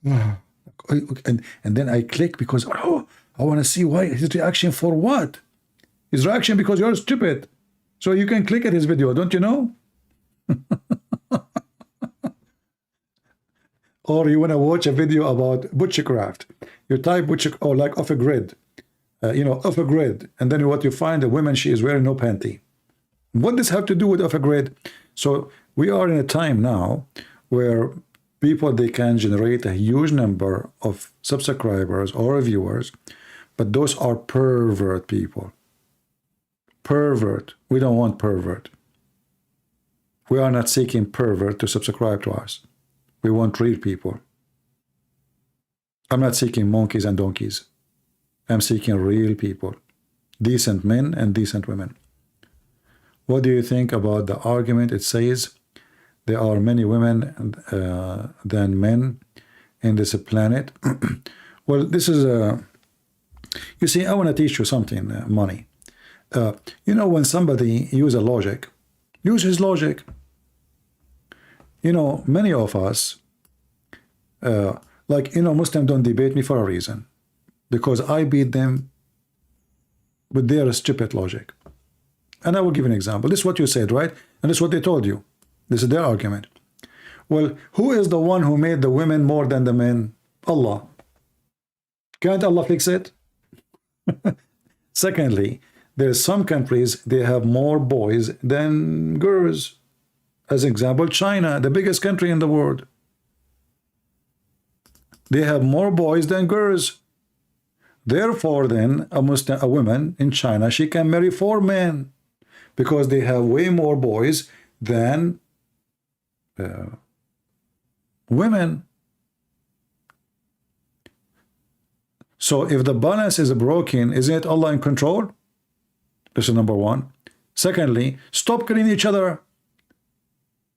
And then I click because, oh, I want to see why his reaction for what? His reaction because you're stupid. So you can click at his video, don't you know? Or you want to watch a video about butchercraft. You type butcher, or like off a grid. You know, off a grid. And then what you find, the woman, she is wearing no panty. What does have to do with off a grid? So we are in a time now where people, they can generate a huge number of subscribers or viewers, but those are pervert people. Pervert. We don't want pervert. We are not seeking pervert to subscribe to us. We want real people. I'm not seeking monkeys and donkeys. I'm seeking real people. Decent men and decent women. What do you think about the argument? It says there are many women than men in this planet. Well, this is a... You see, I want to teach you something, Money. You know, when somebody use his logic. You know, many of us, like, you know, Muslims don't debate me for a reason. Because I beat them with their stupid logic. And I will give an example. This is what you said, right? And this is what they told you. This is their argument. Well, who is the one who made the women more than the men? Allah. Can't Allah fix it? Secondly, there's some countries, they have more boys than girls. As example, China, the biggest country in the world. They have more boys than girls. Therefore, then, a woman in China, she can marry 4 men because they have way more boys than women. So if the balance is broken, isn't it Allah in control? This is number one. Secondly, stop killing each other.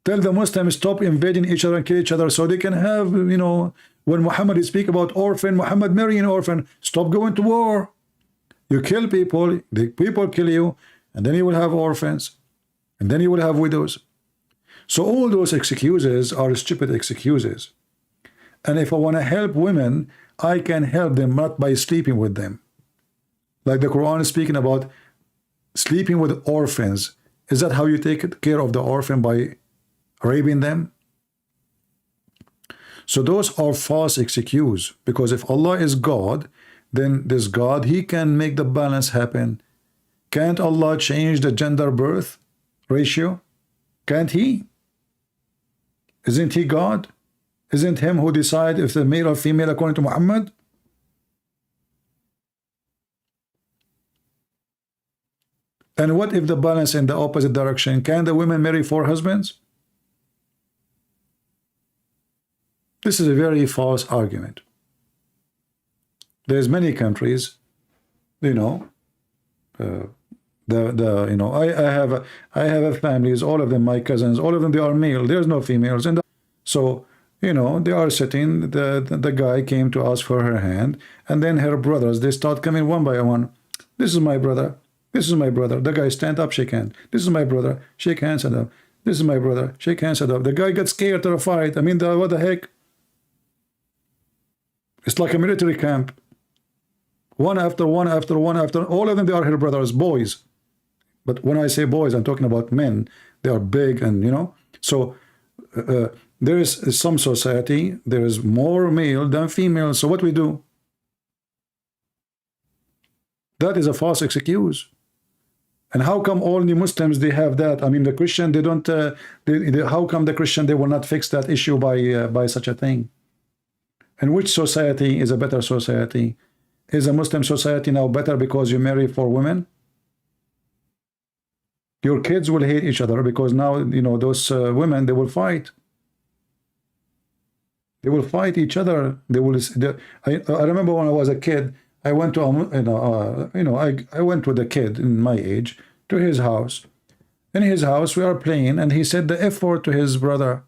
Tell the Muslims stop invading each other and kill each other so they can have, you know, when Muhammad speak about orphan, Muhammad marrying an orphan, stop going to war. You kill people, the people kill you, and then you will have orphans, and then you will have widows. So all those excuses are stupid excuses. And if I want to help women, I can help them not by sleeping with them. Like the Quran is speaking about sleeping with orphans. Is that how you take care of the orphan, by raping them? So those are false excuses, because if Allah is God, then this God, he can make the balance happen. Can't Allah change the gender birth ratio? Can't he? Isn't he God? Isn't him who decide if the male or female according to Muhammad? And what if the balance in the opposite direction? Can the women marry 4 husbands? This is a very false argument. There's many countries, you know, you know, I have a families, all of them my cousins, all of them they are male. There's no females, and so you know they are sitting. The guy came to ask for her hand, and then her brothers they start coming one by one. This is my brother. This is my brother. The guy stand up, shake hand. This is my brother. Shake hands, stand up. This is my brother. Shake hands, stand up. The guy gets scared, terrified. I mean, what the heck? It's like a military camp. One after one after one after all of them, they are her brothers, boys. But when I say boys, I'm talking about men. They are big, and you know. So there is some society. There is more male than female. So what we do? That is a false excuse. And how come all the Muslims they have that? I mean, the Christian they don't. How come the Christian they will not fix that issue by such a thing? And which society is a better society? Is a Muslim society now better because you marry 4 women? Your kids will hate each other because now you know those women they will fight. They will fight each other. They will. I remember when I was a kid, I went to I went with a kid in my age to his house. In his house we are playing, and he said the F word to his brother,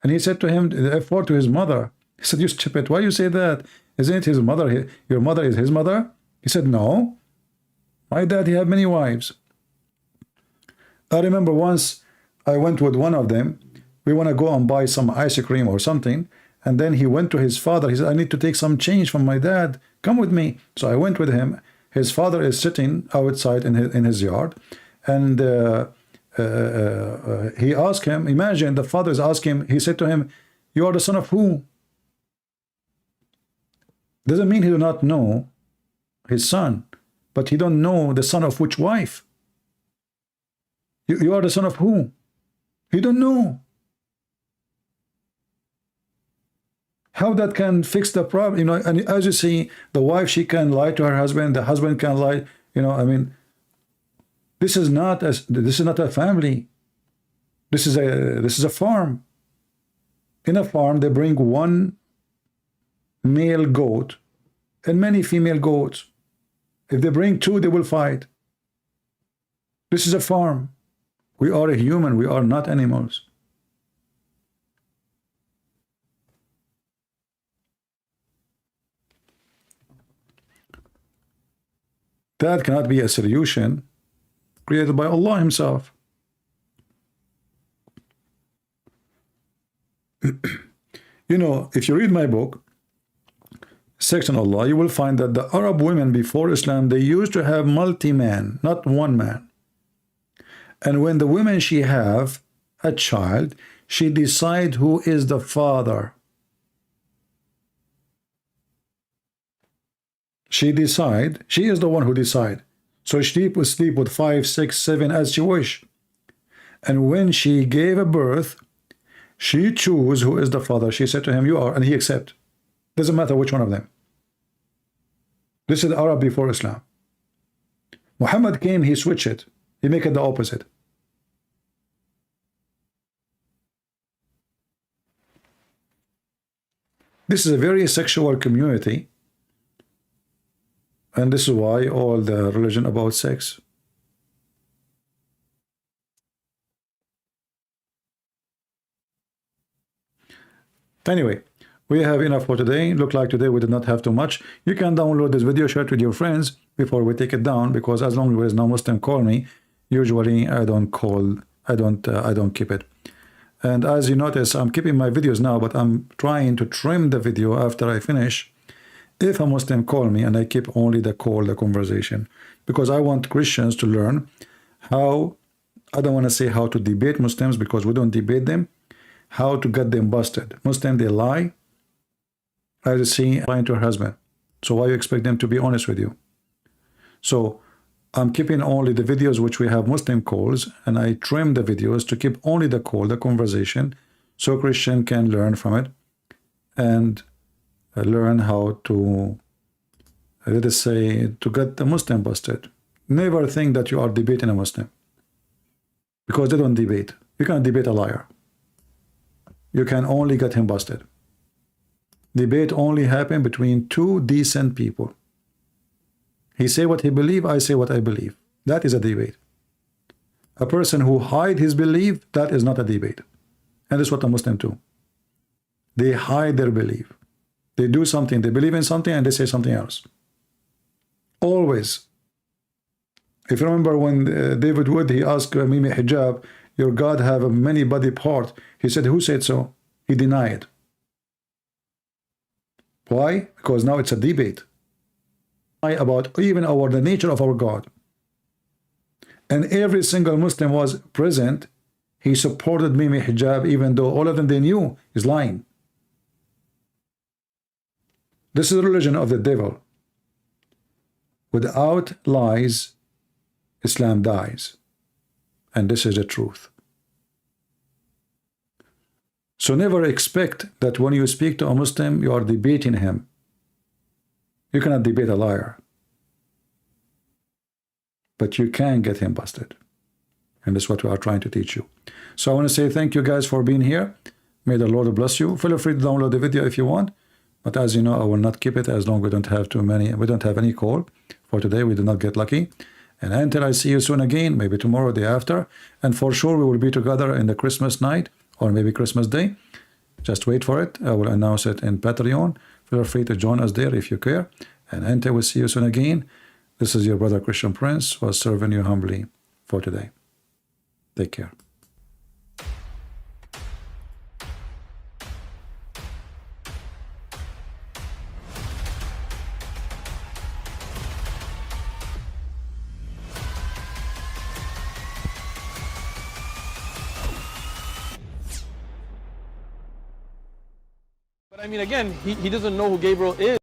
and he said to him the F word to his mother. He said, "You stupid! Why you say that? Isn't it his mother? Your mother is his mother?" He said, "No, my dad he had many wives." I remember once I went with one of them. We want to go and buy some ice cream or something, and then he went to his father. He said, "I need to take some change from my dad. Come with me." So I went with him. His father is sitting outside in his yard, and he asked him. Imagine the father is asking him. He said to him, "You are the son of who?" Doesn't mean he do not know his son, but he don't know the son of which wife. You are the son of who? He don't know. How that can fix the problem? You know, and as you see, the wife she can lie to her husband, the husband can lie. You know, I mean, this is not a family. This is a farm. In a farm, they bring one male goat and many female goats. If they bring 2, they will fight. This is a farm. We are a human. We are not animals. That cannot be a solution created by Allah himself. You know, if you read my book, Section Allah, you will find that the Arab women before Islam, they used to have multi-man, not one man. And when the woman she have a child, she decide who is the father. She decide, she is the one who decide. So she will sleep with 5, 6, 7 as she wish. And when she gave a birth, she chose who is the father. She said to him, you are, and he accept. Doesn't matter which one of them. This is Arab before Islam. Muhammad came, he switched it. He make it the opposite. This is a very sexual community. And this is why all the religion about sex. Anyway, we have enough for today. Look like today we did not have too much. You can download this video, share it with your friends before we take it down, because as long as there is no Muslim call me, usually I don't keep it. And as you notice, I'm keeping my videos now, but I'm trying to trim the video after I finish. If a Muslim call me, and I keep only the call, the conversation, because I want Christians to learn how, I don't want to say how to debate Muslims, because we don't debate them, how to get them busted. Muslims, they lie. As you see, lying to her husband. So why you expect them to be honest with you? So I'm keeping only the videos which we have Muslim calls, and I trim the videos to keep only the call, the conversation, so Christian can learn from it and learn how to, let us say, to get the Muslim busted. Never think that you are debating a Muslim, because they don't debate. You can't debate a liar. You can only get him busted. Debate only happen between two decent people. He say what he believe, I say what I believe. That is a debate. A person who hide his belief, that is not a debate. And that's what the Muslims do. They hide their belief. They do something, they believe in something, and they say something else. Always. If you remember when David Wood, he asked Mimi Hijab, your God have many body parts. He said, who said so? He denied. Why? Because now it's a debate about even the nature of our God. And every single Muslim was present. He supported Mimi Hijab, even though all of them they knew is lying. This is the religion of the devil. Without lies, Islam dies. And this is the truth. So never expect that when you speak to a Muslim, you are debating him. You cannot debate a liar. But you can get him busted. And that's what we are trying to teach you. So I want to say thank you guys for being here. May the Lord bless you. Feel free to download the video if you want. But as you know, I will not keep it as long as we don't have too many. We don't have any call for today. We did not get lucky. And until I see you soon again, maybe tomorrow, day after. And for sure, we will be together in the Christmas night or maybe Christmas Day. Just wait for it. I will announce it in Patreon. Feel free to join us there if you care. And until we see you soon again, this is your brother Christian Prince, who was serving you humbly for today. Take care. But I mean, again, he doesn't know who Gabriel is.